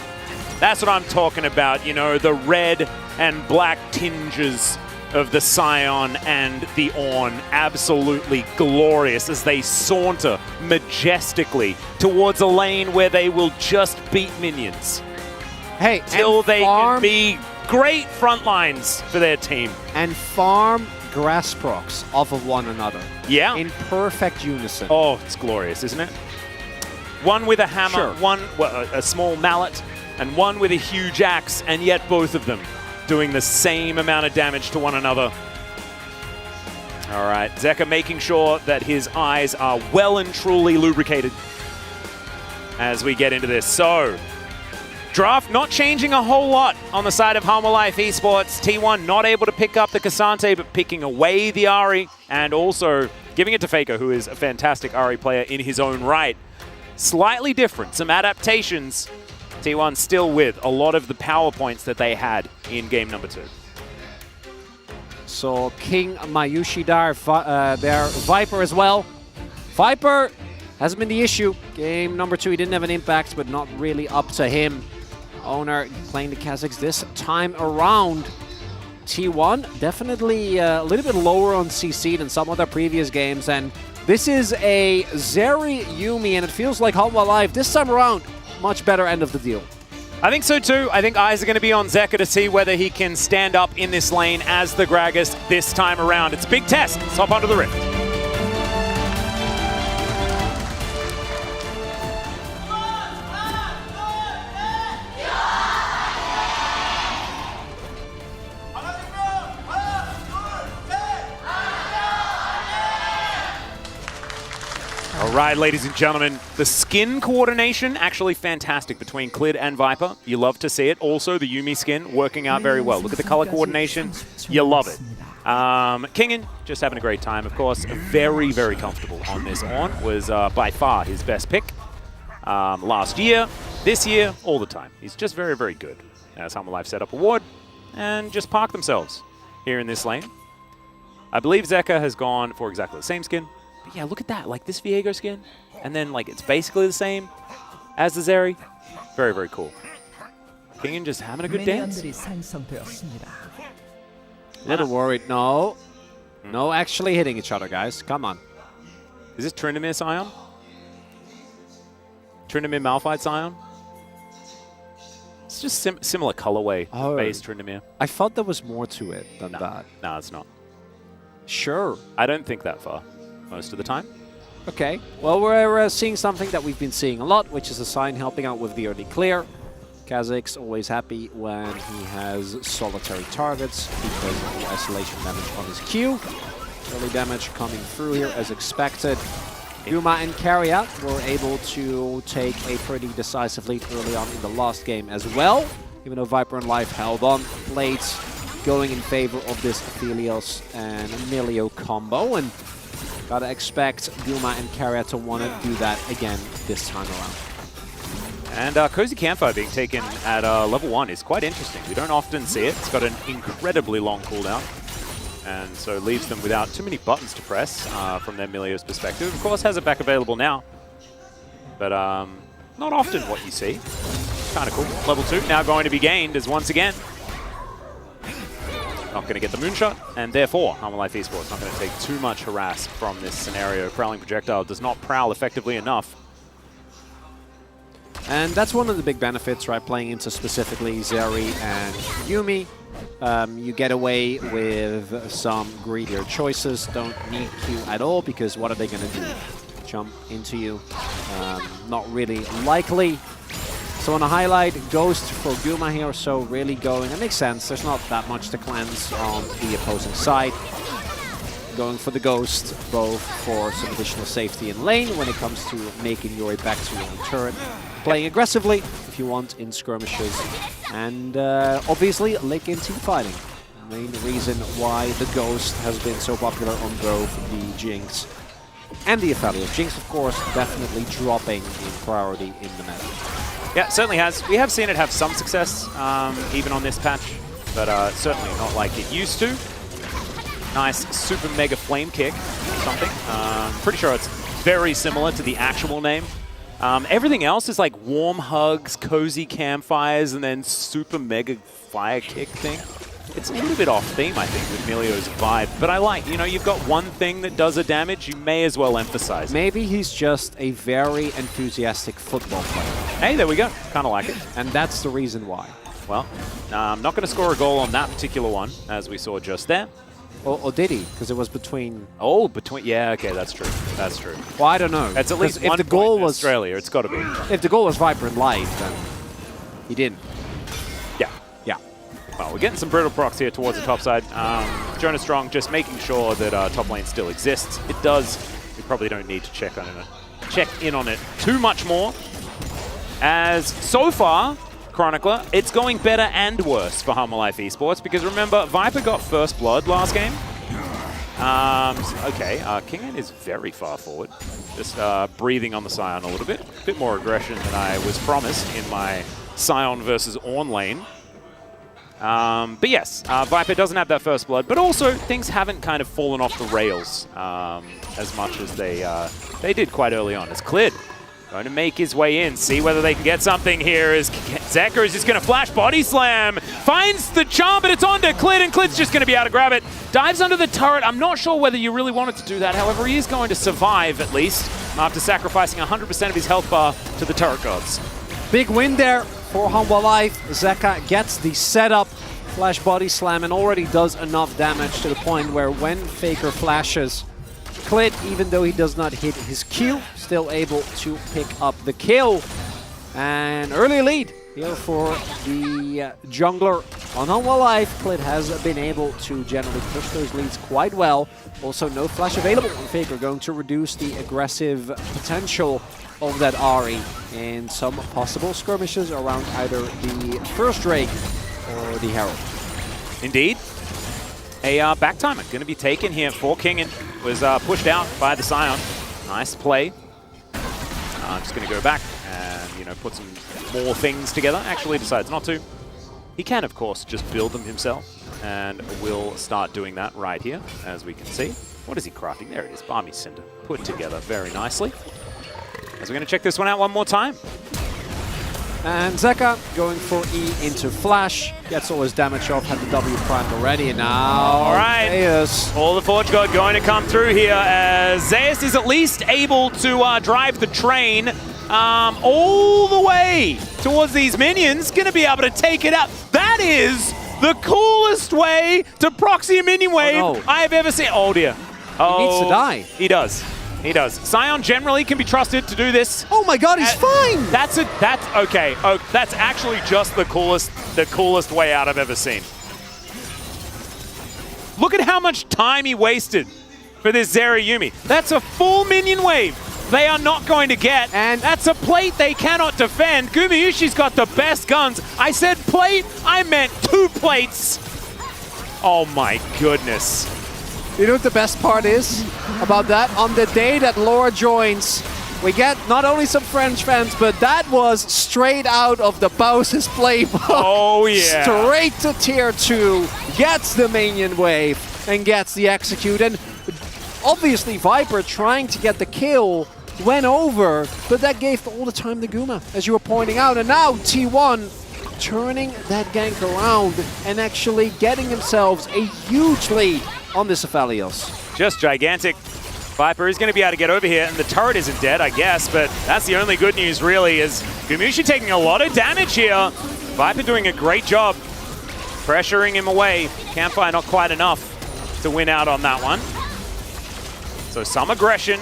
That's what I'm talking about. You know, the red and black tinges of the Scion and the Ornn. Absolutely glorious as they saunter majestically towards a lane where they will just beat minions. Hey, till they can be Great front lines for their team. And farm grass procs off of one another. Yeah. In perfect unison. Oh, it's glorious, isn't it? One with a hammer, Sure. one a small mallet, and one with a huge axe, and yet both of them doing the same amount of damage to one another. All right, Zeka making sure that his eyes are well and truly lubricated as we get into this. So, draft not changing a whole lot on the side of Halma Life Esports. T1 not able to pick up the Cassante, but picking away the Ahri, and also giving it to Faker, who is a fantastic Ahri player in his own right. Slightly different, some adaptations. T1 still with a lot of the power points that they had in game number 2. So King Mayushi there, Viper as well. Viper hasn't been the issue. Game number 2, he didn't have an impact, but not really up to him. Owner playing the Kazakhs this time around. T1 definitely a little bit lower on CC than some of their previous games, and this is a Zeri Yuumi, and it feels like Halma Life this time around much better end of the deal. I think so too. I think eyes are going to be on Zeka to see whether he can stand up in this lane as the Gragas this time around. It's a big test. Let's hop onto the Rift. All right, ladies and gentlemen, the skin coordination actually fantastic between Clid and Viper. You love to see it. Also, the Yuumi skin working out very well. Look at the color coordination. You love it. Kingen just having a great time, of course. Very, very comfortable on this on. Was by far his best pick last year. This year, all the time. He's just very, very good. As Halma Life set up a ward and just park themselves here in this lane. I believe Zeka has gone for exactly the same skin. But yeah, look at that. Like this Viego skin. And then like it's basically the same as the Zeri. Very, very cool. Kingen just having a good dance. Little worried. No. No, actually hitting each other, guys. Come on. Is this Tryndamere Scion? Tryndamere Malphite Scion? It's just similar colorway based Tryndamere. I thought there was more to it than that. No, it's not. Sure. I don't think that far most of the time. Okay. Well, we're seeing something that we've been seeing a lot, which is a sign helping out with the early clear. Kazakh's always happy when he has solitary targets because of the isolation damage on his Q. Early damage coming through here as expected. Yuma and Carriot were able to take a pretty decisive lead early on in the last game as well. Even though Viper and Life held on, plates going in favor of this Aphelios and Emilio combo. And gotta expect Yuma and Carriot to want to do that again this time around. And Cozy Campfire being taken at level 1 is quite interesting. We don't often see it. It's got an incredibly long cooldown. And so leaves them without too many buttons to press from their Emilio's perspective. Of course, has it back available now. But not often what you see. Kind of cool. Level 2 now going to be gained as once again. Not going to get the moonshot, and therefore, Halma Life Esports not going to take too much harass from this scenario. Prowling Projectile does not prowl effectively enough. And that's one of the big benefits, right? Playing into specifically Zeri and Yuumi. You get away with some greedier choices. Don't need Q at all, because what are they going to do? Jump into you? Not really likely. So on a highlight, Ghost for Guma here, so really going, it makes sense, there's not that much to cleanse on the opposing side. Going for the Ghost, both for some additional safety in lane when it comes to making your way back to your own turret. Playing aggressively, if you want, in skirmishes. And obviously, late game team fighting. Main reason why the Ghost has been so popular on both the Jinx and the Aphelios. Jinx, of course, definitely dropping in priority in the meta. Yeah, it certainly has. We have seen it have some success, even on this patch, but certainly not like it used to. Nice super mega flame kick or something. Pretty sure it's very similar to the actual name. Everything else is like warm hugs, cozy campfires, and then super mega fire kick thing. It's a little bit off theme, I think, with Emilio's vibe. But I like, you know, you've got one thing that does a damage, you may as well emphasize it. Maybe he's just a very enthusiastic football player. Hey, there we go. Kind of like it. And that's the reason why. Well, I'm not going to score a goal on that particular one, as we saw just there. Or did he? Because it was between... Oh, between... Yeah, okay, that's true. That's true. Well, I don't know. It's at least if one the goal point in was Australia. It's got to be. If the goal was Viper in live, then he didn't. Yeah. Yeah. Well, we're getting some brutal procs here towards the top side. Jonah Strong just making sure that top lane still exists. It does. We probably don't need to check in on it too much more. As so far, Chronicler, it's going better and worse for Humble Life Esports because remember, Viper got first blood last game. Okay, Kingan is very far forward. Just breathing on the Scion a little bit. A bit more aggression than I was promised in my Scion versus Ornn lane. But yes, Viper doesn't have that first blood, but also things haven't kind of fallen off the rails as much as they did quite early on. As Clid going to make his way in, see whether they can get something here as Zekka is just going to flash body slam, finds the charm, but it's on to Clid, and Clid's just going to be able to grab it. Dives under the turret. I'm not sure whether you really wanted to do that, however, he is going to survive at least after sacrificing 100% of his health bar to the turret gods. Big win there for Humble Life. Zekka gets the setup, flash body slam, and already does enough damage to the point where when Faker flashes, Clid, even though he does not hit his Q, still able to pick up the kill. And early lead here for the jungler on Humble Life. Clid has been able to generally push those leads quite well. Also, no flash available on Faker, going to reduce the aggressive potential of that Ahri in some possible skirmishes around either the first Drake or the Herald. Indeed. A back timer going to be taken here for Kingan. Was pushed out by the Scion. Nice play. I'm just going to go back and, you know, put some more things together. Actually decides not to. He can, of course, just build them himself, and will start doing that right here, as we can see. What is he crafting? There it is. Balmy Cinder. Put together very nicely. As we're going to check this one out one more time. And Zekka going for E into Flash. Gets all his damage off, had the W primed already, and now all right. Zeus. All the Forge God going to come through here as Zeus is at least able to drive the train all the way towards these minions. Going to be able to take it out. That is the coolest way to proxy a minion wave I have ever seen. Oh dear. He needs to die. He does. He does. Scion generally can be trusted to do this. Oh my god, he's fine! That's okay. Oh, that's actually just the coolest way out I've ever seen. Look at how much time he wasted for this Zerayumi. That's a full minion wave they are not going to get, and that's a plate they cannot defend. Gumayushi's got the best guns. I said plate, I meant 2 plates. Oh my goodness. You know what the best part is about that? On the day that Laura joins, we get not only some French fans, but that was straight out of the Bowser's playbook. Oh yeah. Straight to tier 2, gets the minion wave, and gets the execute. And obviously Viper trying to get the kill went over, but that gave all the time to Guma, as you were pointing out. And now T1 turning that gank around and actually getting themselves a huge lead on this Aphelios. Just gigantic. Viper is going to be able to get over here, and the turret isn't dead, I guess, but that's the only good news, really, is Gumushi taking a lot of damage here. Viper doing a great job pressuring him away. Campfire not quite enough to win out on that one. So some aggression.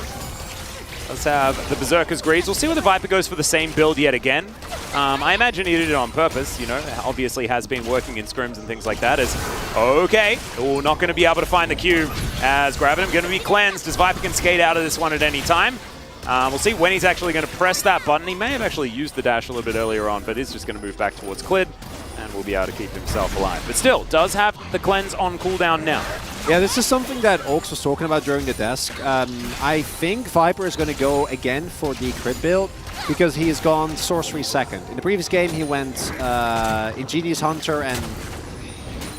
Let's have the Berserker's Greaves. We'll see whether Viper goes for the same build yet again. I imagine he did it on purpose, you know, obviously has been working in scrims and things like that. Okay, not going to be able to find the cube as Gravitum going to be cleansed as Viper can skate out of this one at any time. We'll see when he's actually going to press that button. He may have actually used the dash a little bit earlier on, but is just going to move back towards Clid and will be able to keep himself alive. But still, does have the cleanse on cooldown now. Yeah, this is something that Oaks was talking about during the desk. I think Viper is going to go again for the crit build because he has gone Sorcery second. In the previous game, he went Ingenious Hunter and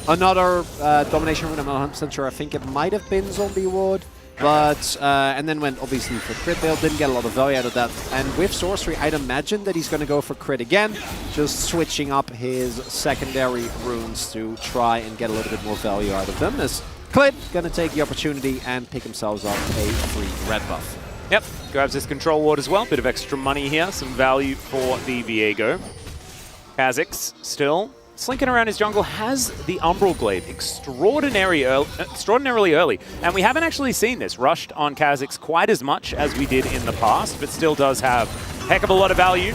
another Domination Rune. I'm not 100% sure. I think it might have been Zombie Ward. But, and then went obviously for crit build, didn't get a lot of value out of that. And with Sorcery, I'd imagine that he's going to go for crit again, just switching up his secondary runes to try and get a little bit more value out of them. As Clid going to take the opportunity and pick himself up a free red buff. Yep, grabs his control ward as well. Bit of extra money here, some value for the Viego. Kha'Zix still slinking around his jungle, has the Umbral Glaive extraordinarily early. And we haven't actually seen this rushed on Kha'Zix quite as much as we did in the past, but still does have a heck of a lot of value.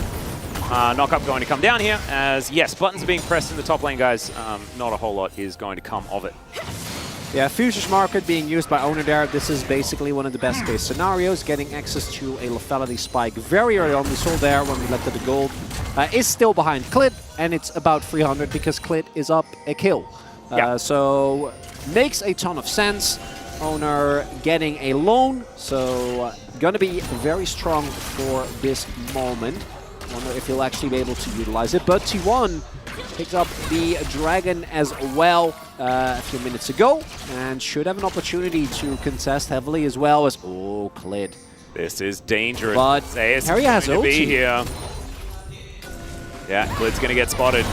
Knock-up going to come down here as, yes, buttons are being pressed in the top lane, guys. Not a whole lot is going to come of it. Yeah, Fusion's Market being used by Owner there. This is basically one of the best case scenarios. Getting access to a lethality spike very early on. We saw there when we left at the gold. Is still behind Clit, and it's about 300 because Clit is up a kill. So makes a ton of sense. Owner getting a loan, so gonna be very strong for this moment. Wonder if he'll actually be able to utilize it, but T1 picks up the Dragon as well a few minutes ago, and should have an opportunity to contest heavily as well as... Oh, Clit. This is dangerous. But Harry has to be ulti. here. Yeah, Clid's going to get spotted.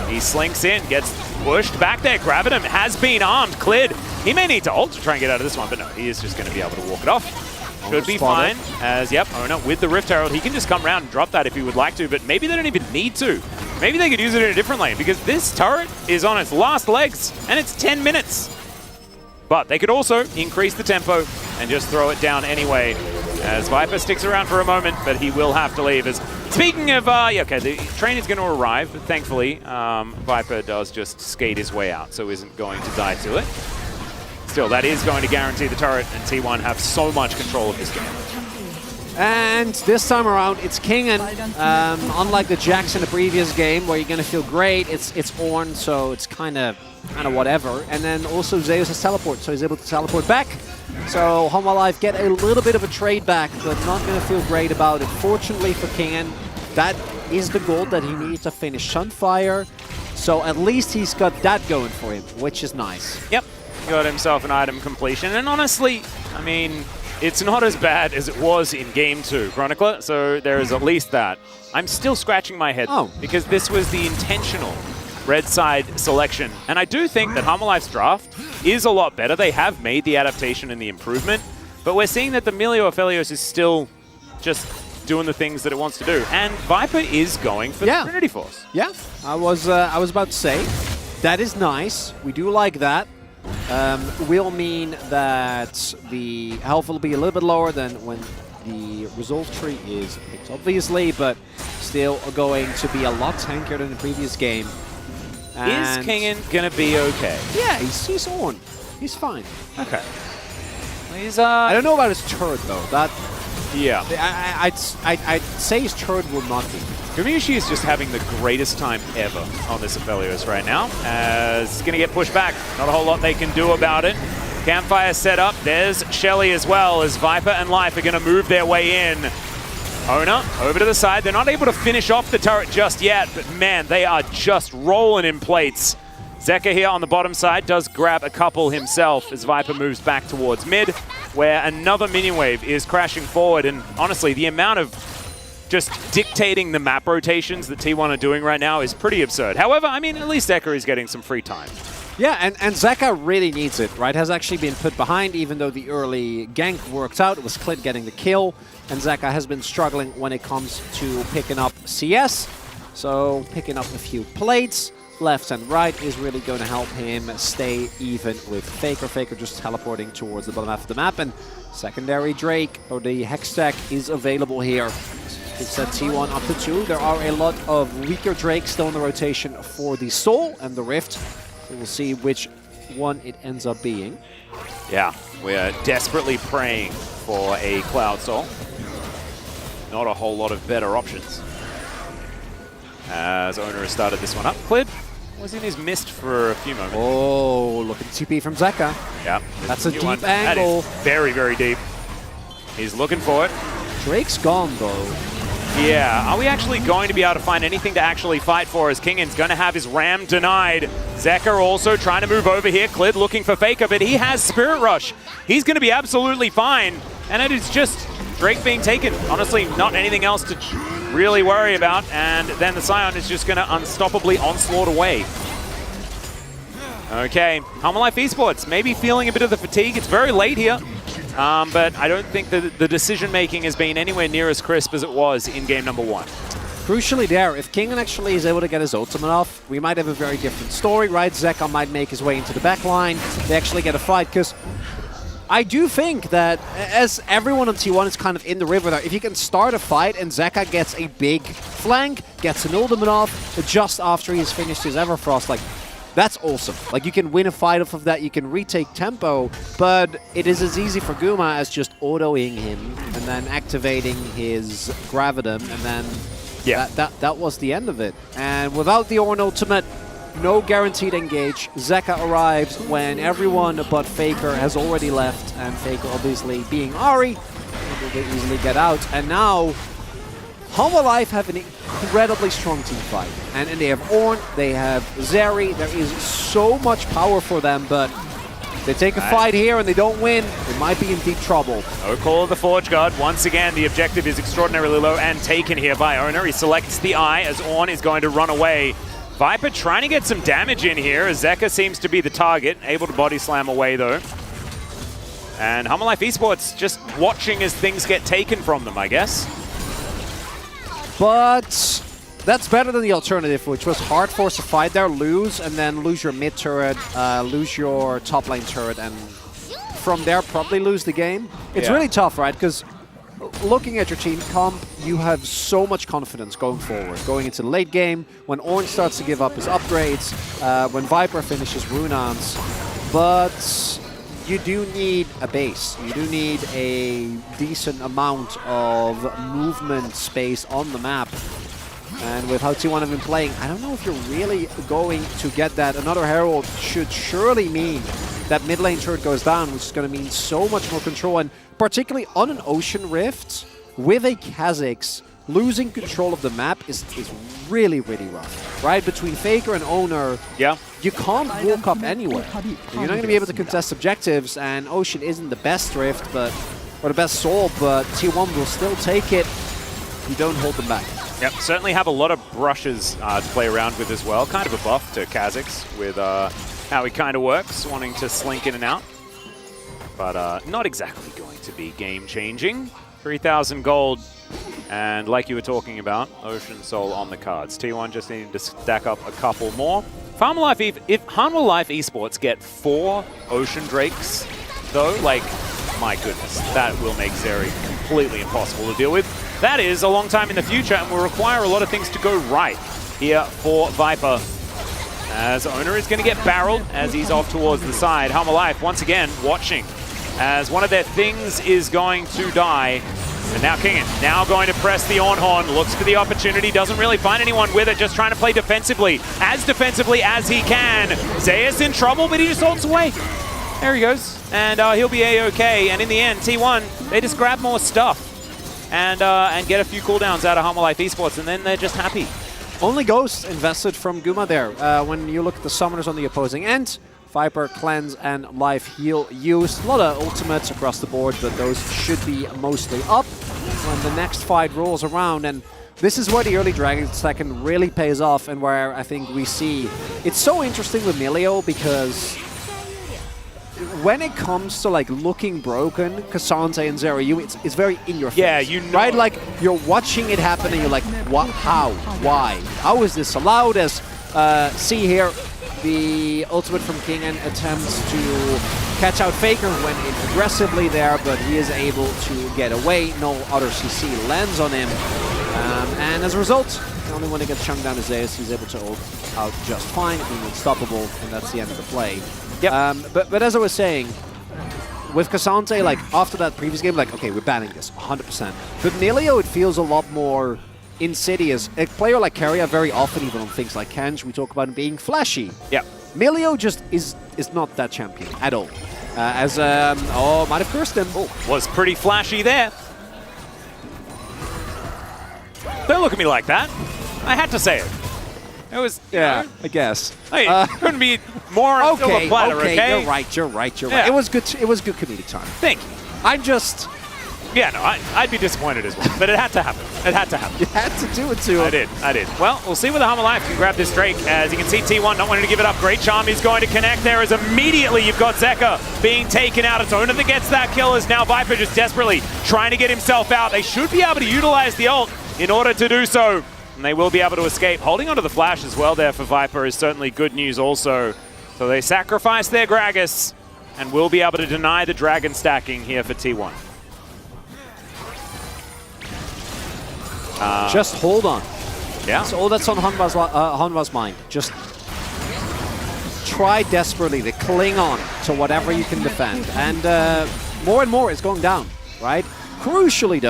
He slinks in, gets pushed back there. Gravitum has been armed. Clid, he may need to ult to try and get out of this one, but no, he is just going to be able to walk it off. Should be fine, as, yep, Owner with the Rift Herald. He can just come around and drop that if he would like to, but maybe they don't even need to. Maybe they could use it in a different lane, because this turret is on its last legs, and it's 10 minutes. But they could also increase the tempo and just throw it down anyway, as Viper sticks around for a moment, but he will have to leave. As speaking of, okay, the train is going to arrive, but thankfully, Viper does just skate his way out, so isn't going to die to it. Still, that is going to guarantee the turret, and T1 have so much control of this game. And this time around, it's Kingen. Unlike the Jax in the previous game, where you're going to feel great, it's Ornn, so it's kind of whatever. And then also Zeus has teleport, so he's able to teleport back. So Hanwha Life get a little bit of a trade back, but not going to feel great about it. Fortunately for Kingen, that is the goal that he needs to finish Sunfire. So at least he's got that going for him, which is nice. Yep. Got himself an item completion, and honestly, I mean, it's not as bad as it was in Game 2, Chronicler, so there is at least that. I'm still scratching my head, because this was the intentional red side selection, and I do think that Hanwha Life's draft is a lot better. They have made the adaptation and the improvement, but we're seeing that the Milio Aphelios is still just doing the things that it wants to do, and Viper is going for the Trinity Force. Yeah, I was about to say, that is nice. We do like that. Will mean that the health will be a little bit lower than when the resolve tree is picked, obviously, but still going to be a lot tankier than the previous game. And is Kingen gonna be okay? Yeah, he's on. He's fine. Okay. He's I don't know about his turret though. That yeah. I'd say his turret will not be. Gumayusi is just having the greatest time ever on this Aphelios right now, as it's going to get pushed back. Not a whole lot they can do about it. Campfire set up. There's HLE as well, as Viper and Life are going to move their way in. Owner over to the side. They're not able to finish off the turret just yet, but man, they are just rolling in plates. Zeka here on the bottom side does grab a couple himself as Viper moves back towards mid, where another minion wave is crashing forward, and honestly, the amount of just dictating the map rotations that T1 are doing right now is pretty absurd. However, I mean, at least Zeka is getting some free time. Yeah, and Zeka really needs it, right? Has actually been put behind, even though the early gank worked out. It was Clit getting the kill, and Zeka has been struggling when it comes to picking up CS. So picking up a few plates, left and right, is really going to help him stay even with Faker. Faker just teleporting towards the bottom half of the map, and secondary Drake, or the Hex Stack, is available here. It's at T1 up to 2. There are a lot of weaker Drakes still in the rotation for the Soul and the Rift. So we'll see which one it ends up being. Yeah, we are desperately praying for a Cloud Soul. Not a whole lot of better options. As Owner has started this one up. Clid was in his mist for a few moments. Oh, look at the TP from Zeka. Yeah. That's a deep one. angle. That is very, very deep. He's looking for it. Drake's gone, though. Yeah, are we actually going to be able to find anything to actually fight for, as Kingen's going to have his ram denied? Zeka also trying to move over here. Clid looking for Faker, but he has Spirit Rush. He's going to be absolutely fine, and it is just Drake being taken. Honestly, not anything else to really worry about, and then the Scion is just going to unstoppably onslaught away. Okay, Hanwha Life Esports maybe feeling a bit of the fatigue. It's very late here. But I don't think that the decision-making has been anywhere near as crisp as it was in game number 1. Crucially there, if Kingen actually is able to get his ultimate off, we might have a very different story, right? Zeka might make his way into the back line. They actually get a fight, because I do think that as everyone on T1 is kind of in the river there, if you can start a fight and Zeka gets a big flank, gets an ultimate off just after he's finished his Everfrost, like, that's awesome. Like, you can win a fight off of that, you can retake tempo, but it is as easy for Guma as just autoing him and then activating his Gravitum, and then that was the end of it. And without the Ornn ultimate, no guaranteed engage. Zeka arrives when everyone but Faker has already left, and Faker obviously being Ahri, they easily get out. And now, Hanwha Life have an incredibly strong team fight. And they have Ornn, they have Zeri, there is so much power for them, but they take a fight here and they don't win, they might be in deep trouble. No call of the Forge Guard. Once again, the objective is extraordinarily low and taken here by Owner. He selects the Eye as Ornn is going to run away. Viper trying to get some damage in here as Zeka seems to be the target, able to body slam away though. And Hanwha Life Esports just watching as things get taken from them, I guess. But that's better than the alternative, which was hard force a fight there, lose, and then lose your mid turret, lose your top lane turret, and from there probably lose the game. It's really tough, right? Because looking at your team comp, you have so much confidence going forward, going into the late game, when Ornn starts to give up his upgrades, when Viper finishes Runans, but you do need a base. You do need a decent amount of movement space on the map. And with how T1 have been playing, I don't know if you're really going to get that. Another Herald should surely mean that mid lane turret goes down, which is going to mean so much more control. And particularly on an Ocean Rift, with a Kha'Zix, losing control of the map is really, really rough. Right? Between Faker and Owner, you can't walk up anywhere. You're not going to be able to contest objectives, and Ocean isn't the best Rift, or the best Soul, but T1 will still take it. You don't hold them back. Yep, certainly have a lot of brushes to play around with as well. Kind of a buff to Kha'Zix with how he kind of works, wanting to slink in and out. But not exactly going to be game-changing. 3,000 gold, and like you were talking about, Ocean Soul on the cards. T1 just needing to stack up a couple more. If Hanwha Life Esports get 4 Ocean Drakes, though, like, my goodness, that will make Zeri completely impossible to deal with. That is a long time in the future and will require a lot of things to go right here for Viper. As Owner is going to get barreled as he's off towards the side. Hanwha Life, once again, watching as one of their things is going to die. And now Kingen, now going to press the Ornn Horn, looks for the opportunity, doesn't really find anyone with it, just trying to play defensively as he can. Zeus in trouble, but he just ults away. There he goes, and he'll be A-okay. And in the end, T1, they just grab more stuff and get a few cooldowns out of Hanwha Life Esports, and then they're just happy. Only Ghost invested from Guma there. When you look at the summoners on the opposing end, Viper, Cleanse, and Life Heal used. A lot of ultimates across the board, but those should be mostly up when the next fight rolls around. And this is where the early Dragon second really pays off, and where I think we see... It's so interesting with Milio, because when it comes to like looking broken, K'Sante and Zeri, it's very in your face. Yeah, you know. Right? Like, you're watching it happen and you're like, what? How? Why? How is this allowed? As see here, the ultimate from Kingen attempts to catch out Faker, went in aggressively there, but he is able to get away. No other CC lands on him. And as a result, the only one that gets chunked down is Zeus. He's able to ult out just fine, being unstoppable, and that's the end of the play. Yep. But as I was saying, with K'Sante, like, after that previous game, like, okay, we're banning this, 100%. But Milio, it feels a lot more insidious. A player like Keria, very often, even on things like Kenj, we talk about him being flashy. Yeah. Milio just is not that champion at all. Oh, might have cursed him. Oh, was pretty flashy there. Don't look at me like that. I had to say it. It was, yeah, I guess. Hey, couldn't be more silver platter, okay? You're right. It was good comedic time. Thank you. I'm just... Yeah, no, I'd be disappointed as well, but it had to happen. It had to happen. You had to do it to him. I did. Well, we'll see whether Hanwha Life can grab this Drake. As you can see, T1 not wanting to give it up. Great Charm is going to connect there, as immediately you've got Zeka being taken out. It's Owner that gets that kill, as now Viper just desperately trying to get himself out. They should be able to utilize the ult in order to do so. And they will be able to escape. Holding onto the flash as well there for Viper is certainly good news also. So they sacrifice their Gragas and will be able to deny the dragon stacking here for T1. Just hold on. Yeah. That's all that's on Hanwha's mind. Just try desperately to cling on to whatever you can defend. And more is going down, right? Crucially,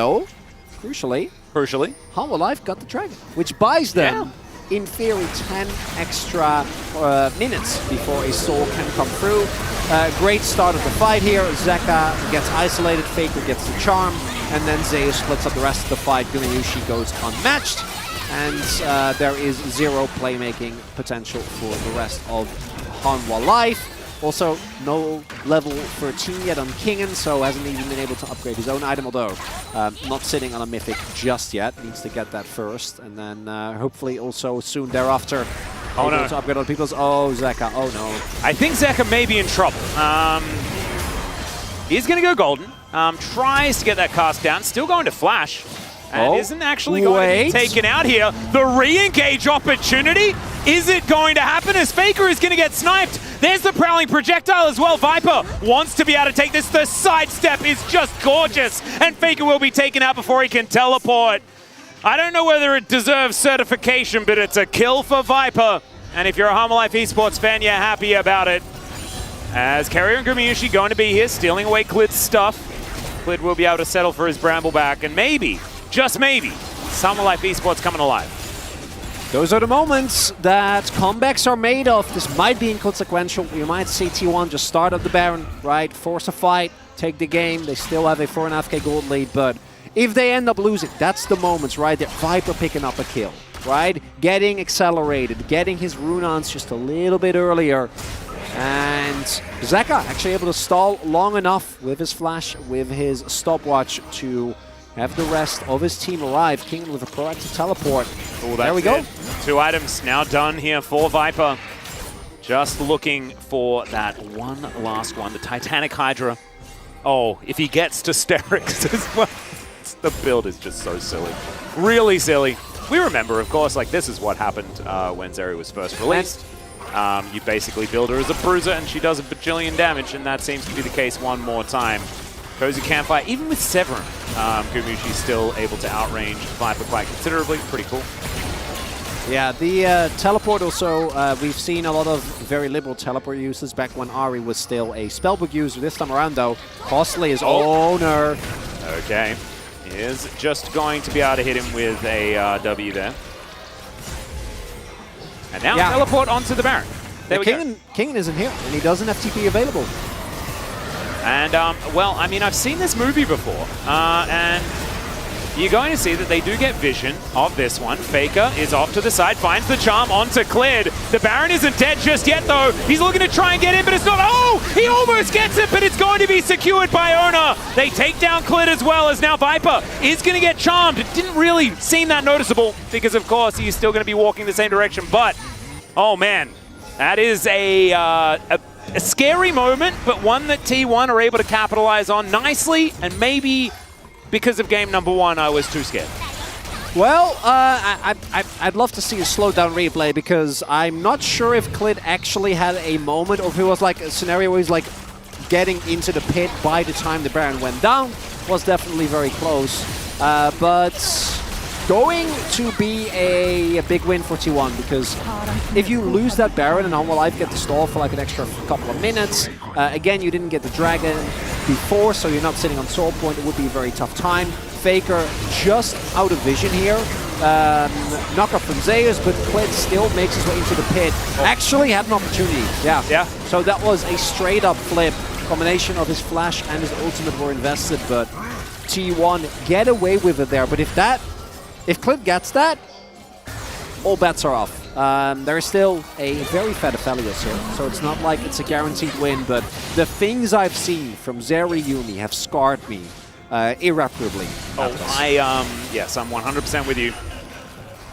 Hanwha Life got the dragon, which buys them, in theory, 10 extra minutes before a soul can come through. Great start of the fight here. Zeka gets isolated, Faker gets the charm, and then Zeus splits up the rest of the fight. Gumayushi goes unmatched, and there is zero playmaking potential for the rest of Hanwha Life. Also, no level 13 yet on Kingen, so hasn't even been able to upgrade his own item, although not sitting on a Mythic just yet. Needs to get that first, and then hopefully also soon thereafter able to upgrade other people's. Oh, Zeka, oh no. I think Zeka may be in trouble. He's going to go golden. Tries to get that cast down, still going to flash. And isn't actually going to be taken out here. The re-engage opportunity, is it going to happen as Faker is going to get sniped? There's the prowling projectile as well. Viper wants to be able to take this. The sidestep is just gorgeous. And Faker will be taken out before he can teleport. I don't know whether it deserves certification, but it's a kill for Viper. And if you're a Hanwha Life Esports fan, you're happy about it. As Carrier and Gumayushi going to be here, stealing away Klid's stuff. Klid will be able to settle for his Bramble back. And maybe, just maybe, Hanwha Life Esports coming alive. Those are the moments that comebacks are made of. This might be inconsequential. You might see T1 just start up the Baron, right? Force a fight, take the game. They still have a 4.5k gold lead, but if they end up losing, that's the moments, right? They're Viper picking up a kill, right? Getting accelerated, getting his Runons just a little bit earlier. And Zeka actually able to stall long enough with his flash, with his stopwatch to have the rest of his team arrive. King with a proactive teleport. Oh, there we go. 2 items now done here for Viper. Just looking for that one last one, the Titanic Hydra. Oh, if he gets to Sterix as well. The build is just so silly. Really silly. We remember, of course, like this is what happened when Zeri was first released. You basically build her as a bruiser and she does a bajillion damage, and that seems to be the case one more time. Cozy Campfire, even with Severin, Gumayushi's still able to outrange Viper quite considerably. Pretty cool. Yeah, the teleport also, we've seen a lot of very liberal teleport uses back when Ahri was still a spellbook user. This time around, though, costly is owner. Okay, he is just going to be able to hit him with a W there. And now teleport onto the Baron. There we go. Kingen isn't here, and he doesn't have TP available. And, well, I mean, I've seen this movie before, and you're going to see that they do get vision of this one. Faker is off to the side, finds the charm onto Klid. The Baron isn't dead just yet, though. He's looking to try and get in, but it's not. Oh, he almost gets it, but it's going to be secured by Ona. They take down Klid as well, as now Viper is going to get charmed. It didn't really seem that noticeable because, of course, he's still going to be walking the same direction, but, oh, man, that is a scary moment, but one that T1 are able to capitalize on nicely, and maybe because of game number 1, I was too scared. Well, I'd love to see a slowed down replay, because I'm not sure if Klid actually had a moment, or if it was like a scenario where he's like getting into the pit by the time the Baron went down. Was definitely very close, but going to be a big win for T1, because if you lose that Baron and Hanwha Life get the stall for like an extra couple of minutes, again, you didn't get the Dragon before, so you're not sitting on Soul Point. It would be a very tough time. Faker just out of vision here. Knock up from Zeus, but Klid still makes his way into the pit. Actually had an opportunity. Yeah. So that was a straight up flip. Combination of his flash and his ultimate were invested, but T1 get away with it there. But if Klid gets that, all bets are off. There is still a very fat Aphelios here, so it's not like it's a guaranteed win, but the things I've seen from Zeri Yumi have scarred me irreparably. Yes, I'm 100% with you.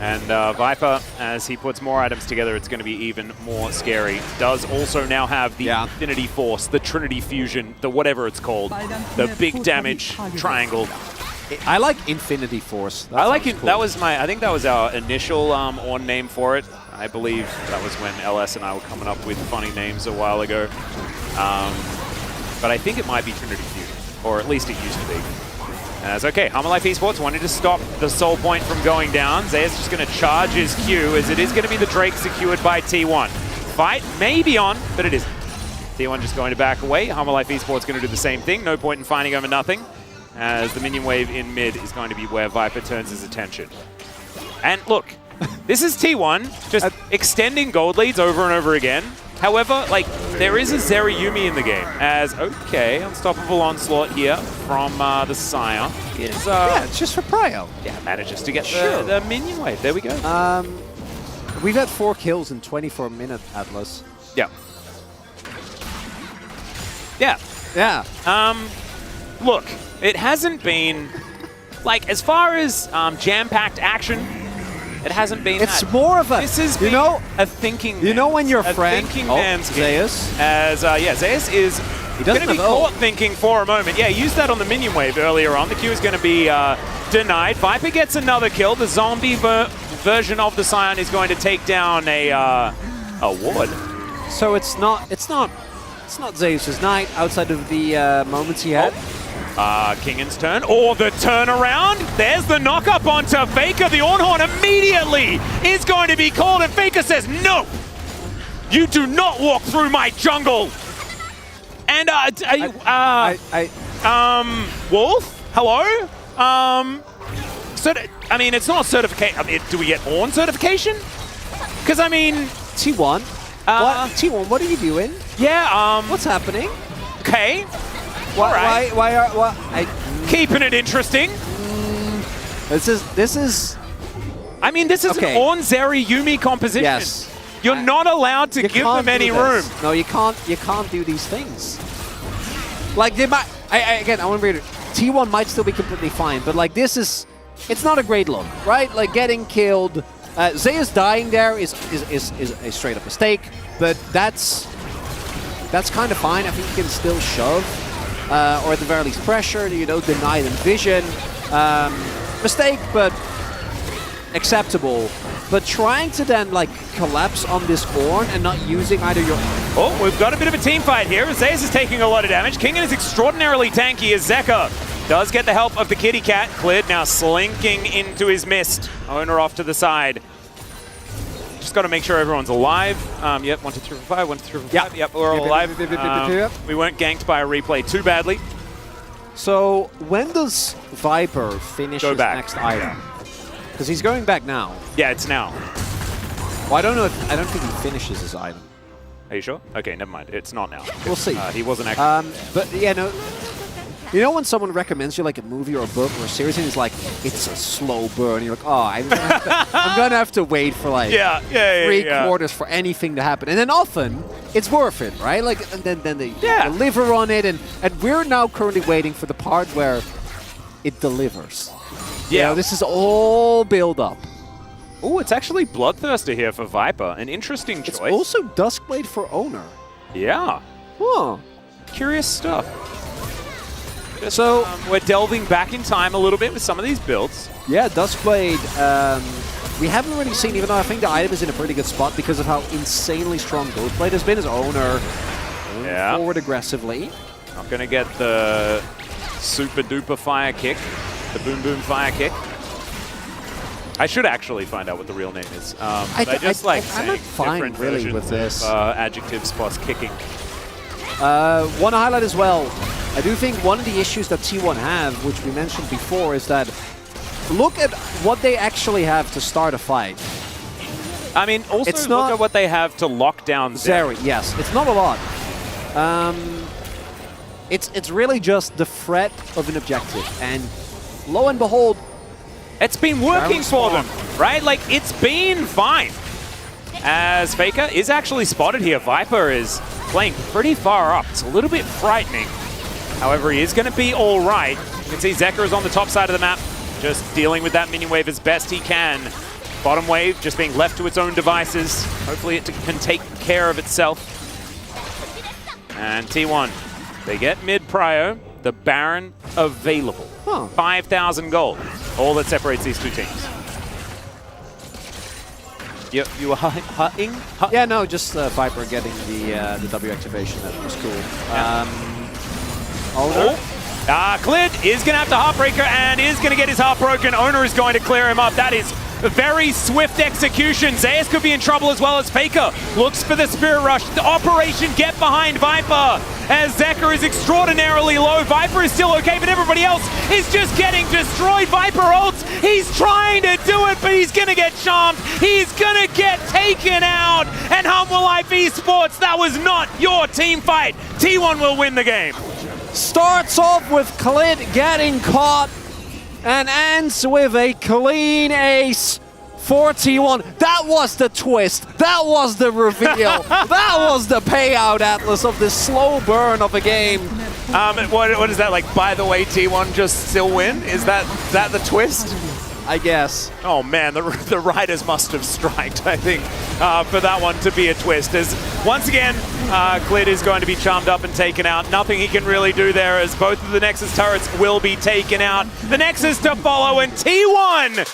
And Viper, as he puts more items together, it's going to be even more scary. Does also now have the Infinity Force, the Trinity Fusion, the whatever it's called, the big damage triangle. I like Infinity Force. I like it. Cool. That was I think that was our initial Ornn name for it. I believe that was when LS and I were coming up with funny names a while ago. But I think it might be Trinity Fusion, or at least it used to be. As okay, Life Esports wanted to stop the Soul Point from going down. Zaya's just going to charge his Q, as it is going to be the Drake secured by T1. Fight may be on, but it isn't. T1 just going to back away. Life Esports going to do the same thing. No point in fighting over nothing, as the minion wave in mid is going to be where Viper turns his attention. And look, this is T1 just extending gold leads over and over again. However, like, there is a Zerayumi in the game, as, okay, unstoppable onslaught here from the Sire. Yeah, it's just for Prio. Yeah, manages to get the minion wave. There we go. We've had 4 kills in 24 minutes, Atlas. Yeah. Yeah. Yeah. Look, it hasn't been, like, as far as jam-packed action, it hasn't been. It's more of a. This is a thinking. You know when your a friend. thinking man's game. Zayas. As Zayas is going to be caught thinking for a moment. Yeah, he used that on the minion wave earlier on. The Q is going to be denied. Viper gets another kill. The zombie version of the Scion is going to take down a ward. So it's not Zeus' night outside of the moments he had. Kingan's turn, or the turnaround. There's the knock-up onto Faker. The Ornhorn immediately is going to be called, and Faker says, no! You do not walk through my jungle! And, Wolf? Hello? I mean, it's not certification. I mean, do we get Ornn certification? Because, I mean... T1? T1, what are you doing? Yeah, what's happening? Okay. Why keeping it interesting. This is. I mean, this is an Ornn Zerayumi composition. Yes. You're not allowed to give them any room. No, you can't. You can't do these things. Like they might. Again, I want to read it. T1 might still be completely fine, but like this is. It's not a great look, right? Like getting killed. Zaya's dying there is a straight up mistake, but that's kind of fine. I think you can still shove. Or at the very least pressure, deny them vision. Mistake, but acceptable. But trying to then, like, collapse on this Ornn and not using either your... Oh, we've got a bit of a team fight here. Zayas is taking a lot of damage. Kingan is extraordinarily tanky as Zeka does get the help of the kitty cat. Cleared now slinking into his mist. Owner off to the side. Just got to make sure everyone's alive. Yep, 1, 2, 3, 4, 5, 1, 2, 3, 4, 5. Yep, we're all alive. We weren't ganked by a replay too badly. So when does Viper finish his next item? Because he's going back now. Yeah, it's now. Well, I don't know. I don't think he finishes his item. Are you sure? Okay, never mind. It's not now. We'll see. He wasn't actually. But yeah, no. You know when someone recommends you like a movie or a book or a series and it's like, it's a slow burn, and you're like, oh, I'm gonna have to wait for like 3 quarters for anything to happen. And then often, it's worth it, right? Like, and then they deliver on it, and we're now currently waiting for the part where it delivers. Yeah. This is all build up. Oh, it's actually Bloodthirster here for Viper. An interesting choice. It's also Duskblade for Owner. Yeah. Huh. Curious stuff. So we're delving back in time a little bit with some of these builds. Yeah, Duskblade, we haven't really seen, even though I think the item is in a pretty good spot because of how insanely strong Ghostblade has been as Owner. Forward aggressively. Not going to get the super duper fire kick, the boom boom fire kick. I should actually find out what the real name is. I just like saying fine really with this. Adjectives plus kicking. Want to highlight as well, I do think one of the issues that T1 have, which we mentioned before, is that look at what they actually have to start a fight. I mean, also look at what they have to lock down Zeri. Yes, it's not a lot. It's really just the threat of an objective, and lo and behold, it's been working for them, right? Like, it's been fine. As Faker is actually spotted here, Viper is playing pretty far up. It's a little bit frightening. However, he is going to be all right. You can see Zeka is on the top side of the map, just dealing with that minion wave as best he can. Bottom wave just being left to its own devices. Hopefully it can take care of itself. And T1, they get mid prio. The Baron available. Huh. 5,000 gold. All that separates these two teams. You were hutting? Yeah, no, just Viper getting the W activation. That was cool. Clid is going to have the Heartbreaker and is going to get his heart broken. Owner is going to clear him up. That is very swift execution. Zayas could be in trouble as well as Faker looks for the Spirit Rush. The Operation Get Behind Viper as Zeker is extraordinarily low. Viper is still okay, but everybody else is just getting destroyed. Viper ults. He's trying to do it, but he's going to get charmed. He's going to get taken out. And Humble Life Esports, that was not your team fight. T1 will win the game. Starts off with Clid getting caught and ends with a clean ace for T1. That was the twist. That was the reveal. That was the payout, Atlas, of this slow burn of a game. What is that, like, by the way, T1 just still win? Is that the twist? I guess. Oh man, the riders must have striked, I think, for that one to be a twist. As once again, Clid is going to be charmed up and taken out. Nothing he can really do there as both of the Nexus turrets will be taken out. The Nexus to follow, and T1